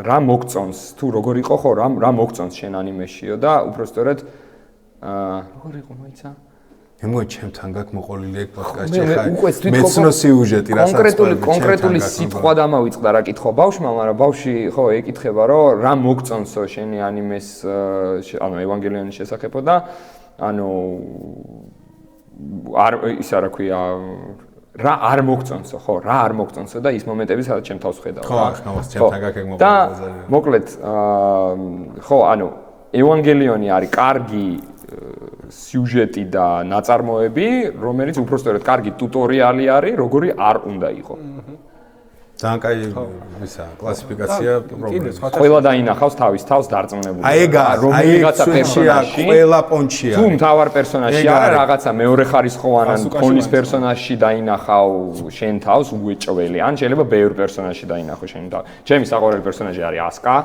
რა მოგწონს, თუ როგორ იყო ხო, რა მოგწონს შენ ანიმეშიო და უბრალოდ როგორ იყო მოიცა? მე მგონი ჩემთან გაქვს მოყოლილი ეგ პოდკასტი ხა მეცნო სიუჟეტი რასაც კონკრეტული სიტყვა დამავიწყდა რა კითხვა ბავშვმა, მაგრამ ბავშვი ხო ეკითხება რომ რა მოგწონსო შენი ანიმეს ანუ ევანგელიონის შესახებო და ანუ არ ისა რა ქვია რა არ მოგწონსო ხო რა არ მოგწონსო და ის მომენტები სადაც ჩემ თავს ხედავ ხო ახლა ჩემთან გაქვს ეგ მოყოლილი და მოკლედ ხო ანუ ევანგელიონი არის კარგი სიუჟეტი და ნაწარმოები, რომელიც უბრალოდ კარგი ტუტორიალი არის, როგორი არ უნდა იყო. ძალიან კაი ისა კლასიფიკაცია პრობლემა. ყველა დაინახავს თავის თავს დარწმუნებული. აი ეგა, რომელიღაცა პერსონაჟი, ყველა პონჩია. თუ მთავარ პერსონაჟი არა, რაღაცა მეორეხარისხოვან ან ფონის პერსონაჟში დაინახავ შენ თავს უეჭველი, ან შეიძლება ბევრ პერსონაჟში დაინახო შენ თავს. ჩემი საყვარელი პერსონაჟი არის ასკა.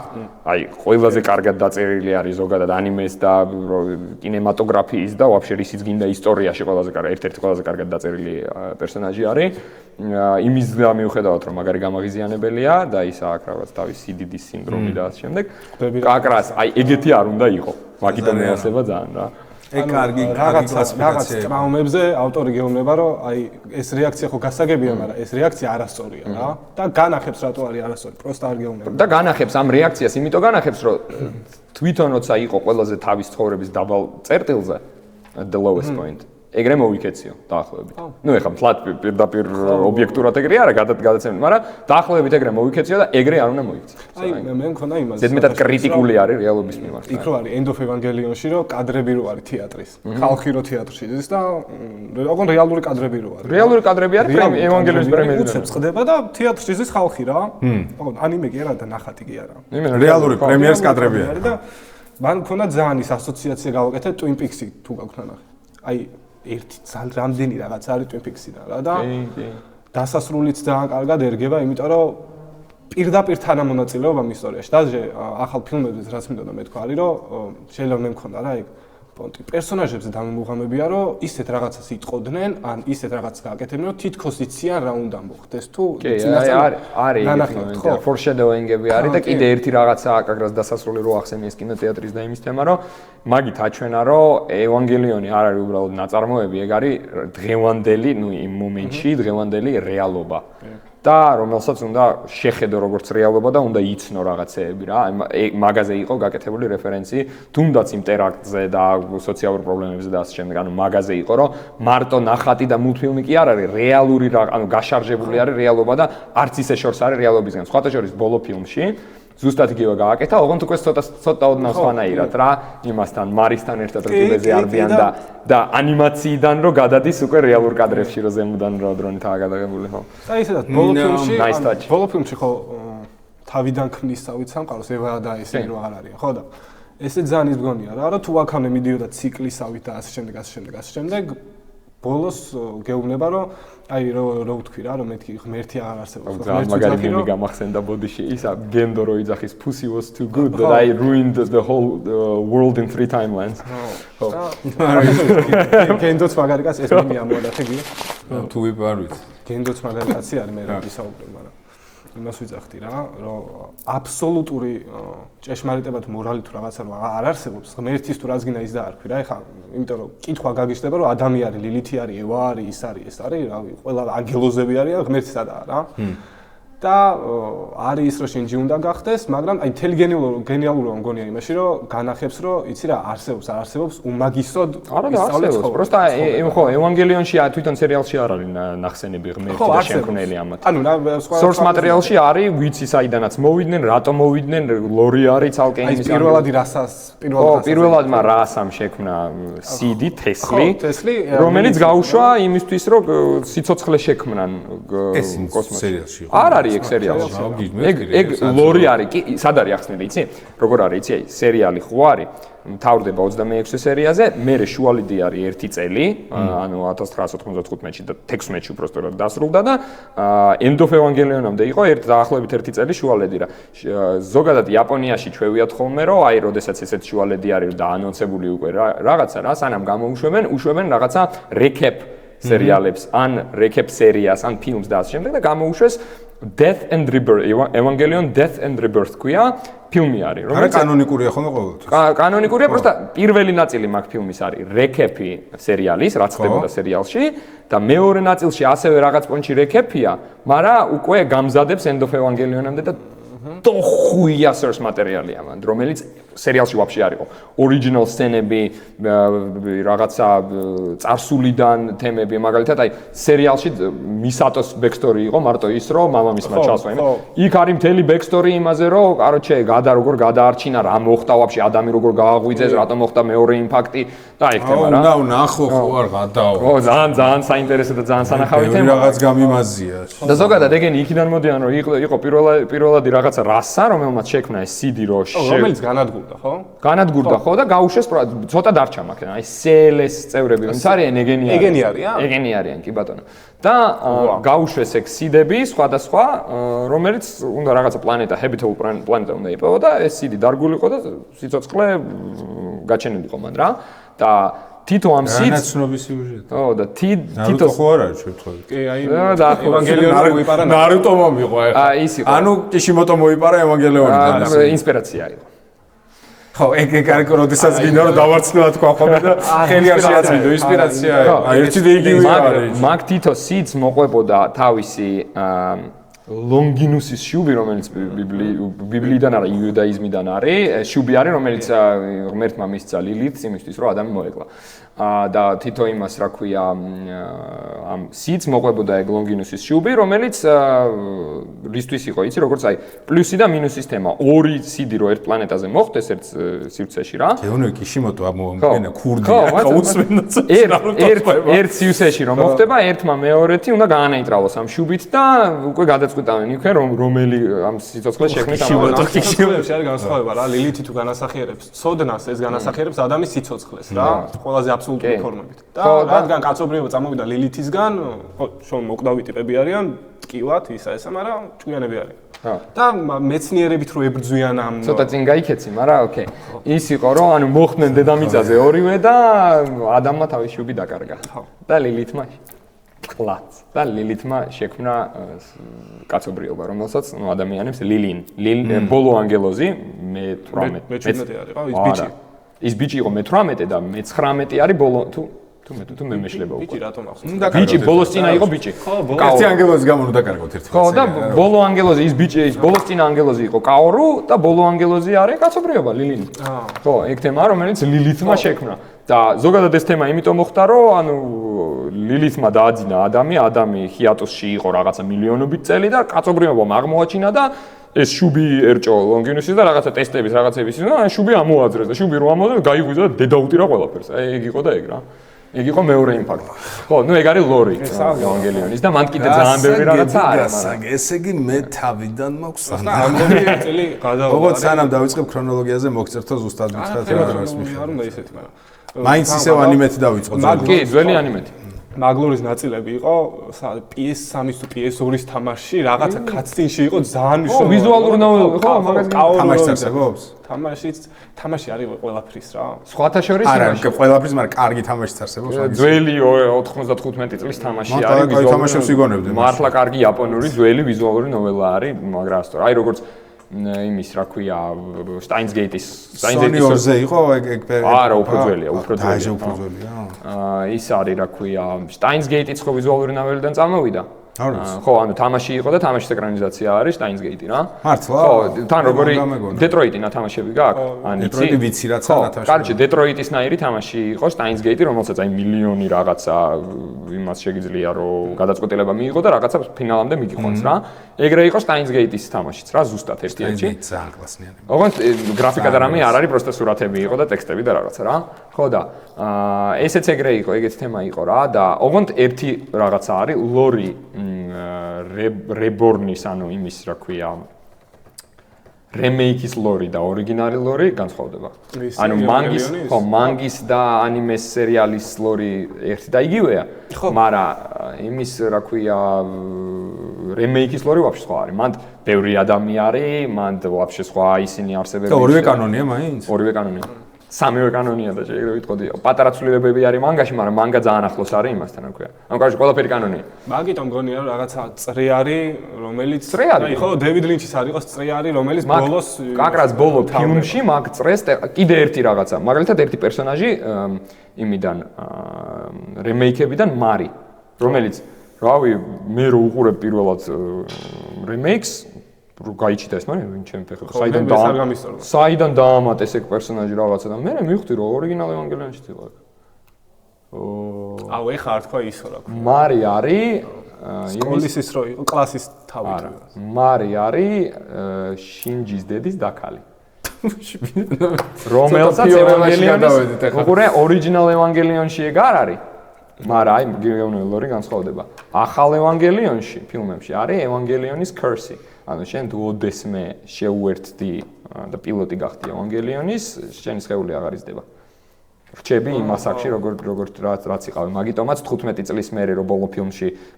აი, ყველაზე კარგად დაწერილი არის ზოგადად ანიმეს და კინემატოგრაფიის და ვაფშე ისიც გინდა ისტორიაში ყველაზე კარგი, ერთ-ერთი ყველაზე კარგად დაწერილი პერსონაჟი არის. იმის მიუხედავად რომ მაგარი გამაღიზიანებელია და ის აქ რაღაც თავის სიდიდის სინდრომი და ასე შემდეგ. კაკრას აი ეგეთი არ უნდა იყო. მაგიდან მეასება ძალიან რა. ეგ კარგი რაღაც ტრაუმებზე ავტორი გეუბნება რომ აი ეს რეაქცია ხო გასაგებია, მაგრამ ეს რეაქცია არასწორია რა და განახებს რატო არის არასწორი, პროსტა არ გეუბნება. და განახებს ამ რეაქციას, იმიტომ განახებს რომ თვითონ როცა იყო ყველაზე თავის ცხოვრების დაბალ წერტილზე at the lowest point ეგრე მოვიქეციო დაახლოებით. ნუ ეხლა მთლად პირდაპირ ობიექტურად ეგრე არა გადაცემული, მაგრამ დაახლოებით ეგრე მოვიქეციო და ეგრე არ უნდა მოიქცე. აი მე მქონდა იმას. ზედმეტად კრიტიკული არის რეალობის მიმართ. იქ რო არის End of Evangelion-ში რო კადრები რო არის თეატრის. ხალხი რო თეატრში ის და ოღონდ რეალური კადრები რო არის. რეალური კადრები არის Evangelion-ის პრემიერა. უცებ წდება და თეატრში ის ხალხი რა. ოღონდ ანიმე კი არა და ნახატი კი არა. რეალური პრემიერის კადრებია. და მან მქონდა ძალიან ის ასოციაცია გავაკეთე Twin Peaks-ი თუ გაქვთ ნახე. აი ერთი ძალიან რამდენი რაღაც არის Twin Peaks-იდან რა და დასასრულიც ძალიან კარგად ერგება, იმიტომ რომ პირდაპირ თანამონაწილეობა ამ ისტორიაში. და ახალ ფილმებზეც რაც მინდოდა მეთქვა არის, რომ შეიძლება მე მქონდა რა ეგ პონტი პერსონაჟებზე დამიმუღამებია, რომ ისეთ რაღაცას იტყოდნენ, ან ისეთ რაღაცას გააკეთებდნენ, რომ თითქოს იციან რა უნდა მოხდეს თუ წინასწარ არის ეგეთი foreshadowing-ები არის და კიდე ერთი რაღაცა აკაკრას დასასრული რო ახსენე ეს კინოთეატრის და იმის თემა, რომ მაგით აჩვენა, რომ Evangelion-ი არ არის უბრალოდ ნაწარმოები, ეგ არის დღევანდელი, ნუ იმ მომენტში დღევანდელი რეალობა. და რომელსაც უნდა შეხედო როგორც რეალობა და უნდა იცნო რაღაცეები რა. მაგაზე იყო გაკეთებული რეფერენცი, თუნდაც იმ ტერაქტზე და სოციალურ პრობლემებზე და ასე შემდეგ. ანუ მაგაზე იყო, რომ მარტო ნახატი და მულტფილმი კი არ არის, რეალური ანუ გაშარჟებული არის რეალობა და არც ისე შორს არის რეალობისგან. სხვათა შორის ბოლო ფილმში ზუსტად იგივე გააკეთა, ოღონდ უკვე ცოტა ოდნავ სხვანაირად რა, იმასთან მარისთან ერთად რკიბეზე არბიან და ანიმაციიდან რო გადადის უკვე რეალურ კადრებში რო ზემოდან რო დრონითაა გადაღებული, ხო? და ისედაც ბოლო ფილმში ხო თავიდან ქმნის თავით სამყაროს ევა და ესე რო აღარ არის, ხო და ესე ძალიან ის მგონია რა, რომ თუ აქამდე მიდიოდა ციკლისავით და ასე შემდეგ, ბოლოს გეუბნება რომ აი რო ვთქვი რა რომ მეთქი ღმერთი აღარ არსებობს ხო მაგარი მიმი გამახსენდა ბოდიში ისა გენდო რო იძახის pussy was too good that I ruined the whole world in 3 timelines ხო გენდოც მაგარი კაცი ეს მიმი ამოადახე გი თუ ვიპარვით გენდოც მაგარი კაცი არის მე რა ვისაუბრებ მაგრამ იმას ვიძახდი რა რომ აბსოლუტური ჭეშმარიტება თუ მორალი თუ რაღაცა რომ არ არსებობს ღმერთის თუ რაც გინდა ის დაარქვი რა ეხლა იმიტომ რომ კითხვა გაგიჩნდება რომ ადამი არის ლილითი არის ევა არის ის არის ეს არის რავი ყველა ანგელოზები არიან ღმერთი სადაა რა და არის ის რომ შინჯი უნდა გახდეს მაგრამ აი მთელი გენიალურობა მგონია იმაში რომ განახებს რომ იცი რა არსებობს არ არსებობს უმაგისოდ ისწავლებს просто ხო Evangelion-ში თვითონ სერიალში არ არის ნახსენები ღმერთი და შემქმნელი ამათ ანუ source material-ში არის ვიცი საიდანაც მოვიდნენ რატომ მოვიდნენ ლორი არის ცალკე იმის პირველადი რასას პირველადმა რასამ შექმნა CD Tesla რომელიც გაუშვა იმისთვის რომ სიცოცხლე შექმნან კოსმოსში არ არის ეგ სერიალში. ეგ ლორი არის. კი, სად არის ახსნილი, იცი? როგორ არის, იცი? აი, სერიალი ხო არის? მთავრდება 26 სერიაზე, მერე შუალიდი არის 1 წელი, ანუ 1995-ში და 16-ში უბრალოდ დასრულდა და End of Evangelion-ამდე იყო დაახლოებით 1 წელი შუალედი რა. ზოგადად იაპონიაში ჩვევიათ ხოლმე, რომ აი, როდესაც ესეთ შუალედი არის და ანონსებული უკვე რაღაცა რა, სანამ უშვებენ რაღაცა recap სერიალებს, ან recap სერიას, ან ფილმს და ასე შემდეგ და გამოუშვეს Death and Rebirth, Evangelion Death and Rebirth ქვია, ფილმი არის, რომელიც კანონიკურია ხოლმე ყოველთვის. კანონიკურია, просто პირველი ნაწილი მაგ ფილმის არის recap-ი სერიალის, რაც ხდებოდა სერიალში და მეორე ნაწილში ასევე რაღაც პონჩი recap-ია, მაგრამ უკვე გამზადებს End of Evangelion-ამდე და დოხუია source material-ია მან, რომელიც სერიალში ვაფშე არ იყო. ორიგინალ სცენები, რაღაცა წარსულიდან თემები, მაგალითად, აი სერიალში მისატოს ბექსტორი იყო მარტო ის, რომ მამამისმა ჩასვა. იქ არის მთელი ბექსტორი იმაზე, რომ, კაროჩე, როგორ გადაარჩინა, რა მოხდა ვაფშე, ადამი როგორ გააღვიძეს, რატომ მოხდა მეორე იმპაქტი და აი თემა რა. ნახო ხო არ გადაო. ხო, ძალიან საინტერესო და ძალიან სანახავი თემა. რაღაც გამიმაზია. და ზოგადად ეგენი იქიდან მოდიან, რომ იყო პირველადი რაღაცა რასა, რომელმაც შექმნა ეს CD, რომელიც განადგურდა, ხო? განადგურდა ხო და გაუშვეს ცოტა დარჩა მაგ. აი CLS წევრები, ვინც არიან ეგენი არიან, კი ბატონო. და გაუშვეს ეგ CD-ები სხვადასხვა, რომელიც უნდა რაღაცა პლანეტა, habitable პლანეტა უნდა იპოვო და ეს CD დარგულიყო და სიცოცხლე გაჩენილიყო მან რა. და თითო ამ CD-ს ნაცნობი სიუჟეტი. ხო და თითო ხო არ არის შემთხვევით. კი, აი ევანგელიონი მოიპარა ნარუტო მომიყვა ეხლა. ის იყო. ანუ კიშიმოტო მოიპარა ევანგელიონი. ინსპირაცია იყო. ხო, ეგ არის როდესაც გინდა რომ დავარცხნელა თქვა ხოლმე და ხელი არ შეაწმინდო ინსპირაცია. აი ერთი და იგივე არის. მაგ თითო CD-ს მოყვებოდა თავისი ლონგინუსის შუბი, რომელიც ბიბლიიდან არა, იუდაიზმიდან არის. შუბი არის, რომელიც ღმერთმა მისცა ლილითს იმისთვის, რომ ადამი მოეკლა. და თითო იმას რა ქვია ამ CD-ს მოყვებოდა ეგ ლონგინუსის შუბი, რომელიც რისთვის იყო, იცი, როგორც აი პლუსი და მინუსის თემა. ორი CD რო ერთ პლანეტაზე მოხდეს ერთ სივრცეში რა. გეუნე კიშიმოტო ამოამგენა ქურდია, გაუცმენდაც. ერთ სივრცეში რომ მოხდება, ერთმა მეორეთი უნდა გაანეიტრალოს ამ შუბით და უკვე გადაწყვეტავენ იქ რომელი ამ სიცოცხლეს შექმნის ამბავი. სიცოცხლეებში არის განსხვავება რა, ლილითი თუ განასახიერებს ცოდნას, ეს განასახიერებს ადამიანის სიცოცხლეს რა, ყველაზე აბსოლუტური ფორმებით. და რადგან კაცობრიობა წამოვიდა ლილითისგან, ხო, შომ მოკვდავი ტიპები არიან, ტკივათ ისა ესა, მაგრამ ჭკვიანები არიან. და მეცნიერებით რო ებრძვიან ამ ცოტა წინ გაიქეცი, მაგრამ ოკეი. ის იყო რომ ანუ მოხდნენ დედამიწაზე ორივე და ადამმა თავის შუბი დაკარგა. და ლილითმა კლაც და ლილითმა შექმნა კაცობრიობა, რომელსაც ადამიანებს ლილინ, ბოლო ანგელოზი მე-18 მე-17 არის, ხო, ის ბიჭი. ის ბიჭი იყო მე-18 და მე-19 არის ბოლო თუ მე მეშლება უკვე. ბიჭი რატომ ახსოვს? ბიჭი ბოლოს წინა იყო ბიჭი. ერთი ანგელოზი გამო უნდა დაკარგოთ ერთ ხო და ბოლო ანგელოზი ის ბიჭი ის ბოლოს წინა ანგელოზი იყო კაoru და ბოლო ანგელოზი არის კაცობრიობა ლილინი. ხო, ეგ თემა რომელიც ლილითმა შექმნა. და ზოგადად ეს თემა იმიტომ მოხდა რომ ანუ ლილითმა დააძინა ადამი ჰიატუსში იყო რაღაცა მილიონობით წელი და კაცობრიობამ აღმოაჩინა და ეს შუბი ერჭო ლონგინუსის და რაღაცა ტესტების რაღაცების და შუბი ამოაძრეს და შუბი რო ამოაძრეს გაიგვიძა და დედაუტირა ყველაფერს. აი ეგ იყო და ეგ რა. ეგ იყო მეორე იმპაქტი. ხო, ნუ ეგ არის ლორი ევანგელიონის და მან კიდე ძალიან ბევრი რაღაცა არის, მაგრამ ესე იგი მე თავიდან მაქვს რამდენი წელი გადავიდა. როგორც სანამ დავიწყებ ქრონოლოგიაზე მოგწერთო ზუსტად მითხრათ რა არის მიხარ. არ უნდა ისეთი, მაგრამ მაინც ისევ ანიმეთი დავიწყო ძალიან. კი, ძველი ანიმეთი. მაგლორის ნაწილები იყო PS3-ის თუ PS2-ის თამაშში, რაღაცა კატსცინში იყო ძალიან მნიშვნელოვანი. ვიზუალური ნოველი, ხო, მაგას თამაშს არსებობს? თამაში არის ყველაფრის რა. სხვათა შორის არა, ყველაფრის, მაგრამ კარგი თამაშიც არსებობს. ძველი 95 წლის თამაში არის ვიზუალური თამაშებს იგონებდი. მართლა კარგი იაპონური ძველი ვიზუალური ნოველა არის, მაგრამ ასწორ. აი როგორც იმის რა ქვია Steins Gate-ის Sony-ზე იყო ეგ არა, უფრო ძველია, უფრო ძველია. დაჟე უფრო ძველია. ის არის რა ქვია Steins Gate-იც ხო ვიზუალური ნოველიდან წამოვიდა. ხო, ანუ თამაში იყო და თამაშის ეკრანიზაცია არის Steins Gate-ი რა. მართლა? ხო, თან როგორი Detroit-ი ნათამაშები გაქვს? ან იცი? Detroit-ი ვიცი რაც ნათამაში. კარგი, Detroit-ის ნაირი თამაში იყო Steins Gate-ი, რომელსაც აი მილიონი რაღაცა იმას შეგიძლია რომ გადაწყვეტილება მიიღო და რაღაცა ფინალამდე მიგიყვანს რა. ეგრე იყო Steins Gate-ის თამაშიც რა, ზუსტად ერთ-ერთი. ძალიან კლასიანი. ოღონდ გრაფიკა და რამე არ არის, პროსტა სურათები იყო და ტექსტები და რაღაცა რა. ხო და ესეც ეგრე იყო, ეგეთი თემა იყო რა და ოღონდ ერთი რაღაცა არის ლორი reborn-ის ანუ იმის რა ქვია remake-ის ლორი და ორიგინალი ლორი განსხვავდება. ანუ მანგის და ანიმეს სერიალის ლორი ერთი და იგივეა, მაგრამ იმის რა ქვია remake-ის ლორი ვაფშე სხვა არის. მან ბევრი ადამი არის, მან ვაფშე სხვა ისინი არსებები. და ორივე კანონია მაინც? ორივე კანონია. სამივე კანონია და შეიძლება ვიტყოდი. პატარა ცვლილებები არის მანგაში, მაგრამ მანგა ძალიან ახლოს არის იმასთან, რა ქვია. ანუ კარგი, ყველაფერი კანონია. მაგიტომ მგონია რომ რაღაცა წრე არის, რომელიც აი ხო, დევიდ ლინჩის არის იყოს წრე არის, რომელიც ბოლოს კაკრას ბოლო ფილმში მაგ წრეს კიდე ერთი რაღაცა. მაგალითად ერთი პერსონაჟი იმიდან რემეიქებიდან მარი, რომელიც რავი, მე რო უყურებ პირველად რემეიქს გაიჩიტა ეს მაგრამ ვინ ჩემი ფეხები საიდან საიდან დაამატეს ეგ პერსონაჟი რაღაცა და მე მივხვდი რომ ორიგინალ ევანგელიონში იყო. აუ ეხა არ თქვა ისო რა. მარი არის სკოლის ის რო იყო კლასის თავი. არა, მარი არის შინჯის დედის დაქალი. რომელსაც ევანგელიონის უყურე ორიგინალ ევანგელიონში ეგ არ არის. მაგრამ აი გეუბნები ლორი განსხვავდება. ახალ ევანგელიონში ფილმებში არის ევანგელიონის curse. ანუ შენ თუ ოდესმე შეუერთდი და პილოტი გახდი ევანგელიონის, შენი სხეული აღარ იზრდება. რჩები იმ ასაკში როგორც რაც იყავი. მაგიტომაც 15 წლის მერე რო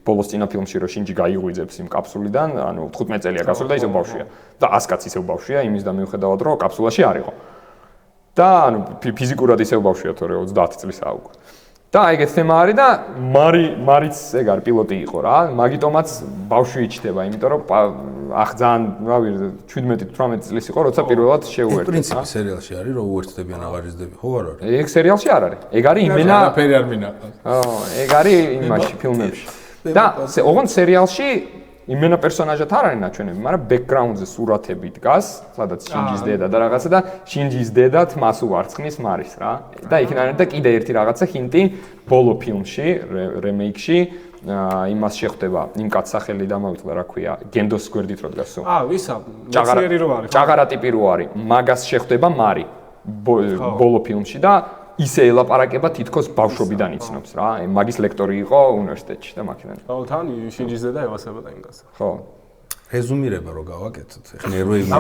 ბოლოს წინა ფილმში რო შინჯი გაიღვიძებს იმ კაფსულიდან, ანუ 15 წელია გასული და ისევ ბავშვია. და 100 კაც ისევ ბავშვია, იმის და მიუხედავად რომ კაფსულაში არ იყო. და ანუ ფიზიკურად ისევ ბავშვია თორე 30 წლისაა უკვე. და ეგეც თემა არის და მარიც ეგ არის პილოტი იყო რა. მაგიტომაც ბავშვი იჩდება, იმიტომ რომ ძალიან, რავი, 17-18 წლის იყო, როცა პირველად შეუერთდა. პრინციპი სერიალში არის, რომ უერთდებიან აღარ იზრდები, ხო არ არის? ეგ სერიალში არ არის. ეგ არის იმენა. არაფერი არ მინახავს. ეგ არის იმაში ფილმებში. და ოღონდ სერიალში იმენა პერსონაჟად არ არის ნაჩვენები, მაგრამ ბექგრაუნდზე სურათები დგას, სადაც შინჯის დედა და რაღაცა და შინჯის დედათ მას უარცხნის მარის რა. და იქიდან და კიდე ერთი რაღაცა ჰინტი ბოლო ფილმში, რემეიქში იმას შეხვდება, იმ კაც სახელი დამოვიწყდა, რა ქვია, გენდოს გვერდით რო დგას. ვისა? მეციერი რო არის. ჭაღარა ტიპი რო არის. მაგას შეხვდება მარი ბოლო ფილმში და ისე ელაპარაკება თითქოს ბავშვობიდან იცნობს რა. მაგის ლექტორი იყო უნივერსიტეტში და მაქედან. ხო, თან შინჯის დედა ევასებოდა იმას. ხო. რეზუმირება რო გავაკეთოთ. ეხლა ნერვი იმის.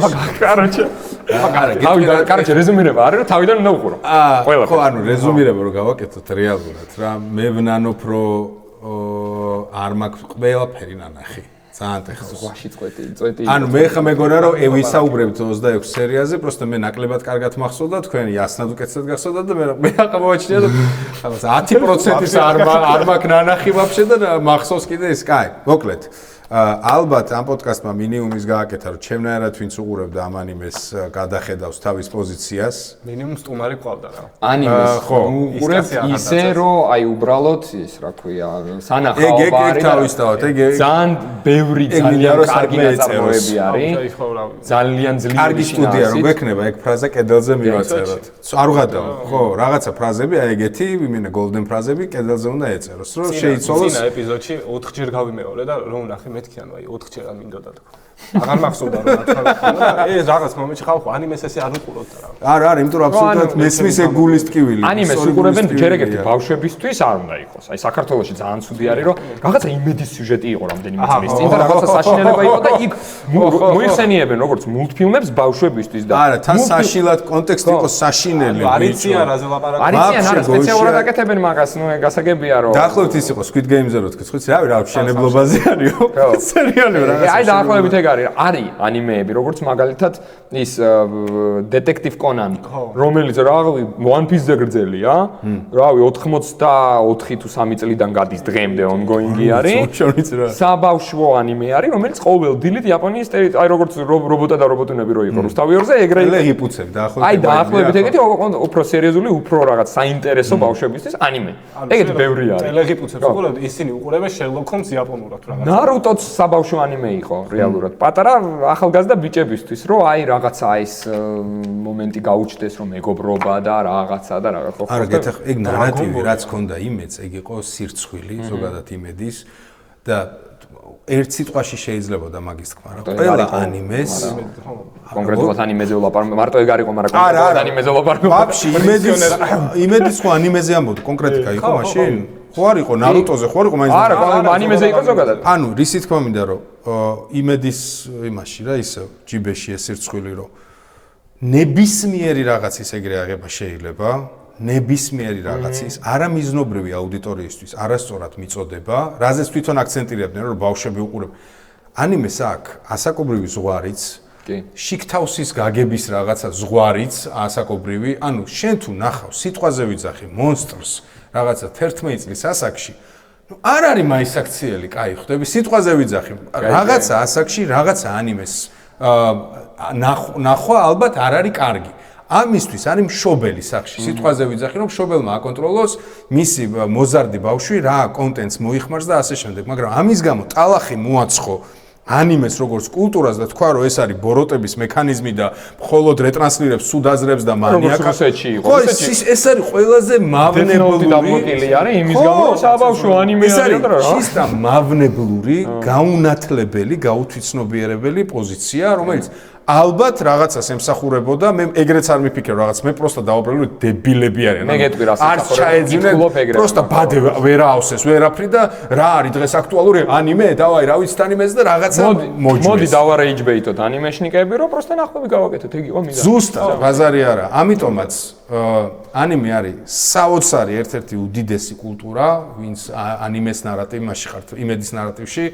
კაროჩე, რეზუმირება არის რომ თავიდან უნდა უყურო. ხო, ანუ რეზუმირება რო გავაკეთოთ რეალურად რა. მე ვნანობ რომ არ მაქვს ყველაფერი ნანახი. ძალიან ტეხს ზღვაში წვეტი. ანუ მე ხა მეგონა რომ ვისაუბრებთ 26 სერიაზე, просто მე ნაკლებად კარგად მახსოვდა, თქვენი ასნად უკეთესად გახსოვდა და მე ხა მოვაჩნია და 10%-ის არ მაქვს ნანახი ვაფშე და მახსოვს კიდე ეს, კაი, მოკლედ. ალბათ ამ პოდკასტმა მინიმუმის გააკეთა, რომ ჩემნაირად ვინც უყურებდა ამ ანიმეს გადახედავს თავის პოზიციას. მინიმუმ სტუმარი ყავდა რა. ანიმეს ხო, უყურებთ ისე, რომ აი უბრალოდ ის, რა ქვია, სანახაობა არის. ეგ თავისთავად, ეგ ძალიან ბევრი ძალიან კარგი ნაწარმოები არის. ძალიან ძლიერია. კარგი სტუდია რომ გვექნება ეგ ფრაზა კედელზე მივაწეროთ. არ უღადაო, ხო, რაღაცა ფრაზები, აი ეგეთი, ვიმინა golden ფრაზები კედელზე უნდა ეწეროს, რომ შეიცვალოს. წინა ეპიზოდში 4ჯერ გავიმეორე და რომ ვნახე მეთქი ანუ აი 4ჯერ არ მინდოდა თქო. აღარ მახსოვდა რომ რა ეს რაღაც მომენტში ხალხო ანიმეს ესე არ უყუროთ რა. არა, იმიტომ რომ აბსოლუტურად მესმის ეგ გულის ტკივილი. ანიმეს უყურებენ ჯერ ეგეთი ბავშვებისთვის არ უნდა იყოს. აი საქართველოში ძალიან ცუდი არის რომ რაღაცა იმედის სიუჟეტი იყო რამდენიმე წლის წინ და რაღაცა საშინელება იყო და იქ მოიხსენიებენ როგორც მულტფილმებს ბავშვებისთვის და არა, თან საშინლად კონტექსტი იყო საშინელი. არიციან რაზე ლაპარაკობენ. არიციან არა სპეციალურად აკეთებენ მაგას, ნუ ეგ გასაგებია რომ დაახლოებით ის იყო Squid Game-ზე რო თქვით, ხოცი, რავი, რა მშენებლობაზე არისო. სერიალი რაღაცა. აი დაახლოებით ეგ არის ანიმეები, როგორც მაგალითად ის დეტექტივ კონანი, რომელიც რავი One Piece-ზე გრძელია, რავი 84 თუ 3 წლიდან გადის დღემდე ongoing-ი არის. საბავშვო ანიმე არის, რომელიც ყოველ დილით იაპონიის აი როგორც რობოტა და რობოტუნები რო იყო რუსთავიორზე, ეგრე იგიფუცებ დაახლოებით. აი დაახლოებით ეგეთი უფრო სერიოზული, უფრო რაღაც საინტერესო ბავშვებისთვის ანიმე. ეგეთი ბევრი არის. ტელეგიფუცებს უყურებთ, ისინი უყურებენ Sherlock Holmes იაპონურად რაღაც. ნარუტოც საბავშვო ანიმე იყო რეალურად. პატარა ახალგაზრდა ბიჭებისთვის, რომ აი რაღაცა ის მომენტი გაუჩნდეს, რომ მეგობრობა და რაღაცა და რაღაც. არა, გეთახ, ეგ ნარატივი რაც ქონდა იმედს, ეგ იყო სირცხვილი, ზოგადად იმედის და ერთ სიტყვაში შეიძლებოდა მაგის თქმა, რა. ყველა ანიმეს კონკრეტულად ანიმეზე ვლაპარაკობ, მარტო ეგ არ იყო, მაგრამ კონკრეტულად ანიმეზე ვლაპარაკობ. ვაფშე იმედის ხო ანიმეზე ამბობ, კონკრეტიკა იყო მაშინ? ხო არ იყო ნარუტოზე, ხო არ იყო მაინც? არა, ანიმეზე იყო ზოგადად. ანუ რისი თქმა მინდა რომ იმედის იმაში რა ისე ჯიბეში ეს სირცხვილი რომ ნებისმიერი რაღაცის ეგრე აღება შეიძლება, ნებისმიერი რაღაცის არამიზნობრივი აუდიტორიისთვის არასწორად მიწოდება, რაზეც თვითონ აქცენტირებდნენ რომ ბავშვები უყურებენ. ანიმეს აქვს ასაკობრივი ზღვარიც, შიქთავსის გაგების რაღაცა ზღვარიც ასაკობრივი, ანუ შენ თუ ნახავ სიტყვაზე ვიძახი მონსტრს რაღაცა 11 წლის ასაკში, ნუ არ არის მაისაქციელი, კაი, ხვდები, სიტყვაზე ვიძახი, რაღაცა ასაკში, რაღაცა ანიმეს ნახვა ალბათ არ არის კარგი. ამისთვის არის მშობელი სახში, სიტყვაზე ვიძახი, რომ მშობელმა აკონტროლოს მისი მოზარდი ბავშვი რა კონტენტს მოიხმარს და ასე შემდეგ, მაგრამ ამის გამო ტალახი მოაცხო ანიმეს როგორც კულტურას და თქვა რომ ეს არის ბოროტების მექანიზმი და მხოლოდ რეტრანსლირებს სუდაზრებს და მანიაკა. ხო, ეს არის ყველაზე მავნებლური დამოკილი არის იმის გამო რომ საბავშვო ანიმე არის რა. ჩისტა მავნებლური, გაუნათლებელი, გაუთვითცნობიერებელი პოზიცია, რომელიც ალბათ რაღაცას ემსახურებოდა, მე ეგრეც არ მიფიქრე რაღაც, მე პროსტა დავაბრალე დებილები არიან. მე გეტყვი რას არ ჩაეძინე, პროსტა ბადე ვერ აავსეს, ვერაფრი და რა არის დღეს აქტუალური ანიმე, დავაი რა ვიცით ანიმეს და რაღაცა მოჯვეს. მოდი დავარეიჯბეიტოთ ანიმეშნიკები, რომ პროსტა ნახვები გავაკეთოთ, ეგ იყო მიზანი. ზუსტად, ბაზარი არა. ამიტომაც ანიმე არის საოცარი ერთ-ერთი უდიდესი კულტურა, ვინც ანიმეს ნარატივი მასში ხართ, იმედის ნარატივში,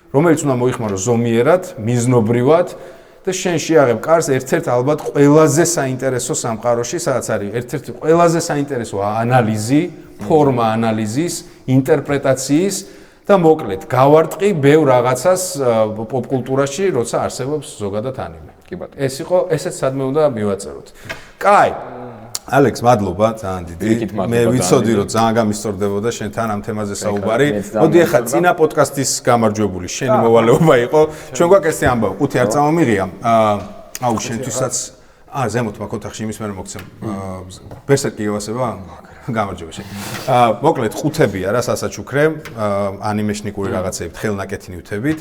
რომელიც უნდა მოიხმარო ზომიერად, მიზნობრივად და შენ შეაღებ კარს ერთ-ერთ ალბათ ყველაზე საინტერესო სამყაროში, სადაც არის ერთ-ერთი ყველაზე საინტერესო ანალიზი, ფორმა ანალიზის, ინტერპრეტაციის და მოკლედ გავარტყი ბევრ რაღაცას პოპკულტურაში, როცა არსებობს ზოგადად ანიმე. კი ბატონო. ეს იყო, ესეც სადმე უნდა მივაწეროთ. კაი. ალექს, მადლობა ძალიან დიდი. მე ვიცოდი რომ ძალიან გამისწორდებოდა შენთან ამ თემაზე საუბარი. მოდი ახლა წინა პოდკასტის გამარჯვებული შენი მოვალეობა იყო. ჩვენ გვაქვს ეს ამბავი, ყუთი არ წამომიღია. აუ შენთვისაც ზემოთ მაგ ოთახში იმის მერე მოგცემ. ბერსერკი გევასება? გამარჯობა შენ. მოკლედ ყუთებია რა სასაჩუქრე, ანიმეშნიკური რაღაცეებით, ხელნაკეთი ნივთებით,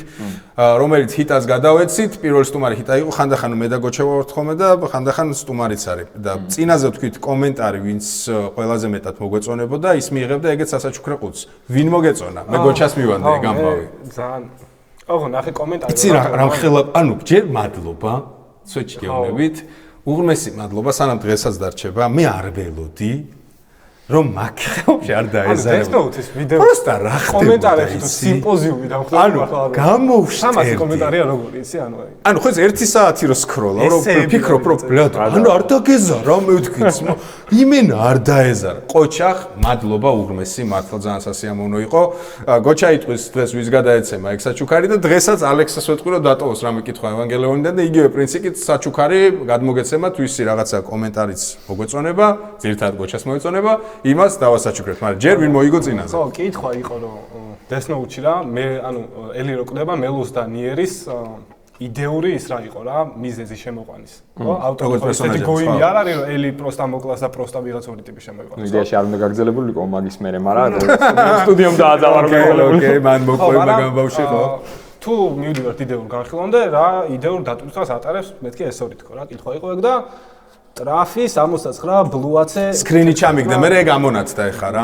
რომელიც ჰიტას გადავეცით, პირველ სტუმარი ჰიტა იყო, ხანდახან მე და გოჩევა ვართ ხოლმე და ხანდახან სტუმარიც არის. და წინაზე ვთქვით კომენტარი, ვინც ყველაზე მეტად მოგვეწონებოდა, ის მიიღებდა ეგეც სასაჩუქრე ყუთს. ვინ მოგეწონა? მე გოჩას მივანდე ეგ ამბავი. ძალიან. ოღონდ ნახე კომენტარი. იცი რა მხელა, ანუ ჯერ მადლობა, სვეჩი გეუბნებით. უღმესი მადლობა, სანამ დღესაც დარჩება. მე არ ველოდი რომ მაგხელში არ დაეზარება. დესმოუთის ვიდეო. პროსტა რა ხდება? კომენტარებში თუ სიმპოზიუმი დამხდება. ანუ გამოვშტერდი. 300 კომენტარია როგორი იცი ანუ. ანუ ხო ეს 1 საათი რო სკროლა, რომ ფიქრობ რომ ბლად, ანუ არ დაგეზარა მე ვთქვით, იმენა არ დაეზარა. ყოჩახ, მადლობა უღმესი, მართლა ძალიან სასიამოვნო იყო. გოჩა იტყვის დღეს ვის გადაეცემა ეგ საჩუქარი და დღესაც ალექსას ვეთქვი რომ დატოვოს რამე კითხვა ევანგელიონიდან და იგივე პრინციპით საჩუქარი გადმოგეცემა თუ ისი რაღაცა კომენტარიც მოგვეწონება, ძირთად გოჩას მოეწონება. იმას დავასაჩუქრებთ, მაგრამ ჯერ ვინ მოიგო წინაზე. ხო, კითხვა იყო რომ დესნოუთში რა, მე ანუ ელი რო კვდება მელოს და ნიერის იდეური ის რა იყო რა, მიზეზი შემოყვანის. ხო, ავტორი ესეთი გოიმი არ არის რომ ელი პროსტა მოკლას და პროსტა ვიღაც ორი ტიპი შემოიყვანოს. იდეაში არ უნდა გაგრძელებული იყო მაგის მერე, მაგრამ სტუდიომ დააძაბა რომ ოკეი, მან მოყვება გამბავში ხო? თუ მივდივართ იდეურ განხილვამდე, რა იდეურ დატვირთვას ატარებს, მეთქი ეს ორი თქო რა, კითხვა იყო ეგ და ტრაფი 69 ბლუაცე სკრინი ჩამიგდა, მე ეგ ამონაცდა ეხა რა.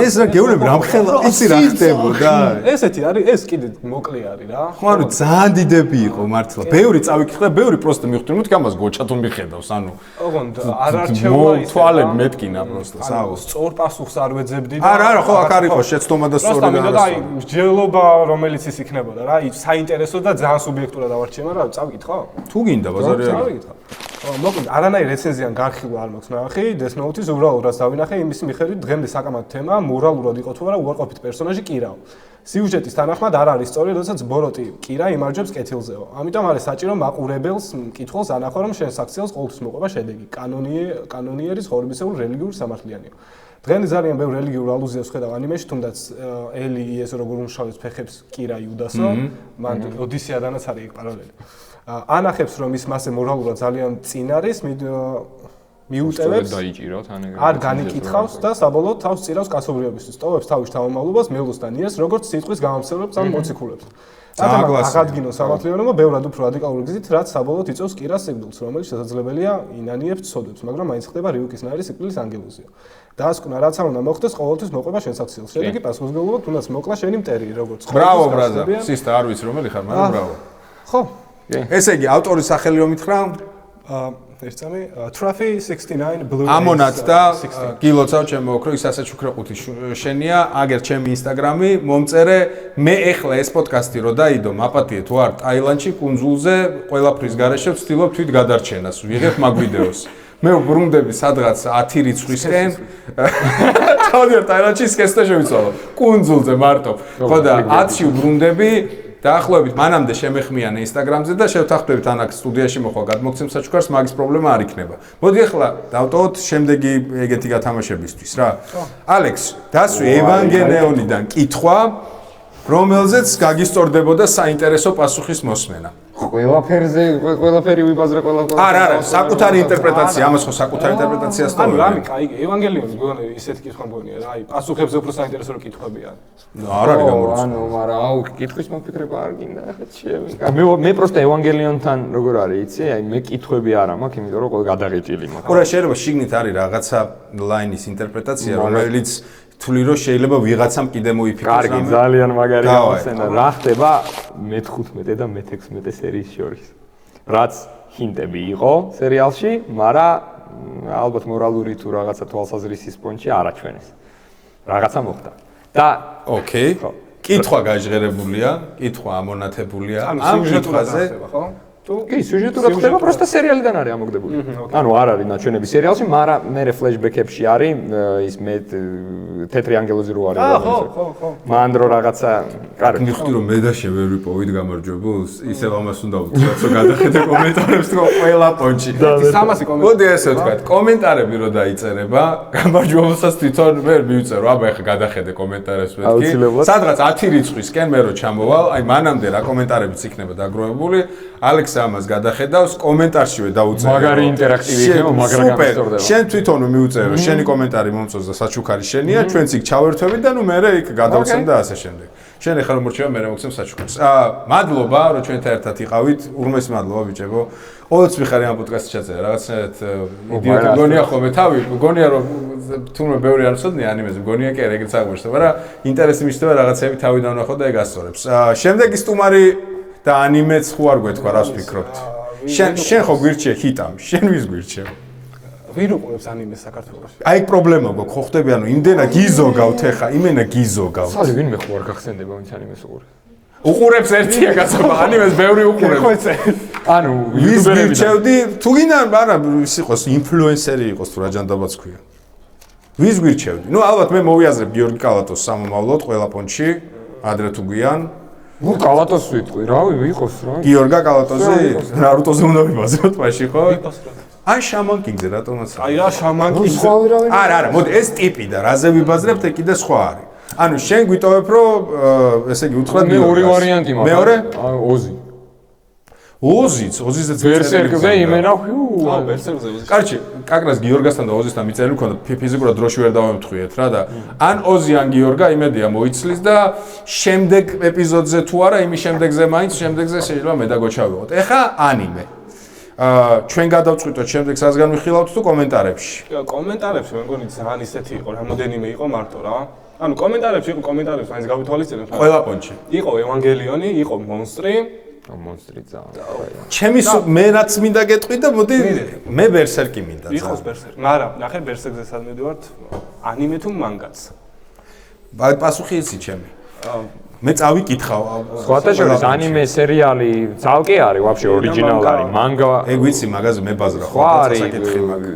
ეს რა გეუბნები რა მხელა, იცი რა ხდებოდა? ესეთი არის, ეს კიდე მოკლე არის რა. ხო, ანუ ძალიან დიდები იყო მართლა. ბევრი წავიკითხე, ბევრი პროსტა მივხვდი, მეთქი ამას გოჩა თუ მიხედავს, ანუ. ოღონდ არ არჩევა ის. თვალე მეტკინა პროსტა, საო. სწორ პასუხს არ ვეძებდი და არა, ხო, აქ არ იყო შეცდომა და სწორი და და აი, მსჯელობა რომელიც ის იქნებოდა რა, საინტერესო და ძალიან სუბიექტურად დავარჩიე, მაგრამ წავიკითხო? თუ გინდა ბაზარი არის. წავიკითხო. მოკლედ არანაირ რეცენზიან განხილვა არ მაქვს ნახე, დესნოუთის უბრალოდ რაც დავინახე, იმის მიხედვით დღემდე საკამათო თემა მორალურად იყო თუ არა უარყოფით პერსონაჟი კირაო. სიუჟეტის თანახმად არ არის სწორი, როდესაც ბოროტი კირა იმარჯვებს კეთილზეო. ამიტომ არის საჭირო მაყურებელს მკითხველს ანახო, რომ შენ საქციელს ყოველთვის მოყვება შედეგი. კანონიერის ხორბისეულ რელიგიურ სამართლიანიო. დღემდე ძალიან ბევრ რელიგიურ ალუზიას ხედავ ანიმეში, თუნდაც ელი ეს როგორ უმშავებს ფეხებს კირა იუდასო, მან ოდისეადანაც არის ეგ პარალელი. ანახებს რომ ის მასე მორალურად ძალიან წინ არის, მიუტევებს არ განიკითხავს და საბოლოოდ თავს წირავს კაცობრიობისთვის. ტოვებს თავის თავმომავლობას მელოს და ნიერს, როგორც სიტყვის გამომცემლებს ან მოციქულებს. აღადგინოს სამართლიანობა ბევრად უფრო რადიკალური გზით, რაც საბოლოოდ იწვევს კირას სიკვდილს, რომელიც შესაძლებელია ინანიებს ცოდებს, მაგრამ მაინც ხდება რივუკის ნაირი სიკვდილის ანგელოზია. დაასკვნა რაც არ უნდა მოხდეს, ყოველთვის მოყვება შენ საქციელს. შედეგი პასუხისმგებლობა თუნდაც მოკლა შენი მტერი, როგორც ბრავო ბრაზა. სისტა არ ვიცი რომელი ხარ, მაგრამ ბრავო. ხო. ესე იგი, ავტორის სახელი რომ ითხრა? ერთსამი Trophy 69 Blue. ამონათ და გილოცავ ჩემო ოქრო ის ასაჩუქრე ყუთი შენია, აგერ ჩემი ინსტაგრამი, მომწერე მე ეხლა ეს პოდკასტი რო დაიდო, მაპატიე თუ არ ტაილანდში კუნძულზე ყველაფრის გარეშე ვცდილობ თვით გადარჩენას, ვიღებ მაგ ვიდეოს. მე ვბრუნდები სადღაც 10 რიცხვისკენ. თავდიერ ტაილანდში სკესტა შევიცვალო. კუნძულზე მარტო. ხო და 10-ში ვბრუნდები დაახლოებით მანამდე შემეხმიანე ინსტაგრამზე და შევთანხმდებით ანაკ სტუდიაში მოხვალ გადმოგცემ საჩუქარს, მაგის პრობლემა არ იქნება. მოდი ახლა დავტოვოთ შემდეგი ეგეთი გათამაშებისთვის რა. ალექს, დასვი ევანგელიონიდან კითხვა. რომელზეც გაგისტორდებოდა საინტერესო პასუხის მოსმენა. ყველაფერი ვიბაზრე არა, საკუთარი ინტერპრეტაცია, ამას ხო საკუთარი ინტერპრეტაცია ანუ სწორია. რამე, კაი, евангелიონის გონე ისეთი კითხვა მგონია რა, აი, პასუხებზე უფრო საინტერესო კითხვებია. არ არის გამორიცხული. ანუ, მაგრამ აუ, კითხვის მოფიქრება არ გინდა, ხა ჩემი. მე პროსტა евангелионთან როგორ არის, იცი? აი, მე კითხვები არ მაქვს, იმიტომ რომ ყველა გადაღეჭილი მაქვს. ყურა შეიძლება შიგნით არის რაღაცა ლაინის ინტერპრეტაცია, რომელიც თვლი რომ შეიძლება ვიღაცამ კიდე მოიფიქროს კარგი, ძალიან მაგარი ამასენა. რა ხდება მე-15 და მე-16 სერიის შორის. რაც ჰინტები იყო სერიალში, მაგრამ ალბათ მორალური თუ რაღაცა თვალსაზრისის პონჩი არ აჩვენეს. რაღაცა მოხდა. და ოკეი. კითხვა გაჟღერებულია, კითხვა ამონათებულია. ანუ ამ სიუჟეტურად ხდება, ხო? კი, სიუჟეტურად ხდება, პროსტა სერიალიდან არის ამოგდებული. ანუ არ არის ნაჩვენები სერიალში, მაგრამ მე ფლეშბექებში არის ის მე თეთრი ანგელოზი რო არის. ხო. მან დრო რაღაცა, კარგი. მიხდი რომ მე და შე ვერ ვიპოვით გამარჯვებულს, ისევ ამას უნდა ვთქვათ, რომ გადახედე კომენტარებს თქო ყველა პონჩი. 300 კომენტარი. მოდი ესე ვთქვათ, კომენტარები რო დაიწერება, გამარჯვებულსაც თვითონ ვერ მივწერო, აბა ეხა გადახედე კომენტარებს მეთქი. სადღაც 10 რიცხვისკენ მე რო ჩამოვალ, აი მანამდე რა კომენტარებიც იქნება დაგროვებული, ალექსა ამას გადახედავს, კომენტარშივე დაუწერე. მაგარი ინტერაქტივი იქნება, მაგრამ გამოსწორდება. შენ თვითონ მივუწერო, შენი კომენტარი მომწონს და საჩუქარი შენია, ჩვენც იქ ჩავერთვებით და ნუ მე იქ გადავცემ და ასე შემდეგ. შენ ახლა რომ მორჩება, მე მოგცემ საჩუქარს. მადლობა, რომ ჩვენთან ერთად იყავით. ურმეს მადლობა ბიჭებო. ყოველთვის ვიხარი ამ პოდკასტს ჩაწერა. რაღაცნაირად იდიოტი გონია ხოლმე თავი, გონია რომ თუნდაც ბევრი არ ვსწოდნი ანიმეზე, გონია კი ეგრეც აღმოჩნდა, მაგრამ ინტერესი მიჩნდება რაღაცები თავიდან ვნახო და ეგ ასწორებს. შემდეგი სტუმარი და ანიმეც ხო არ გვეთქვა, რას ვფიქრობთ? შენ ხო გვირჩე ჰიტამ, შენ ვის გვირჩე? ვინ უყურებს ანიმეს საქართველოში? აი პრობლემა გვაქვს, ხო ხდები, ანუ იმდენა გიზოგავთ ეხა, იმენა გიზოგავთ. სალი ვინმე ხო არ გახსენდება ვინც ანიმეს უყურებს. უყურებს ერთია კაცობა, ანიმეს ბევრი უყურებს. ანუ ვის გვირჩევდი? თუ გინდა, არა, ის იყოს ინფლუენსერი იყოს თუ რა ჯანდაბაც ქვია. ვის გვირჩევდი? ნუ ალბათ მე მოვიაზრებ გიორგი კალატოს სამომავლოდ ყველა პონჩი, ადრე თუ გვიან. ნუ კალატოს ვიტყვი, რავი, ვიყოს რა. გიორგა კალატოზე, ნარუტოზე უნდა ვიბაზროთ მაშინ ხო? აი შამან კინგზე რატომაც. აი რა შამან კინგზე. არა, მოდი ეს ტიპი და რაზე ვიბაზრებთ, ეგ კიდე სხვა არის. ანუ შენ გვიტოვებ, რომ ესე იგი უთხრა მე ორი ვარიანტი მაქვს. მეორე? ოზი. ოზიზე ბერსერკზე იმენა ბერსერკზე. კარჩი, კაკრას გიორგასთან და ოზისთან მიწერილი მქონდა ფიზიკურად დროში ვერ დავემთხვიეთ რა და ან ოზი ან გიორგა იმედია მოიცლის და შემდეგ ეპიზოდზე თუ არა, იმის შემდეგზე მაინც შემდეგზე შეიძლება მე და გოჩავიყოთ. ეხა ანიმე. ჩვენ გადავწყვიტოთ შემდეგ სას განვიხილავთ თუ კომენტარებში. კომენტარებში მე მგონი ძალიან ისეთი იყო, რამოდენიმე იყო მარტო რა. ანუ კომენტარებში იყო კომენტარებს, მაინც გავითვალისწინებთ. ყველა პონჩი. იყო евангелიონი, იყო მონსტრი. მონსტრი ძალიან. ჩემი მე რაც მინდა გეტყვი და მოდი მე ბერსერკი მინდა. იყოს ბერსერკი. მაგრამ ნახე ბერსერკზე სად მივდივართ? ანიმე თუ მანგაც? პასუხი იცი ჩემი. მე წავიკითხავ. სხვათა შორის ანიმე სერიალი ძალკე არის, ვაფშე ორიგინალ არის, მანგა. ეგ ვიცი, მაგაზე მე ბაზრა ხო არის.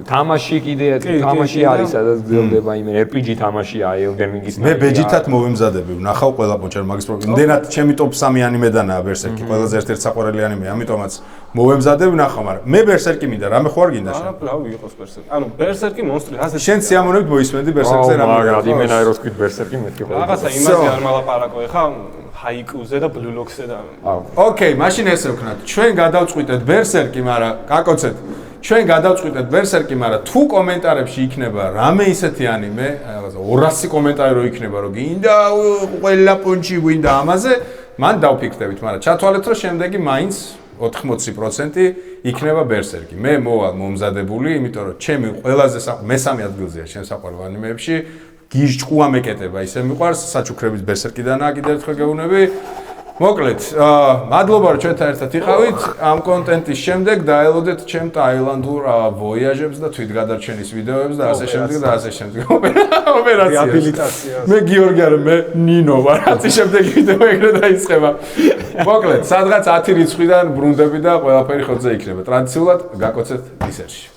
თამაში კიდე თამაში არის, სადაც გძლდება იმენ RPG თამაშია Elden Ring-ის. მე ბეჯითად მოვემზადები, ვნახავ ყველა პონჩერ მაგის პრობლემა. იმდენად ჩემი ტოპ 3 ანიმედანაა ბერსერკი, ყველაზე ერთ-ერთი საყვარელი ანიმე, ამიტომაც მოვემზადები ვნახავ, მაგრამ მე ბერსერკი მინდა, რამე ხო არ გინდა შენ? არა, რავი იყოს ბერსერკი. ანუ ბერსერკი მონსტრი, ასე. შენ სიამოვნებით მოისმენდი ბერსერკზე რამე? მაგრამ იმენა ეროს ქვით ბერსერკი მეთქი ხოლმე. რაღაცა იმაზე არ მალაპარაკო ხა ჰაიკუზე და ბლულოქსზე და ოკეი, მაშინ ესე ვქნათ. ჩვენ გადავწყვიტეთ ბერსერკი, მაგრამ კაკოცეთ. ჩვენ გადავწყვიტეთ ბერსერკი, მაგრამ თუ კომენტარებში იქნება რამე ისეთი ანიმე, რაღაცა 200 კომენტარი რო იქნება, რომ გინდა ყველა პონჩი გვინდა ამაზე, მან დავფიქრდებით, მაგრამ ჩათვალეთ, რომ შემდეგი მაინც 80% იქნება ბერსერკი. მე მოვალ მომზადებული, იმიტომ რომ ჩემი ყველაზე მესამე ადგილზეა ჩემ საყვარელ ანიმეებში. გიჟჭყუა მეკეტება, ისე მიყვარს საჩუქრების ბერსერკიდანაა კიდევ ერთხელ გეუბნები. მოკლედ, მადლობა რომ ჩვენთან ერთად იყავით. ამ კონტენტის შემდეგ დაელოდეთ ჩემ ტაილანდურ ვოიაჟებს და თვითგადარჩენის ვიდეოებს და ასე შემდეგ და ასე შემდეგ. ოპერაციას. მე გიორგი არა, მე ნინო ვარ. ასე შემდეგ ვიდეო ეგრე დაიწყება. მოკლედ, სადღაც 10 რიცხვიდან ბრუნდები და ყველაფერი ხოძე იქნება. ტრადიციულად გაკოცეთ დისერტში.